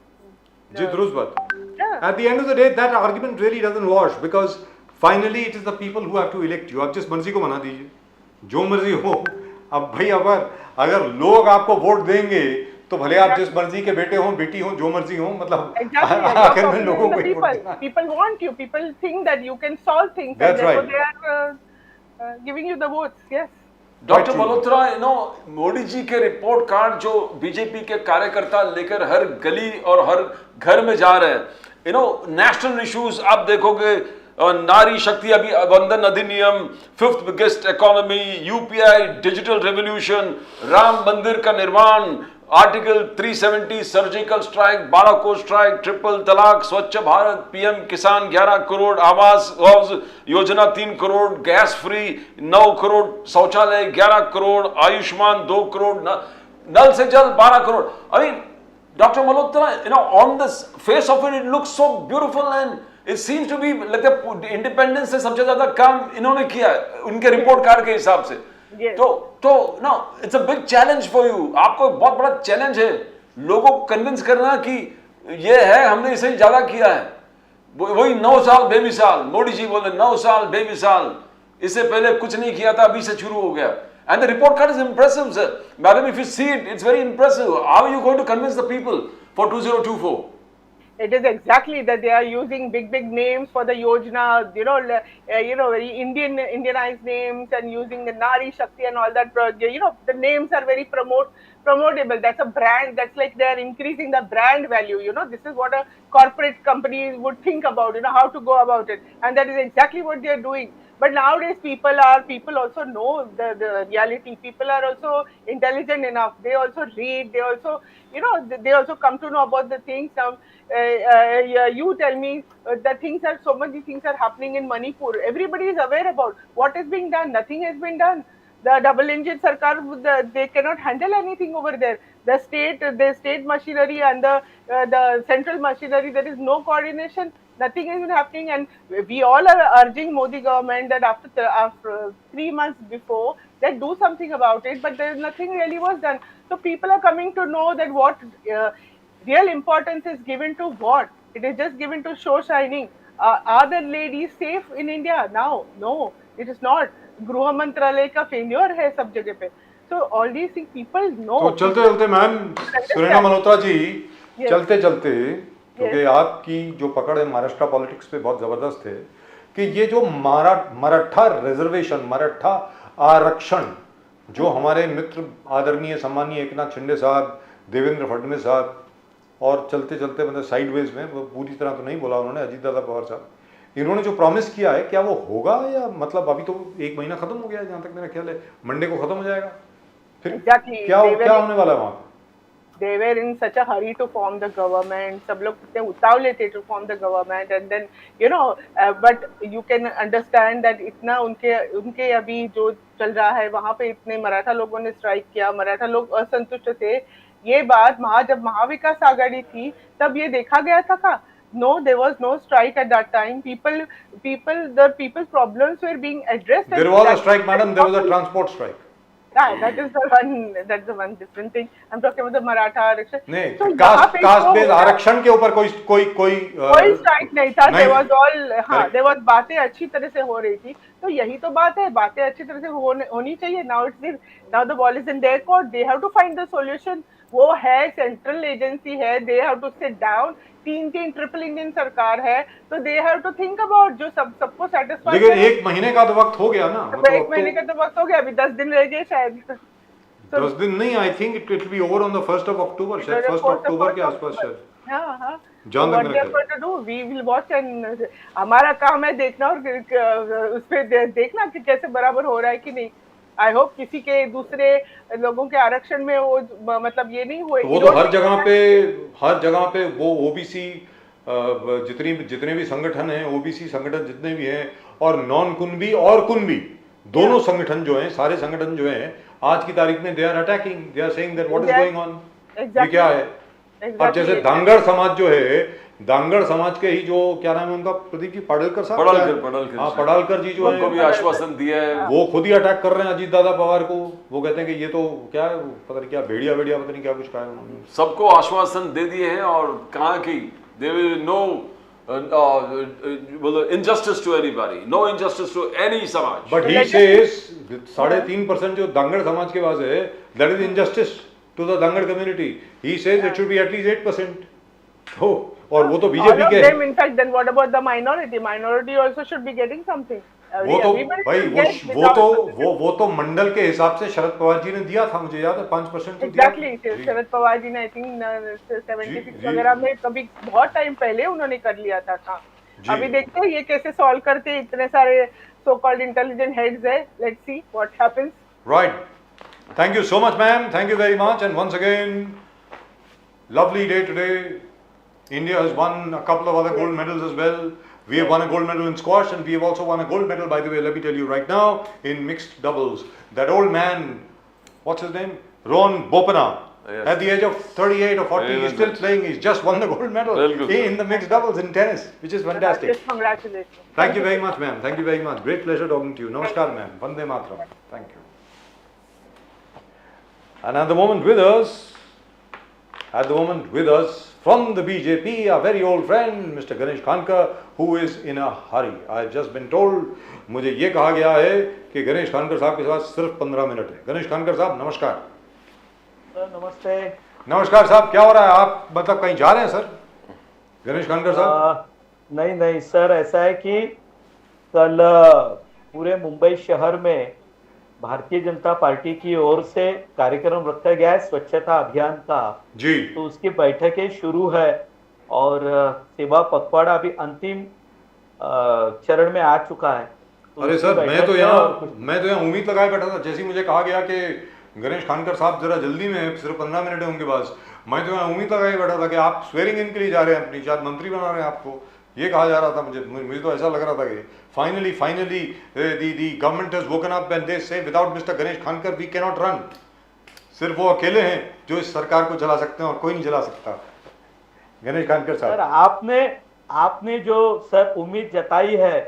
जी दुरुस्त बात. At the end of the day, that argument really doesn't wash because finally it is the people who have to elect you. आप जिस मर्जी को बना दीजिए, जो मर्जी हो. अब भाई अगर लोग आपको वोट देंगे तो भले आप जिस मर्जी के बेटे हो, बेटी हो, जो मर्जी हो, मतलब आखिर में लोगों को people want you, people think that you can solve things. That's right. They are giving you the votes. Yes. Doctor Malhotra, Modi ji के रिपोर्ट कार्ड जो बीजेपी के कार्यकर्ता लेकर हर गली और हर घर में जा रहे हैं, नेशनल इश्यूज आप देखोगे, नारी शक्ति अभी वंदन अधिनियम, 5th biggest economy, UPI, digital revolution, Ram मंदिर का निर्माण, आर्टिकल 370, सर्जिकल स्ट्राइक, 12 को स्ट्राइक, ट्रिपल तलाक, स्वच्छ भारत, पीएम किसान 11 करोड़, आवास योजना 3 करोड़, गैस फ्री 9 करोड़, शौचालय 11 करोड़, आयुष्मान 2 करोड़, नल से जल 12 crore. I mean doctor Malhotra, on the face of it looks so beautiful and it seems to be like independence से सबसे ज्यादा काम इन्होंने किया है उनके रिपोर्ट कार्ड के हिसाब से. तो ना it's a big challenge for you. आपको बहुत बड़ा चैलेंज है लोगों को कन्विंस करना कि ये है, हमने इसे ज्यादा किया है. वही 9 साल बेमिसाल, मोदी जी बोले 9 साल बेमिसाल, इससे पहले कुछ नहीं किया था, अभी से शुरू हो गया. And the report card is impressive sir. Madam, if you see it, it's very impressive. How are you going to convince the people for 2024? It is exactly that they are using big names for the Yojana, very Indianized names, and using the Nari Shakti and all that. The names are very promotable. That's a brand. That's like they are increasing the brand value. This is what a corporate company would think about. How to go about it, and that is exactly what they are doing. But nowadays people also know the reality. People are also intelligent enough. They also read. They also, they also come to know about the things. Now, you tell me that so many things are happening in Manipur. Everybody is aware about what is being done. Nothing has been done. The double engine sarkar, they cannot handle anything over there. The state machinery and the central machinery, there is no coordination. Nothing is happening, and we all are urging Modi government that after 3 months before, that do something about it, but there nothing really was done. So people are coming to know that what real importance is given to what. It is just given to show shining. Are the ladies safe in India now? No, it is not. गृह मंत्रालय का फेल्योर है सब जगह पे. So all these things people know. तो चलते चलते मैम सुरेना मल्होत्रा जी, चलते चलते क्योंकि आपकी जो पकड़ है महाराष्ट्र पॉलिटिक्स पे बहुत जबरदस्त है कि ये जो मराठा रिजर्वेशन, मराठा आरक्षण जो हमारे मित्र आदरणीय सम्मानीय एकनाथ शिंदे साहब, देवेंद्र फडणवीस साहब और चलते चलते मतलब साइडवेज में, वो पूरी तरह तो नहीं बोला उन्होंने, अजीत दादा पवार साहब, इन्होंने जो प्रॉमिस किया है क्या वो होगा, या मतलब अभी तो 1 महीना खत्म हो गया है जहाँ तक मेरा ख्याल है, मंडे को खत्म हो जाएगा, फिर क्या होने वाला है वहाँ पे? They were in such a hurry to form the government. सब लोग इतने उतावले थे to form the government, and then but you can understand that इतना उनके अभी जो चल रहा है वहाँ पे इतने मराठा लोगों ने स्ट्राइक किया, मराठा लोग असंतुष्ट थे. ये बात जब महाविकास आघाड़ी थी तब ये देखा गया था का? No, there was no strike at that time. The people's problems were being addressed. There was a strike, madam. There was a transport strike. Yeah, that's the one different thing. I'm talking about the Maratha आरक्षण. नहीं, so कास्ट बेस्ड आरक्षण के ऊपर कोई स्ट्राइक नहीं था. There was all there was बातें अच्छी तरह से हो रही थी. तो यही तो बात है, बातें अच्छी तरह से होनी चाहिए. Now the ball is in their court. They have to find the solution. वो है सेंट्रल एजेंसी है. They have to sit down. 3 triple Indian सरकार है, तो they have to think about जो सबको सेटिस्फाई. लेकिन 1 महीने का तो वक्त हो गया ना. तो 1 महीने का तो वक्त हो गया, अभी 10 दिन रह गए शायद. 10 दिन नहीं, I think it will be over on the 1st of October, शायद 1st अक्टूबर के आसपास शायद. हाँ. जान तक मेरे को वी विल वॉच, एंड हमारा काम है देखना और उस पे देखना कि कैसे बराबर हो रहा है कि नहीं. आई होप किसी के दूसरे लोगों के आरक्षण में वो मतलब ये नहीं हुए. तो वो तो हर जगह पे वो ओबीसी जितने भी संगठन हैं, ओबीसी संगठन जितने भी हैं और नॉन कुनबी और कुनबी दोनों संगठन जो हैं, सारे संगठन जो हैं आज की तारीख में they are attacking, they are saying that what is going on. ये क्या है? और जैसे दांगड़ समाज जो है, दांगड़ समाज के ही जो क्या नाम है उनका, प्रदीप जी, पडालकर साहब, पडालकर जी जो है, उनको भी आश्वासन दिया है. वो खुद ही अटैक कर रहे हैं अजीत दादा पवार को. वो कहते हैं कि ये तो क्या है, पता नहीं क्या भेड़िया पता नहीं क्या कुछ कहा है उन्होंने. सबको आश्वासन दे दिए हैं और कहा कि they will no injustice to anybody, no injustice to any समाज. But he says 3.5% जो दांगड़ समाज के पास है, that is injustice to the दांगड़ community. He says it should be at least 8%. तो और वो तो बीजेपी के. In fact, then what about the minority? Minority also should be getting something. वो तो भाई वो तो मंडल के हिसाब से शरद पवार जी ने दिया था, मुझे याद है 5% Exactly. शरद पवार जी ने आई थिंक 76 वगैरह में कभी बहुत टाइम पहले उन्होंने कर लिया था. अभी देखते हैं ये कैसे सॉल्व करते. इतने सारे so called intelligent heads है. Let's see what happens. Right. Thank you so much, ma'am. Thank you very much. And once again, lovely day today. India has won a couple of other gold medals as well. We have won a gold medal in squash, and we have also won a gold medal, by the way, let me tell you right now, in mixed doubles. That old man, what's his name? Ron Bopana. Yes. At the age of 38 or 40, he's still playing. He's just won the gold medal in the mixed doubles in tennis, which is fantastic. Congratulations. Thank you very much, ma'am. Thank you very much. Great pleasure talking to you. Namaskar, ma'am. Vande Mataram. Thank you. And at the moment with us, from the BJP, a very old friend, Mr. Ganesh Khankar, who is in a hurry. I have just been told, मुझे ये कहा गया है कि गणेश खानकर साहब के साथ सिर्फ 15 मिनट है. गणेश खानकर साहब, नमस्कार. सर नमस्ते. नमस्कार साहब, क्या हो रहा है? आप मतलब कहीं जा रहे हैं सर? गणेश खानकर साहब? नहीं सर, ऐसा है कि कल पूरे मुंबई शहर में भारतीय जनता पार्टी की ओर से कार्यक्रम रखा गया है स्वच्छता अभियान का जी. तो उसकी बैठकें शुरू है और सेवा पखवाड़ा अभी अंतिम चरण में आ चुका है. तो अरे सर, मैं तो यहाँ उम्मीद लगाए बैठा था. जैसे ही मुझे कहा गया कि गणेश खानकर साहब जरा जल्दी में, सिर्फ 15 मिनट है उनके पास, मैं तो यहाँ उम्मीद लगाए बैठा था कि आप स्वेरिंग इन के लिए जा रहे हैं, अपनी शायद मंत्री बना रहे हैं आपको. ये कहा जा रहा था मुझे तो ऐसा लग रहा था कि finally the government has woken up and they say without Mr. Ganesh Khankar we cannot run. सिर्फ वो अकेले हैं जो इस सरकार को चला सकते हैं और कोई नहीं चला सकता. गणेश खानकर साहब, सर आपने जो सर उम्मीद जताई है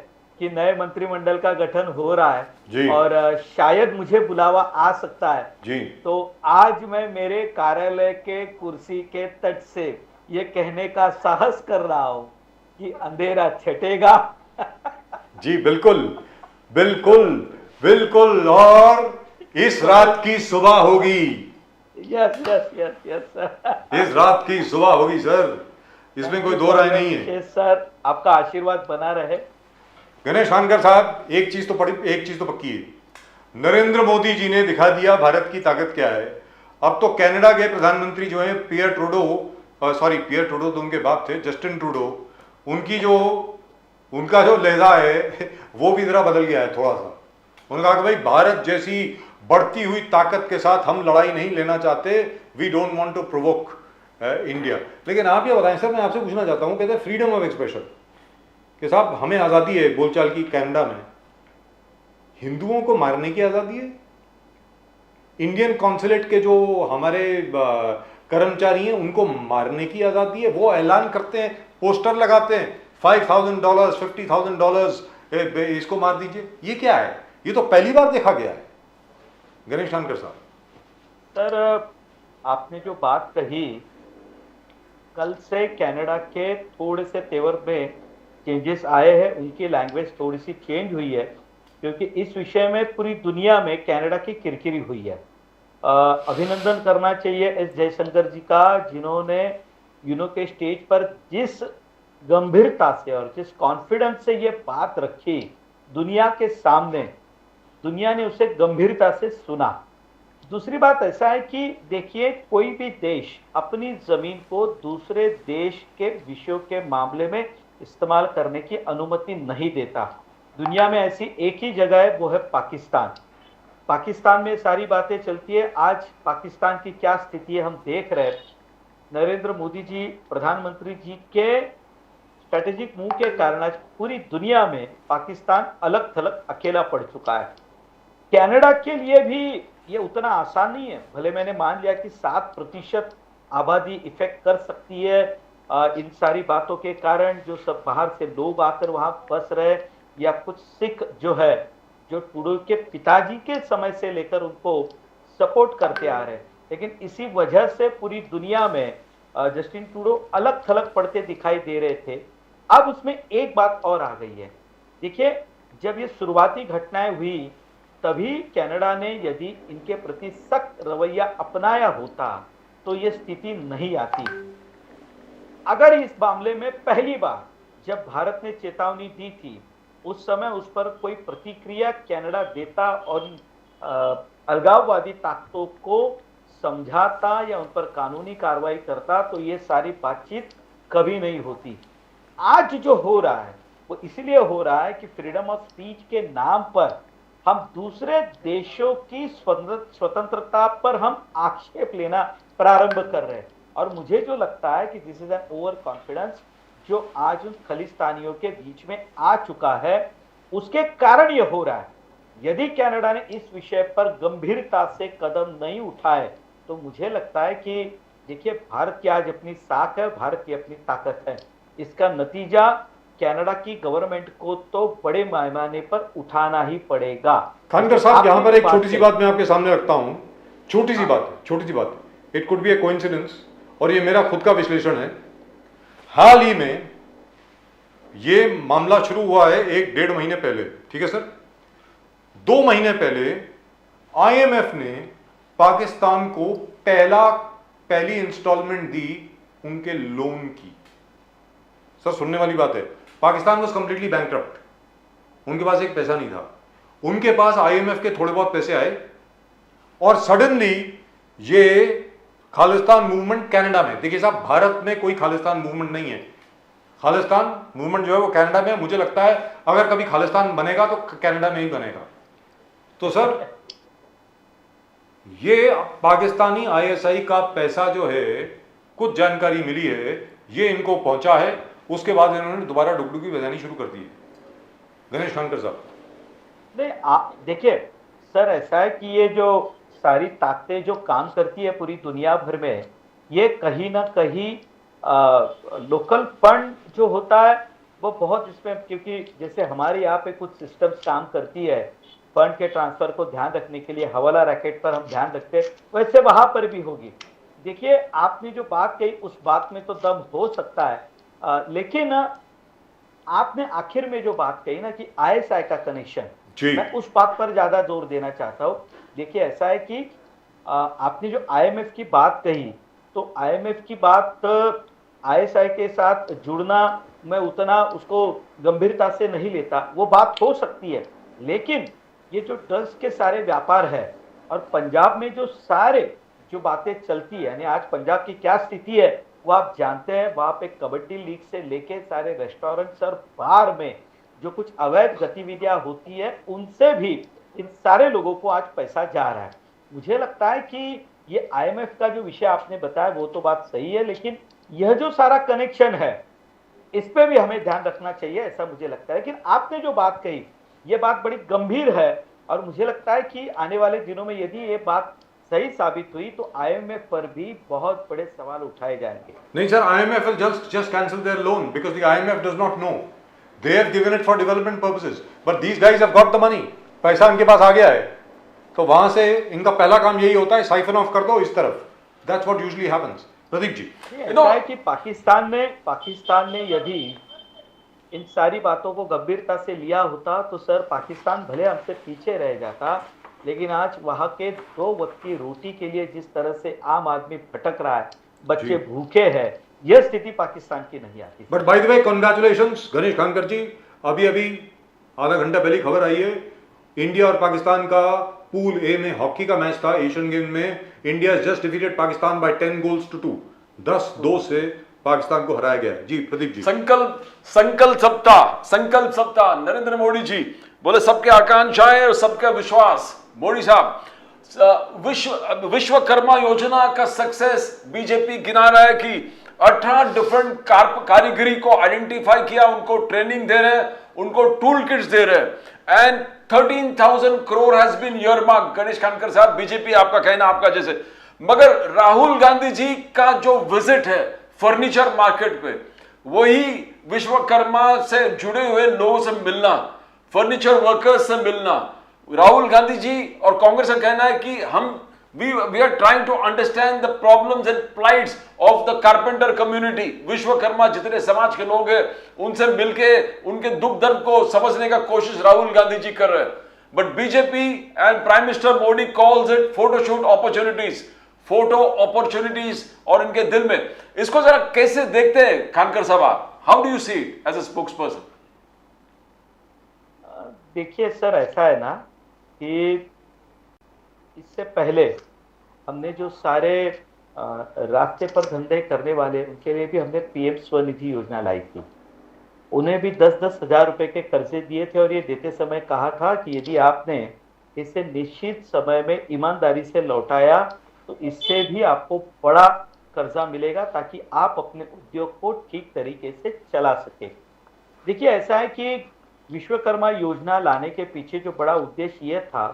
कि नए मंत्रिमंडल का गठन हो रहा जी। है और शायद मुझे बुलावा आ सकता है, जी, तो आज मैं मेरे कार्यालय के कुर्सी के तट से ये कहने का साहस कर रहा हूं कि अंधेरा छटेगा। जी, बिल्कुल बिल्कुल बिल्कुल, और इस रात की सुबह होगी। Yes yes yes yes sir, इस रात की सुबह होगी सर, इसमें कोई दो राय नहीं है। सर आपका आशीर्वाद बना रहे। गणेश खानकर साहब, एक चीज तो पक्की है, नरेंद्र मोदी जी ने दिखा दिया भारत की ताकत क्या है। अब तो कनाडा के प्रधानमंत्री जो है पियर ट्रूडो तो उनके बाप थे, जस्टिन ट्रूडो, उनका जो लहजा है वो भी जरा बदल गया है थोड़ा सा। उन्होंने कहा कि भाई भारत जैसी बढ़ती हुई ताकत के साथ हम लड़ाई नहीं लेना चाहते, we don't want to provoke India. लेकिन आप ये बताएं सर, मैं आपसे पूछना चाहता हूँ, कहते हैं फ्रीडम ऑफ एक्सप्रेशन कि साहब हमें आज़ादी है बोलचाल की, कनाडा में हिंदुओं को मारने की आज़ादी है। इंडियन कॉन्सुलेट के जो हमारे कर्मचारी हैं उनको मारने की आज़ादी है। वो ऐलान करते हैं, पोस्टर लगाते हैं, $5,000 $50,000 इसको मार दीजिए। ये क्या है? ये तो पहली बार देखा गया है। गणेश खानकर साहब सर, आपने जो बात कही, कल से कनाडा के थोड़े से तेवर में चेंजेस आए हैं, उनकी लैंग्वेज थोड़ी सी चेंज हुई है, क्योंकि इस विषय में पूरी दुनिया में कनाडा की किरकिरी हुई है। अभिनंदन करना चाहिए एस जयशंकर जी का, जिन्होंने यूनो के स्टेज पर जिस गंभीरता से और जिस कॉन्फिडेंस से ये बात रखी दुनिया के सामने, दुनिया ने उसे गंभीरता से सुना। दूसरी बात ऐसा है कि देखिए, कोई भी देश अपनी जमीन को दूसरे देश के विषयों के मामले में इस्तेमाल करने की अनुमति नहीं देता। दुनिया में ऐसी एक ही जगह है, वो है पाकिस्तान। पाकिस्तान में सारी बातें चलती है। आज पाकिस्तान की क्या स्थिति है हम देख रहे हैं। नरेंद्र मोदी जी, प्रधानमंत्री जी के स्ट्रेटेजिक मूव के कारण आज पूरी दुनिया में पाकिस्तान अलग थलग अकेला पड़ चुका है। कनाडा के लिए भी ये उतना आसान नहीं है। भले मैंने मान लिया कि 7% आबादी इफेक्ट कर सकती है इन सारी बातों के कारण, जो सब बाहर से लोग आकर वहां बस रहे, या कुछ सिख जो है, जो ट्रूडो के पिताजी के समय से लेकर उनको सपोर्ट करते आ रहे हैं। लेकिन इसी वजह से पूरी दुनिया में जस्टिन ट्रूडो अलग थलग पड़ते दिखाई दे रहे थे। अब उसमें एक बात और आ गई है। देखिए, जब ये शुरुआती घटनाएं हुई, तभी कनाडा ने यदि इनके प्रति सख्त रवैया अपनाया होता तो ये स्थिति नहीं आती। अगर इस मामले में पहली बार जब भारत ने चेतावनी दी थी, उस समय उस पर कोई प्रतिक्रिया कनाडा देता और अलगाववादी ताकतों को समझाता या उन पर कानूनी कार्रवाई करता, तो ये सारी बातचीत कभी नहीं होती। आज जो हो रहा है वो इसलिए हो रहा है कि फ्रीडम ऑफ स्पीच के नाम पर हम दूसरे देशों की स्वतंत्रता पर हम आक्षेप लेना प्रारंभ कर रहे हैं। और मुझे जो लगता है कि this is an over confidence जो आज उन खालिस्तानियों के बीच में आ चुका है, उसके कारण ये हो रहा है। यदि कनाडा ने इस विषय पर गंभीरता से कदम नहीं उठाए, तो मुझे लगता है कि देखिए, भारत की आज अपनी साख है, भारत की अपनी ताकत है। इसका नतीजा कनाडा की गवर्नमेंट को तो बड़े पैमाने पर उठाना ही पड़ेगा। खानकर साहब, यहाँ पर एक छोटी सी बात मैं आपके सामने रखता हूँ। छोटी सी बात, it could be A coincidence, और ये मेरा खुद का विश्लेषण है। हाल ही में ये मामला शुरू हुआ है 1-1.5 महीने पहले, ठीक है सर। 2 महीने पहले IMF ने पाकिस्तान को पहली इंस्टॉलमेंट दी उनके लोन की। सर, सुनने वाली बात है, पाकिस्तान वाज कंप्लीटली बैंकक्रप्ट, उनके पास एक पैसा नहीं था। उनके पास IMF के थोड़े बहुत पैसे आए और सडनली ये खालिस्तान मूवमेंट कनाडा में, देखिए साहब, भारत में कोई खालिस्तान मूवमेंट नहीं है। खालिस्तान मूवमेंट जो है वो कनाडा में है। मुझे लगता है अगर कभी खालिस्तान बनेगा तो कनाडा में ही बनेगा। तो सर, ये पाकिस्तानी ISI का पैसा जो है, कुछ जानकारी मिली है, ये इनको पहुंचा है। उसके बाद इन्होंने दोबारा डुगडुगी बजानी शुरू कर दी है। गणेश खानकर साहब नहीं, देखिए सर, ऐसा है कि ये जो सारी ताकतें जो काम करती है पूरी दुनिया भर में, ये कहीं ना कहीं लोकल फंड जो होता है वो बहुत इसमें, क्योंकि जैसे हमारे यहाँ पे कुछ सिस्टम्स काम करती है फंड के ट्रांसफर को ध्यान रखने के लिए, हवाला रैकेट पर हम ध्यान रखते हैं, वैसे वहां पर भी होगी। देखिए आपने जो बात कही उस बात में तो दम हो सकता है, लेकिन आपने आखिर में जो बात कही ना कि आईएसआई का कनेक्शन, मैं उस बात पर ज्यादा जोर देना चाहता हूँ। देखिए ऐसा है कि आपने जो आईएमएफ की बात कही, तो आईएमएफ की बात आईएसआई के साथ जुड़ना मैं उतना उसको गंभीरता से नहीं लेता, वो बात हो सकती है, लेकिन ये जो ड्रग्स के सारे व्यापार है और पंजाब में जो सारे जो बातें चलती है, यानी आज पंजाब की क्या स्थिति है वो आप जानते हैं। वहां पे कबड्डी लीग से लेके सारे रेस्टोरेंट्स और बार में जो कुछ अवैध गतिविधियां होती है उनसे भी इन सारे लोगों को आज पैसा जा रहा है। मुझे लगता है कि ये आईएमएफ का जो विषय आपने बताया वो तो बात सही है, लेकिन यह जो सारा कनेक्शन है इस पे भी हमें ध्यान रखना चाहिए, ऐसा मुझे लगता है। लेकिन आपने जो बात कही ये बात बड़ी गंभीर है और मुझे लगता है कि आने वाले दिनों में यदि ये बात सही साबित हुई तो आईएमएफ पर भी बहुत बड़े सवाल उठाए जाएंगे। नहीं sir, IMF will just cancel their loan because the IMF does not know. They have given it for development purposes, but these guys have got the money. पैसा इनके पास आ गया है, तो वहां से इनका पहला काम यही होता है साइफन ऑफ कर दो इस तरफ। That's what usually happens. Pradeep ji, ऐसा है कि पाकिस्तान ने यदि इन सारी बातों को गंभीरता से लिया होता तो सर पाकिस्तान भले हमसे पीछे रह जाता, लेकिन आज वहां के 2 वक्त की रोटी के लिए जिस तरह से आम आदमी भटक रहा है, बच्चे भूखे हैं, यह स्थिति पाकिस्तान की नहीं आती। But by the way congratulations Ganesh Khankar ji, अभी आधा घंटा पहले खबर आई है इंडिया और पाकिस्तान का पूल ए में हॉकी का मैच था एशियन गेम में। India just defeated Pakistan by 10 goals to 2, 10-2 से पाकिस्तान को हराया गया। जी प्रदीप जी। संकल्प सप्ताह नरेंद्र मोदी जी बोले सबके आकांक्षाएं और सबका विश्वास। मोदी साहब विश्वकर्मा योजना का सक्सेस बीजेपी गिना रहा है कि 18 डिफरेंट कारीगरी को आइडेंटिफाई किया, उनको ट्रेनिंग दे रहे हैं, उनको टूल किट्स दे रहे हैं and 13,000 crore has been earmarked. Ganesh Khankar साहब बीजेपी आपका कहना आपका जैसे, मगर राहुल गांधी जी का जो विजिट है फर्नीचर मार्केट पे, वही विश्वकर्मा से जुड़े हुए लोगों से मिलना, फर्नीचर वर्कर्स से मिलना, राहुल गांधी जी और कांग्रेस का कहना है कि हम we are trying to understand the problems and plights of the carpenter community। Vishwakarma जितने समाज के लोग हैं उनसे मिलके उनके दुख दर्द को समझने का कोशिश राहुल गांधी जी कर रहे हैं। But BJP and prime minister Modi calls it photoshoot opportunities, photo opportunities, और इनके दिल में इसको जरा कैसे देखते हैं खानकर साहब, how do you see it as a spokesperson? देखिए सर ऐसा है ना कि इससे पहले हमने जो सारे रास्ते पर धंधे करने वाले उनके लिए भी हमने पीएम स्वनिधि योजना लाई थी। उन्हें भी 10-10 हजार रुपए के कर्जे दिए थे और ये देते समय कहा था कि यदि आपने इसे निश्चित समय में ईमानदारी से लौटाया तो इससे भी आपको बड़ा कर्जा मिलेगा ताकि आप अपने उद्योग को ठीक तरीके से चला सके। देखिए ऐसा है कि विश्वकर्मा योजना लाने के पीछे जो बड़ा उद्देश्य यह था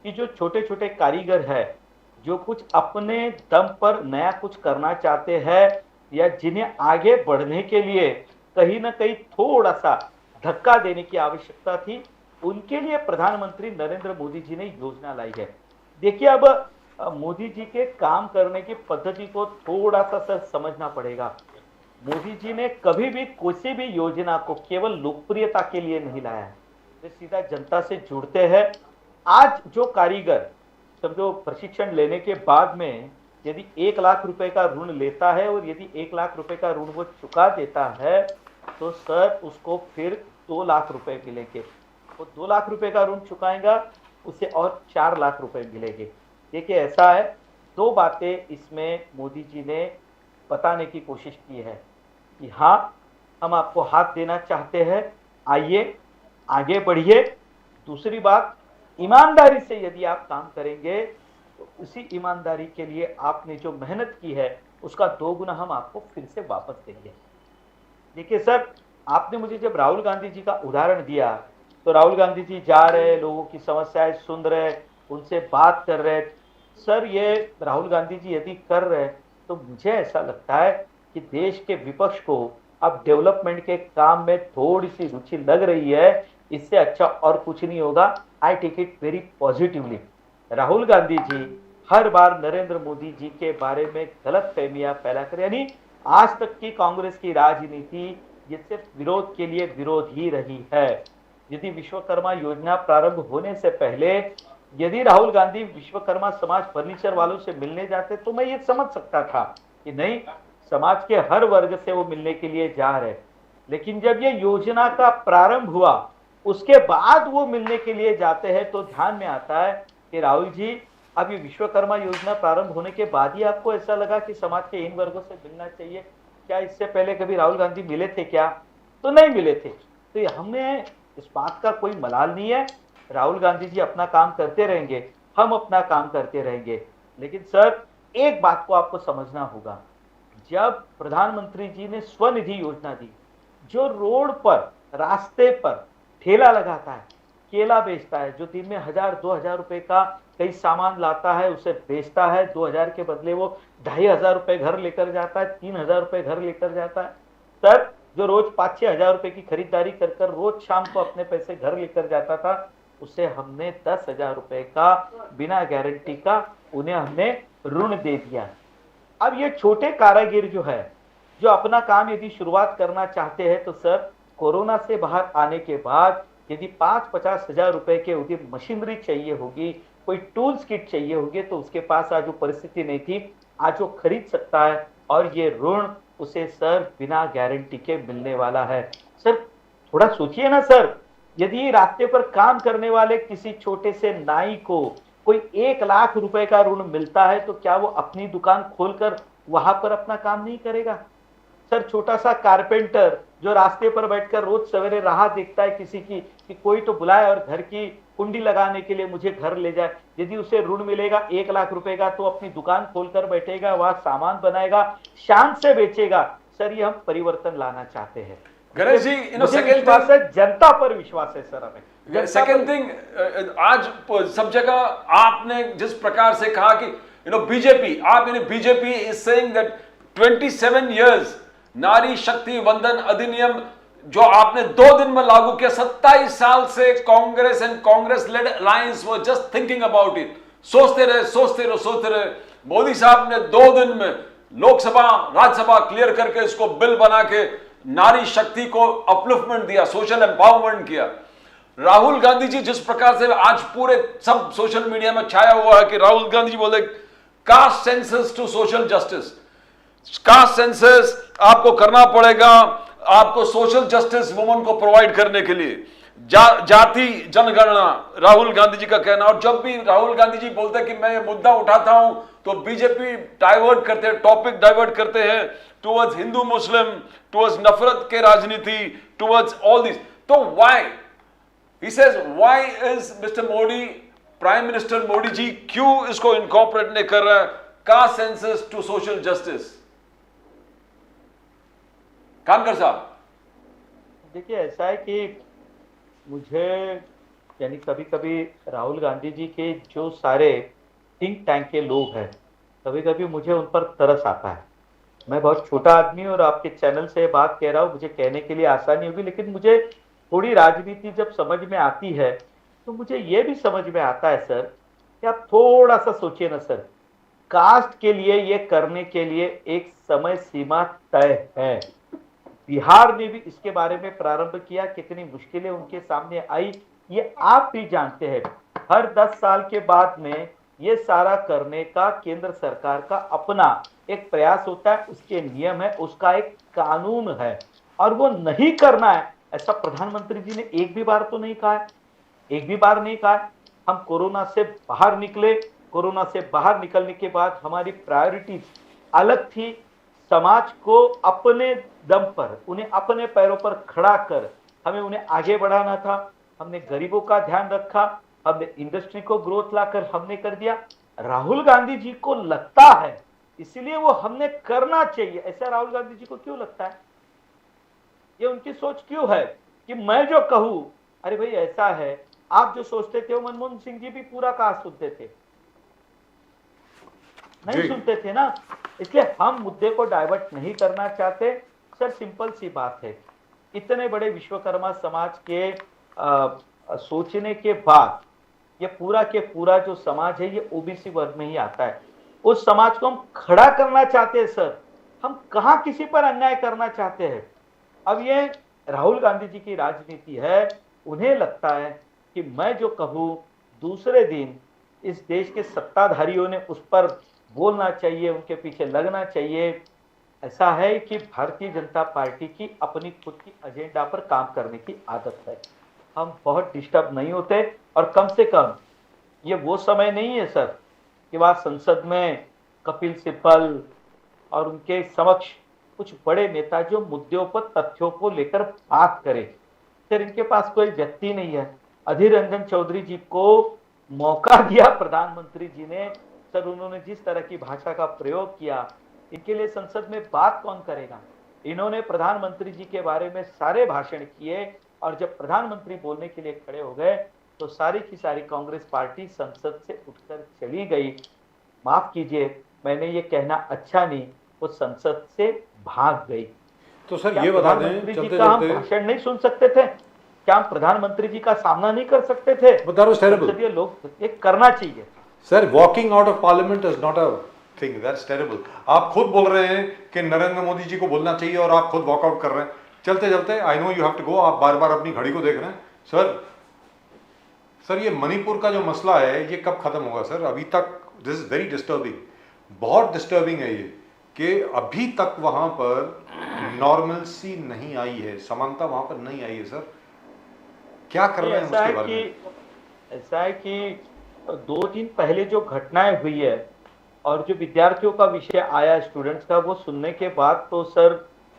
कि जो छोटे छोटे कारीगर है जो कुछ अपने दम पर नया कुछ करना चाहते हैं या जिन्हें आगे बढ़ने के लिए कहीं ना कहीं थोड़ा सा धक्का देने की आवश्यकता थी, उनके लिए प्रधानमंत्री नरेंद्र मोदी जी ने योजना लाई है। देखिए अब मोदी जी के काम करने की पद्धति को थोड़ा सा सर समझना पड़ेगा। मोदी जी ने कभी भी किसी भी योजना को केवल लोकप्रियता के लिए नहीं लाया है, वे सीधा जनता से जुड़ते हैं। आज जो कारीगर समझो प्रशिक्षण लेने के बाद में यदि 1 लाख रुपए का ऋण लेता है और यदि 1 लाख रुपए का ऋण वो चुका देता है तो सर उसको फिर 2 लाख रुपए मिलेंगे। वो 2 लाख रुपए का ऋण चुकाएगा उसे और 4 लाख रुपए मिलेंगे। देखिए ऐसा है, 2 बातें इसमें मोदी जी ने बताने की कोशिश की है कि हाँ हम आपको हाथ देना चाहते हैं, आइए आगे बढ़िए। दूसरी बात, ईमानदारी से यदि आप काम करेंगे तो उसी ईमानदारी के लिए आपने जो मेहनत की है उसका 2 गुना हम आपको फिर से वापस देंगे। देखिए सर, आपने मुझे जब राहुल गांधी जी का उदाहरण दिया तो राहुल गांधी जी जा रहे, लोगों की समस्याएं सुन रहे, उनसे बात कर रहे। सर ये राहुल गांधी जी यदि कर रहे तो मुझे ऐसा लगता है कि देश के विपक्ष को अब डेवलपमेंट के काम में थोड़ी सी रुचि लग रही है, इससे अच्छा और कुछ नहीं होगा। I take it very positively. Rahul Gandhi ji हर बार नरेंद्र मोदी जी के बारे में गलत फहमियां फैलाकर, यानी आज तक की कांग्रेस की राजनीति ये सिर्फ विरोध के लिए विरोध ही रही है। यदि विश्वकर्मा योजना प्रारंभ होने से पहले यदि राहुल गांधी विश्वकर्मा समाज फर्नीचर वालों से मिलने जाते तो मैं ये समझ सकता था कि नहीं, समाज के हर वर्ग से वो मिलने के लिए जा रहे। लेकिन जब ये योजना का प्रारंभ हुआ उसके बाद वो मिलने के लिए जाते हैं तो ध्यान में आता है कि राहुल जी, अब ये विश्वकर्मा योजना प्रारंभ होने के बाद ही आपको ऐसा लगा कि समाज के इन वर्गों से मिलना चाहिए? क्या इससे पहले कभी राहुल गांधी मिले थे क्या? तो नहीं मिले थे। तो हमें इस बात का कोई मलाल नहीं है। राहुल गांधी जी अपना काम करते रहेंगे, हम अपना काम करते रहेंगे। लेकिन सर, एक बात को आपको समझना होगा, जब प्रधानमंत्री जी ने स्वनिधि योजना दी, जो रोड पर रास्ते पर ठेला लगाता है, केला बेचता है, जो दिन में 1000-2000 रुपए का कई सामान लाता है उसे बेचता है, 2000 के बदले वो 2500 रुपए घर लेकर जाता है, 3000 रुपए घर लेकर जाता है। सर, जो रोज 5-6 हजार रुपए की खरीदारी कर कर रोज शाम को अपने पैसे घर लेकर जाता था, उसे हमने 10,000 रुपए का बिना गारंटी का उन्हें हमने ऋण दे दिया। अब ये छोटे कारीगर जो है, जो अपना काम यदि शुरुआत करना चाहते हैं तो सर, कोरोना से बाहर आने के बाद यदि 5-50 हजार रुपए के उसे मशीनरी चाहिए होगी, कोई टूल्स किट चाहिए होगी, तो उसके पास आज वो परिस्थिति नहीं थी, आज वो खरीद सकता है और ये ऋण उसे सर बिना गारंटी के मिलने वाला है। सर थोड़ा सोचिए ना सर, यदि रास्ते पर काम करने वाले किसी छोटे से नाई को कोई 1 लाख रुपए का ऋण मिलता है तो क्या वो अपनी दुकान खोलकर वहां पर अपना काम नहीं करेगा? सर, छोटा सा कारपेंटर जो रास्ते पर बैठकर रोज सवेरे राह देखता है किसी की कि कोई तो बुलाए और घर की कुंडी लगाने के लिए मुझे घर ले जाए, यदि उसे ऋण मिलेगा 1 लाख रुपए का तो अपनी दुकान खोलकर बैठेगा, वहां सामान बनाएगा, शान से बेचेगा। सर, ये हम परिवर्तन लाना चाहते हैं। गणेश जी, विश्वास है, जनता पर विश्वास है सर हमें। सेकेंड थिंग, आज सब जगह आपने जिस प्रकार से कहा कि BJP is saying that 27 years नारी शक्ति वंदन अधिनियम जो आपने 2 दिन में लागू किया, 27 साल से Congress and Congress led alliance were just thinking about it, सोचते रहे। मोदी साहब ने 2 दिन में लोकसभा राज्यसभा क्लियर करके इसको बिल बना के नारी शक्ति को अपलिफ्टमेंट दिया, सोशल एम्पावरमेंट किया। राहुल गांधी जी जिस प्रकार से आज पूरे सब सोशल मीडिया में छाया हुआ है कि राहुल गांधी जी बोले cast census to social justice, caste census आपको करना पड़ेगा, आपको सोशल जस्टिस वुमन को प्रोवाइड करने के लिए, जाति जनगणना, राहुल गांधी जी का कहना। और जब भी राहुल गांधी जी बोलते हैं कि मैं ये मुद्दा उठाता हूं तो बीजेपी डाइवर्ट करते हैं, टॉपिक डाइवर्ट करते हैं टुवर्ड्स हिंदू मुस्लिम, टुवर्ड्स नफरत के राजनीति, टुवर्ड्स ऑल दिस। तो why he says, why is mister Modi, prime minister Modi ji क्यों इसको इनकॉर्पोरेट नहीं कर रहा है, caste census to social justice? Khankar साहब, देखिए ऐसा है कि मुझे यानी कभी कभी राहुल गांधी जी के जो सारे थिंक टैंक के लोग हैं, कभी कभी मुझे उन पर तरस आता है। मैं बहुत छोटा आदमी और आपके चैनल से बात कह रहा हूँ, मुझे कहने के लिए आसानी होगी, लेकिन मुझे थोड़ी राजनीति जब समझ में आती है तो मुझे ये भी समझ में आता है सर कि आप थोड़ा सा सोचिए ना सर, कास्ट के लिए ये करने के लिए एक समय सीमा तय है। बिहार ने भी इसके बारे में प्रारंभ किया, कितनी मुश्किलें उनके सामने आई ये आप भी जानते हैं। हर 10 साल के बाद में ये सारा करने का केंद्र सरकार का अपना एक प्रयास होता है, उसके नियम है, उसका एक कानून है, और वो नहीं करना है ऐसा प्रधानमंत्री जी ने एक भी बार तो नहीं कहा है, एक भी बार नहीं कहा है। हम कोरोना से बाहर निकले, कोरोना से बाहर निकलने के बाद हमारी प्रायोरिटीज अलग थी, समाज को अपने दम पर, उन्हें अपने पैरों पर खड़ा कर हमें उन्हें आगे बढ़ाना था। हमने गरीबों का ध्यान रखा, हमने इंडस्ट्री को ग्रोथ लाकर हमने कर दिया। राहुल गांधी जी को लगता है इसलिए वो हमने करना चाहिए, ऐसा राहुल गांधी जी को क्यों लगता है? ये उनकी सोच क्यों है कि मैं जो कहूं, अरे भाई ऐसा है, आप जो सोचते थे वो मनमोहन सिंह जी भी पूरा कहा सुनते थे। नहीं जी। सुनते थे ना, इसलिए हम मुद्दे को डाइवर्ट नहीं करना चाहते। सर सिंपल सी बात है, इतने बड़े विश्वकर्मा समाज के सोचने के बाद ये पूरा के पूरा जो समाज है ये ओबीसी वर्ग में ही आता है। उस समाज को हम खड़ा करना चाहते हैं सर, हम कहां किसी पर अन्याय करना चाहते हैं। अब ये राहुल गांधी जी की राजनीति है, उन्हें लगता है कि मैं जो कहूं दूसरे दिन इस देश के सत्ताधारियों ने उस पर बोलना चाहिए, उनके पीछे लगना चाहिए। ऐसा है कि भारतीय जनता पार्टी की अपनी खुद की एजेंडा पर काम करने की आदत है, हम बहुत डिस्टर्ब नहीं होते। और कम से कम ये वो समय नहीं है सर कि वह संसद में कपिल सिब्बल और उनके समक्ष कुछ बड़े नेता जो मुद्दों पर तथ्यों को लेकर बात करें। सर इनके पास कोई व्यक्ति नहीं है। अधीर रंजन चौधरी जी को मौका दिया प्रधानमंत्री जी ने, सर उन्होंने जिस तरह की भाषा का प्रयोग किया, इनके लिए संसद में बात कौन करेगा। इन्होंने प्रधानमंत्री जी के बारे में सारे भाषण किए और जब प्रधानमंत्री बोलने के लिए खड़े हो गए तो सारी की सारी कांग्रेस पार्टी संसद से उठकर चली गई। माफ कीजिए, मैंने ये कहना अच्छा नहीं, वो संसद से भाग गई। तो सर क्या ये बता दें, प्रधानमंत्री जी चलते का हम चलते भाषण नहीं सुन सकते थे? क्या हम प्रधानमंत्री जी का सामना नहीं कर सकते थे? But that was terrible. संसदीय लोग ये करना चाहिए। Sir walking out of parliament is not a thing, that's terrible. आप खुद बोल रहे हैं कि नरेंद्र मोदी जी को बोलना चाहिए और आप खुद वॉकआउट कर रहे हैं। चलते चलते, I know you have to go, आप बार बार अपनी घड़ी को देख रहे हैं। सर ये मणिपुर का जो मसला है ये कब खत्म होगा सर? अभी तक दिस इज वेरी डिस्टर्बिंग, बहुत डिस्टर्बिंग है ये कि अभी तक वहां पर नॉर्मलसी नहीं आई है, समानता वहां पर नहीं आई है। सर क्या कर रहे हैं उसके बारे में? ऐसा है कि 2 दिन पहले जो घटनाएं हुई है और जो विद्यार्थियों का विषय आया स्टूडेंट्स का, वो सुनने के बाद तो सर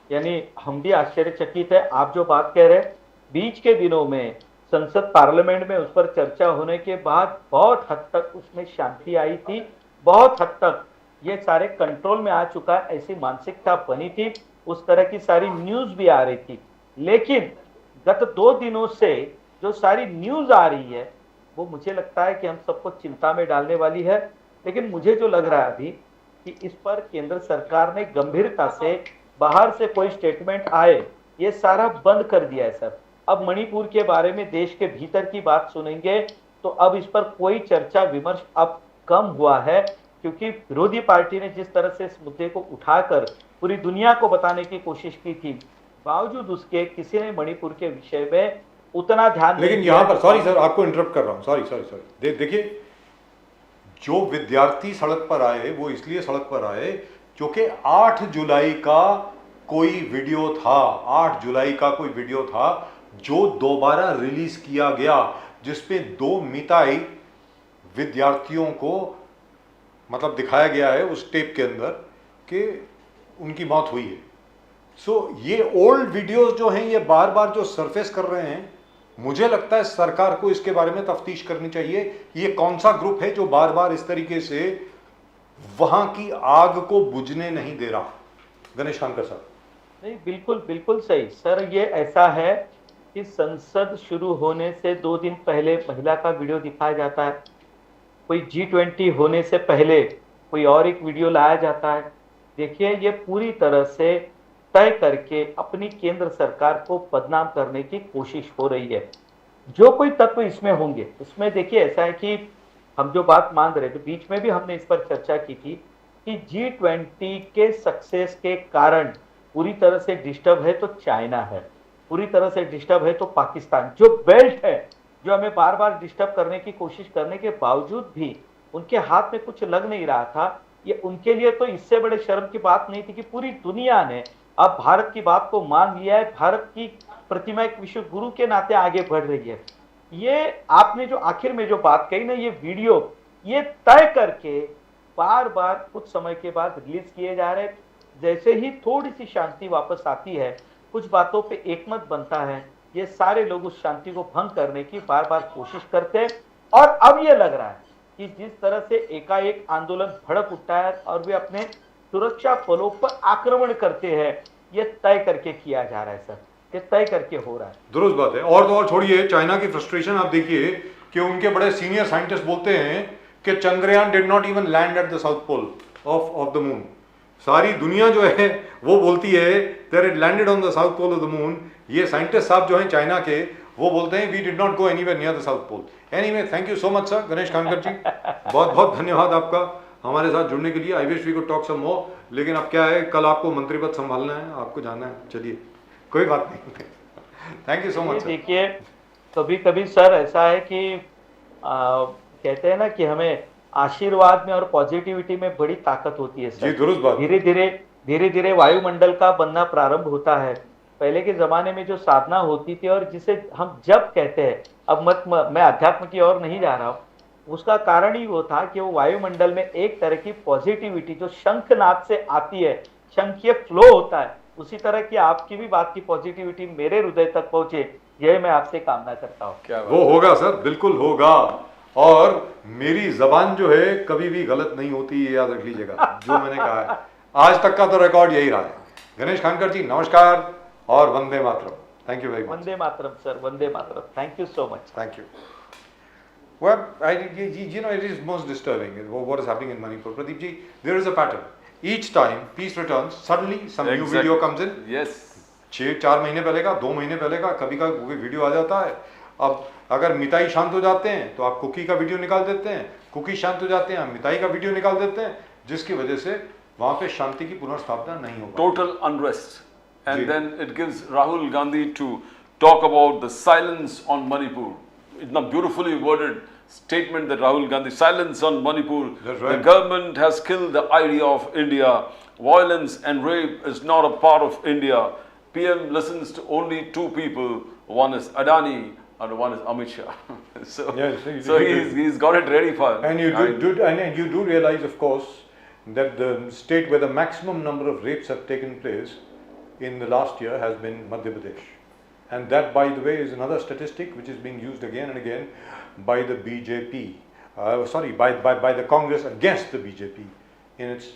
यानी हम भी आश्चर्यचकित है। आप जो बात कह रहे हैं, बीच के दिनों में संसद पार्लियामेंट में उस पर चर्चा होने के बाद बहुत हद तक उसमें शांति आई थी, बहुत हद तक ये सारे कंट्रोल में आ चुका है, ऐसी मानसिकता बनी थी, उस तरह की सारी न्यूज भी आ रही थी। लेकिन गत 2 दिनों से जो सारी न्यूज आ रही है वो मुझे लगता है कि हम सबको चिंता में डालने वाली है। लेकिन मुझे जो लग रहा है अभी कि इस पर केंद्र सरकार ने गंभीरता से, बाहर से कोई स्टेटमेंट आए ये सारा बंद कर दिया है सर। अब मणिपुर के बारे में देश के भीतर की बात सुनेंगे तो अब इस पर कोई चर्चा विमर्श अब कम हुआ है, क्योंकि विरोधी पार्टी ने जिस तरह से इस मुद्दे को उठाकर पूरी दुनिया को बताने की कोशिश की थी, बावजूद उसके किसी ने मणिपुर के विषय में उतना ध्यान नहीं दिया। लेकिन यहाँ पर, सॉरी सर आपको इंटरप्ट कर रहा हूँ, सॉरी देखिए, जो विद्यार्थी सड़क पर आए वो इसलिए सड़क पर आए क्योंकि 8 जुलाई का कोई वीडियो था, 8 जुलाई का कोई वीडियो था जो दोबारा रिलीज किया गया, जिसपे 2 मिताई विद्यार्थियों को मतलब दिखाया गया है उस टेप के अंदर कि उनकी मौत हुई है। सो ये ओल्ड वीडियोस जो हैं ये बार बार जो सरफेस कर रहे हैं, मुझे लगता है सरकार को इसके बारे में तफ्तीश करनी चाहिए। ये कौन सा ग्रुप है जो बार बार इस तरीके से वहां की आग को बुझने नहीं दे रहा? गणेश कानकर साहब। नहीं, बिल्कुल बिल्कुल सही सर। ये ऐसा है कि संसद शुरू होने से 2 दिन पहले महिला का वीडियो दिखाया जाता है, कोई G20 होने से पहले कोई और एक वीडियो लाया जाता है। देखिए ये पूरी तरह से तय करके अपनी केंद्र सरकार को बदनाम करने की कोशिश हो रही है। जो कोई तत्व इसमें होंगे, उसमें देखिए ऐसा है कि हम जो बात मान रहे थे, बीच में भी हमने इस पर चर्चा की थी कि G20 के सक्सेस के कारण पूरी तरह से डिस्टर्ब है तो चाइना है, पूरी तरह से डिस्टर्ब है तो पाकिस्तान। जो बेल्ट है, जो हमें बार बार डिस्टर्ब करने की कोशिश करने के बावजूद भी उनके हाथ में कुछ लग नहीं रहा था, ये उनके लिए तो इससे बड़े शर्म की बात नहीं थी कि पूरी दुनिया ने अब भारत की बात को मान लिया है, भारत की प्रतिमा एक विश्व गुरु के नाते आगे बढ़ रही है। ये आपने जो आखिर में जो बात कही ना, ये वीडियो ये तय करके बार बार कुछ समय के बाद रिलीज किए जा रहे। जैसे ही थोड़ी सी शांति वापस आती है, कुछ बातों पे एकमत बनता है, ये सारे लोग उस शांति को भंग करने की बार बार कोशिश करते हैं। और अब ये लग रहा है कि जिस तरह से एकाएक आंदोलन भड़क उठता है और वे अपने सुरक्षा बलों पर आक्रमण करते हैं, ये तय करके किया जा रहा है सर, ये तय करके हो रहा है। दुरुस्त बात है। और तो और छोड़िए चाइना की फ्रस्ट्रेशन, आप देखिए कि उनके बड़े सीनियर साइंटिस्ट बोलते हैं कि Chandrayaan did not even land at the south pole. of the moon. सारी दुनिया जो है वो बोलती है that it landed on the south pole of the moon. ये साइंटिस्ट साहब जो हैं चाइना के वो बोलते हैं we did not go anywhere near the south pole. Anyway, thank you so much sir, Ganesh Khankar जी, बहुत बहुत धन्यवाद आपका हमारे साथ जुड़ने के लिए. I wish we could talk some more, लेकिन अब क्या है, कल आपको मंत्री पद संभालना है, आपको जाना है. चलिए, कोई बात नहीं. Thank you so much. देखिए, कभी कभी सर ऐसा है कि कहते हैं ना कि हमें आशीर्वाद में और पॉजिटिविटी में बड़ी ताकत होती है सर. जी, दुरुस्त बात. धीरे धीरे वायुमंडल का बनना प्रारंभ होता है. पहले के जमाने में जो साधना होती थी और जिसे हम जप कहते हैं, अब मैं अध्यात्म की ओर नहीं जा रहा हूँ, उसका कारण ही वो था कि वो वायुमंडल में एक तरह की पॉजिटिविटी जो शंखनाद से आती है, शंखीय फ्लो होता है, उसी तरह की आपकी भी बात की पॉजिटिविटी मेरे हृदय तक पहुंचे, यह मैं आपसे कामना करता हूँ. क्या वो होगा सर, बिल्कुल होगा. और मेरी जबान जो है कभी भी गलत नहीं होती, ये याद रख लीजिएगा. जो मैंने कहा है आज तक का तो रिकॉर्ड यही रहा है. गणेश खानकर जी नमस्कार और Vande Mataram. Thank you very much. Vande Mataram sir, Vande Mataram. Thank you so much. Thank you. Well, it is most disturbing what is happening in Manipur. Pradeep ji, there is a pattern. Each time peace returns, suddenly some new video comes in. Yes. 4 महीने पहले का, 2 महीने पहले का, कभी का कोई वीडियो आ जाता है. अब अगर मिताई शांत हो जाते हैं तो आप कुकी का वीडियो निकाल देते हैं, कुकी शांत हो जाते हैं हम मिताई का वीडियो निकाल देते हैं, जिसकी वजह से वहां पे शांति की पुनर्स्थापना नहीं हो पाती. Total unrest. And then it gives Rahul Gandhi to talk about the silence on Manipur. It's a beautifully worded statement that Rahul Gandhi, silence on Manipur. That's right. The government has killed the idea of India. Violence and rape is not a part of India. PM listens to only 2 people. One is Adani and one is Amit Shah. So, Yes, he's got it ready for. And you do realize, of course, that the state where the maximum number of rapes have taken place in the last year has been Madhya Pradesh. And that, by the way, is another statistic which is being used again and again by the BJP, by the Congress against the BJP in its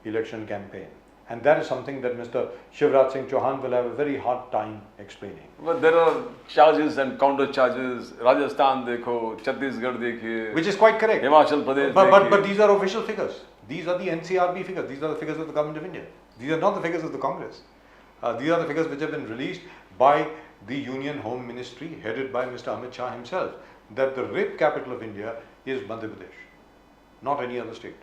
election campaign. And that is something that Mr. Shivraj Singh Chauhan will have a very hard time explaining. But there are charges and counter charges. Rajasthan dekho, Chhattisgarh dekhiye. Which is quite correct. Himachal Pradesh But these are official figures. These are the NCRB figures. These are the figures of the government of India. These are not the figures of the Congress. These are the figures which have been released by the Union Home Ministry headed by Mr. Amit Shah himself, that the rape capital of India is Madhya Pradesh, not any other state.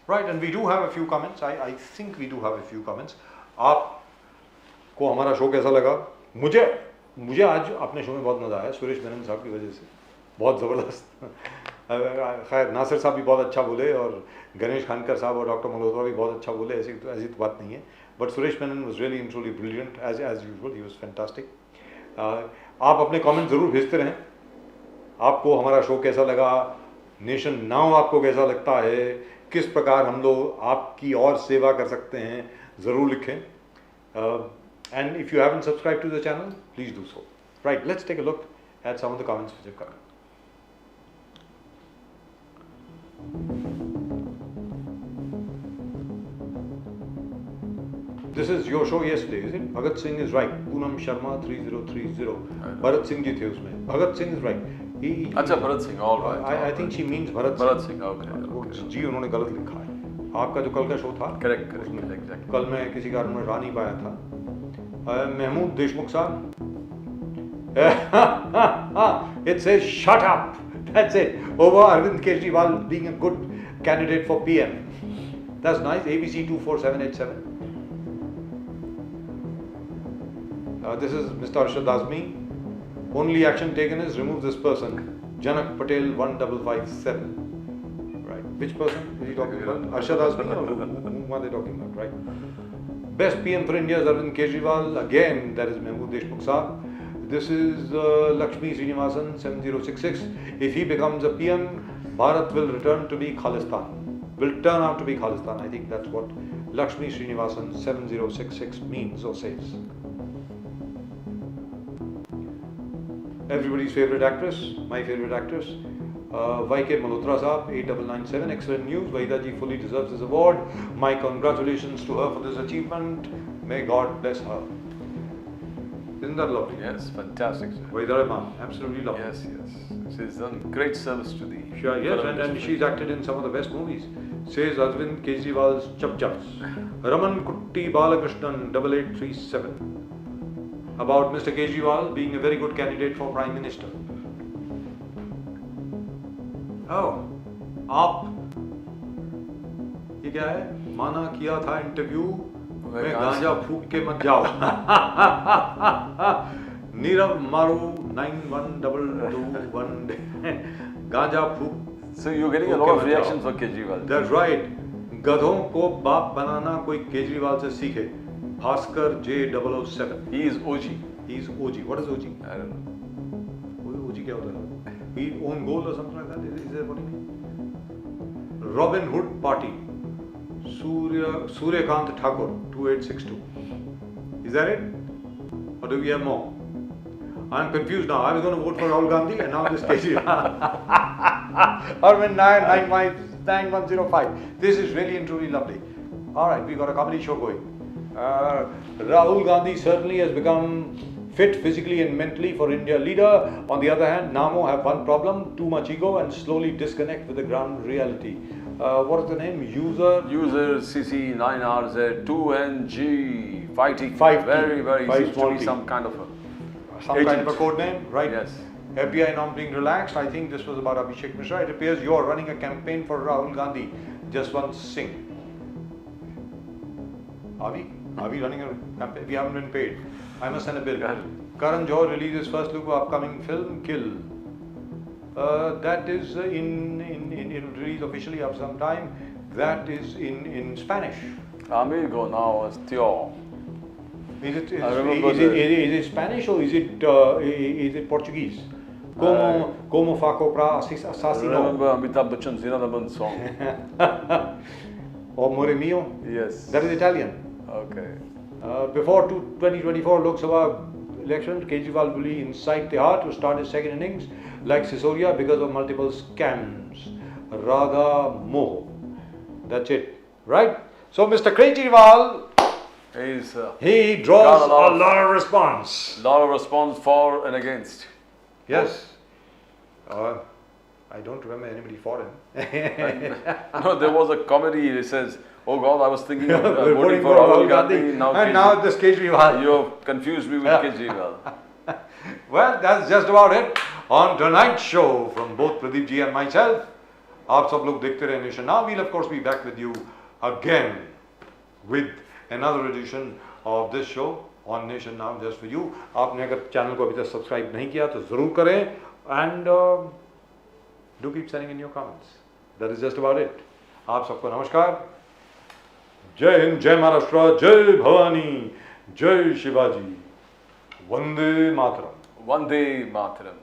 Right, and we do have a few comments. I think we do have a few comments. आपको हमारा शो कैसा लगा? मुझे आज अपने शो में बहुत मज़ा आया, सुरेश मेनन साहब की वजह से, बहुत ज़बरदस्त. खैर नासिर साहब भी बहुत अच्छा बोले और गणेश खानकर साहब और डॉक्टर मल्होत्रा भी बहुत अच्छा बोले, ऐसी तो बात नहीं है. But Suresh Menon was really and truly brilliant as usual. He was fantastic. आप अपने कमेंट ज़रूर भेजते रहें. आपको हमारा शो कैसा लगा? नेशन नाउ आपको कैसा लगता है? किस प्रकार हम लोग आपकी और सेवा कर सकते हैं? ज़रूर लिखें. And if you haven't subscribed to the channel, please do so. Right, let's take a look at some of the comments which have come. This is your show yesterday, is it? Bhagat Singh is right. Poonam Sharma 3030. Bharat Singh ji the usme. Bhagat Singh is right. अच्छा Bharat Singh, all right. I think she means Bharat Singh. Okay. जी उन्होंने गलत लिखा है. आपका जो कल का शो था, Correct, exactly. कल मैं किसी कारण में रा नहीं पाया था. महमूद देशमुख साहब. It says shut up. That's it. Over Arvind Kejriwal being a good candidate for PM. That's nice. ABC 24787. This is Mr. Arshad Azmi. Only action taken is remove this person. Janak Patel 1557. Right. Which person is he talking about? Arshad Azmi or whom are they talking about? Right. Best PM for India is Arvind Kejriwal. Again, that is Mahmood Deshmukh Saab. This is Lakshmi Srinivasan 7066. If he becomes a PM, Bharat will return to be Khalistan. Will turn out to be Khalistan. I think that's what Lakshmi Srinivasan 7066 means or says. Everybody's favorite actress, my favorite actress, YK Malhotra Saab, 8997, excellent news. Vahida ji fully deserves this award. My congratulations to her for this achievement. May God bless her. Isn't that lovely? Yes, fantastic. Sir. Vaidare ma'am, absolutely lovely. Yes, yes. She's done great service to the. Sure, yes, film and industry. she's acted in some of the best movies. Says Arvind Kejriwal's Chup Chups. Raman Kutti Balakrishnan 8837. About Mr. Kejriwal being a very good candidate for Prime Minister. Oh, आप ये क्या है? माना किया था इंटरव्यू में गांजा फूक के मत जाओ. नीरव मारू 912221 गांजा फूक. So you're getting a lot of reactions for Kejriwal. That's right. गधों को बाप बनाना कोई केजरीवाल से सीखे. Bhaskar J007. He is OG. He is OG. What is OG? I don't know. OG क्या होता है? He own goal or something like that? Is that what you mean? Robin Hood Party. Suryakant Thakur 2862. Is that it? Or do we have more? I'm confused now. I was going to vote for Rahul Gandhi and now this Kejriwal. Arvind 9105. This is really and truly lovely. Alright, we got a comedy show going. Rahul Gandhi certainly has become fit physically and mentally for India leader. On the other hand, Namo have one problem, too much ego and slowly disconnect with the ground reality. What is the name? User CC9RZ2NG fighting. 5T. Very, very. Five Seems to small be t. some kind of a. some agent. kind of a code name, right? Yes. FBI now being relaxed. I think this was about Abhishek Mishra. It appears you are running a campaign for Rahul Gandhi. Just one sing. Are we? Are we running a campaign? We haven't been paid. I must send a bill. Karan Johar releases first look of upcoming film Kill. That is it will release officially after some time. That is in Spanish. Amigo now is Theo. Is it I remember is it Spanish or is it Portuguese? Como fa comprar I assassino? remember Amitabh Bachchan's Zinadaban song. Or More Mio? Yes. That is Italian. Okay. Before 2024 Lok Sabha election, Kejriwal will incite the heart to start his second innings like Sisodia because of multiple scams. Radha Moh. That's it. Right? So Mr. Kejriwal, he draws a lot of response. Lot of response for and against. Yes. I don't remember anybody for him. No, there was a comedy. It says, "Oh God, I was thinking of We're voting for Rahul Gandhi." Now this Kejriwal. You have confused me with Kejriwal. Well, that's just about it on tonight's show from both Pradeep ji and myself. आप सब लोग देखते रहे Nation Now. We'll of course be back with you again with another edition of this show on Nation Now just for you. आपने अगर चैनल को अभी तक सब्सक्राइब नहीं किया तो जरूर करें and do keep sending in your comments. That is just about it. आप सबको नमस्कार. जय हिंद, जय महाराष्ट्र, जय भवानी, जय शिवाजी. वंदे मातरम. Vande Mataram.